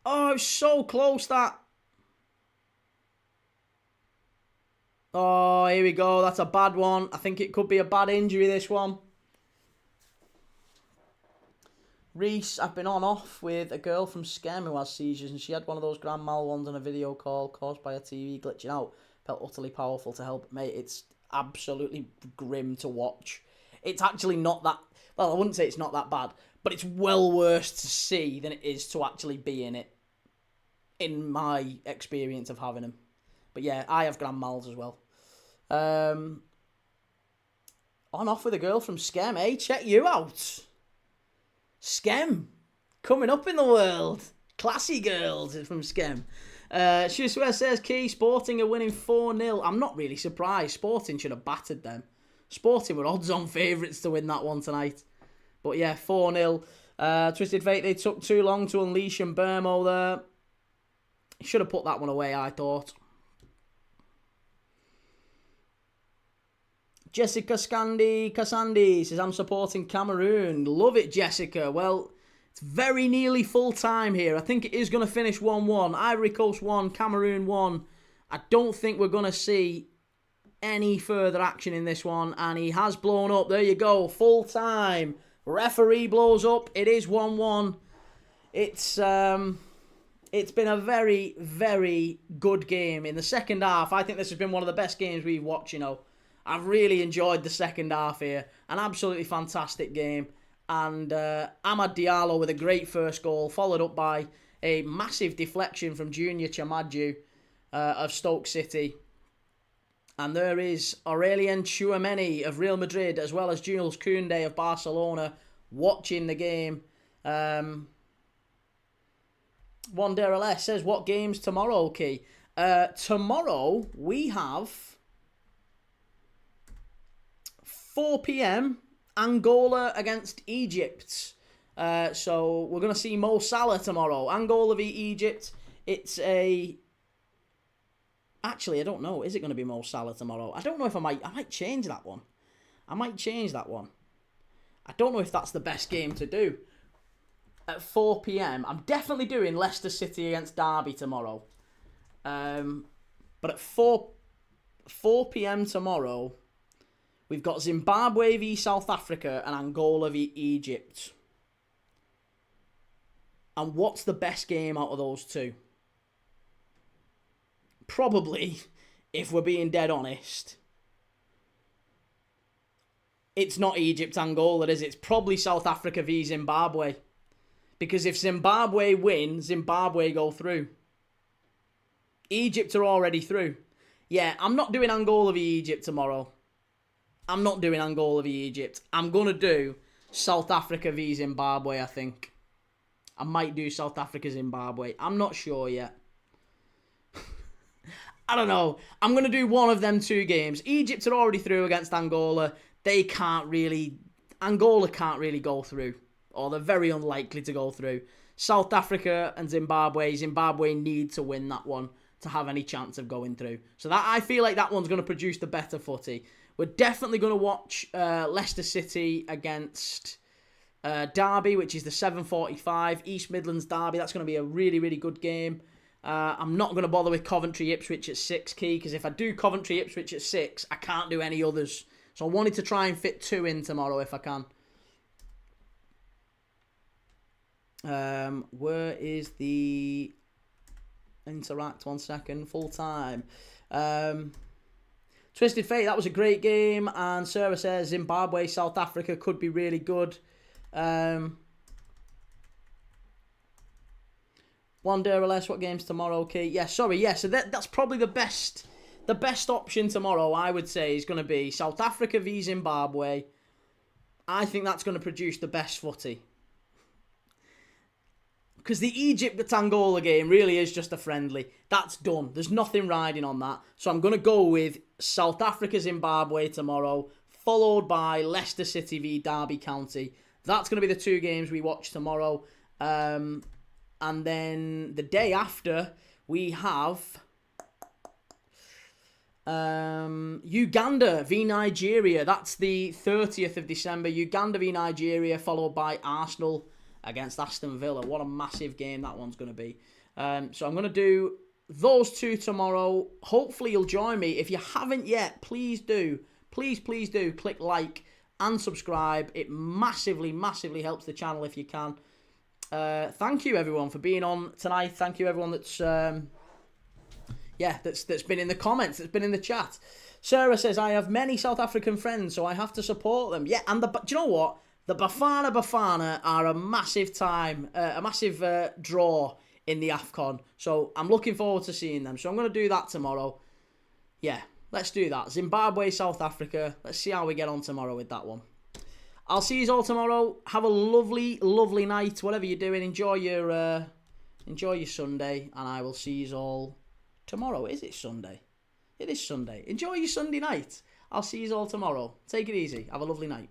Oh, it was so close, that. Oh, here we go. That's a bad one. I think it could be a bad injury, this one. Reece, I've been on off with a girl from Skem who has seizures, and she had one of those grand mal ones on a video call caused by her TV glitching out. Felt utterly powerful to help. Mate, it's absolutely grim to watch. It's actually not that... Well, I wouldn't say it's not that bad, but it's well worse to see than it is to actually be in it, in my experience of having them. But yeah, I have grand mals as well. On off with a girl from Skem, eh? Check you out. Skem, coming up in the world. Classy girls from Skem. Shuswa says, Key, Sporting are winning 4-0. I'm not really surprised. Sporting should have battered them. Sporting were odds-on favourites to win that one tonight. But yeah, 4-0. Twisted Fate, they took too long to unleash and Burmo there. He should have put that one away, I thought. Jessica Cassandi says, I'm supporting Cameroon. Love it, Jessica. Well, it's very nearly full time here. I think it is going to finish 1-1. Ivory Coast 1, Cameroon 1. I don't think we're going to see any further action in this one. And he has blown up. There you go. Full time. Referee blows up. It is 1-1. It's been a very, very good game. In the second half, I think this has been one of the best games we've watched, you know. I've really enjoyed the second half here. An absolutely fantastic game. And Amad Diallo with a great first goal, followed up by a massive deflection from Junior Chamadju of Stoke City. And there is Aurelien Tchouameni of Real Madrid, as well as Jules Koundé of Barcelona, watching the game. Wanderales says, what games tomorrow, Key? Tomorrow, we have 4 p.m, Angola against Egypt. So we're going to see Mo Salah tomorrow. Angola v Egypt. It's a... Actually, I don't know. Is it going to be Mo Salah tomorrow? I don't know if I might change that one. I don't know if that's the best game to do. At 4 p.m. I'm definitely doing Leicester City against Derby tomorrow. But at 4 p.m. tomorrow, we've got Zimbabwe v South Africa and Angola v Egypt. And what's the best game out of those two? Probably, if we're being dead honest, it's not Egypt-Angola, is it? It's probably South Africa v Zimbabwe. Because if Zimbabwe win, Zimbabwe go through. Egypt are already through. Yeah, I'm not doing Angola v Egypt tomorrow. I'm not doing Angola v Egypt. I'm going to do South Africa v Zimbabwe, I think. I might do South Africa Zimbabwe. I'm not sure yet. I don't know. I'm going to do one of them two games. Egypt are already through against Angola. Angola can't really go through. Or they're very unlikely to go through. South Africa and Zimbabwe. Zimbabwe need to win that one to have any chance of going through. So that I feel like that one's going to produce the better footy. We're definitely going to watch Leicester City against Derby, which is the 7:45. East Midlands Derby. That's going to be a really, really good game. I'm not going to bother with Coventry-Ipswich at 6, Key, because if I do Coventry-Ipswich at 6, I can't do any others. So I wanted to try and fit 2 in tomorrow if I can. Where is the interact? 1 second. Full time. Twisted Fate, that was a great game. And Sarah says Zimbabwe, South Africa could be really good. One day or less. What games tomorrow? Okay, yeah, sorry, yeah. So that's probably the best option tomorrow. I would say is going to be South Africa v Zimbabwe. I think that's going to produce the best footy. Because the Egypt-Angola game really is just a friendly. That's done. There's nothing riding on that. So I'm going to go with South Africa-Zimbabwe tomorrow, followed by Leicester City v Derby County. That's going to be the 2 games we watch tomorrow. And then the day after, we have Uganda v Nigeria. That's the 30th of December. Uganda v Nigeria, followed by Arsenal against Aston Villa. What a massive game that one's going to be. So I'm going to do those 2 tomorrow. Hopefully you'll join me. If you haven't yet, please do. Please do click like and subscribe. It massively, massively helps the channel if you can. Thank you everyone for being on tonight. Thank you everyone that's been in the comments, that's been in the chat. Sarah says, I have many South African friends, so I have to support them. Yeah, and do you know what? The Bafana are a massive draw in the AFCON. So I'm looking forward to seeing them. So I'm going to do that tomorrow. Yeah, let's do that. Zimbabwe, South Africa. Let's see how we get on tomorrow with that one. I'll see you all tomorrow. Have a lovely, lovely night. Whatever you're doing, enjoy your Sunday. And I will see you all tomorrow. Is it Sunday? It is Sunday. Enjoy your Sunday night. I'll see you all tomorrow. Take it easy. Have a lovely night.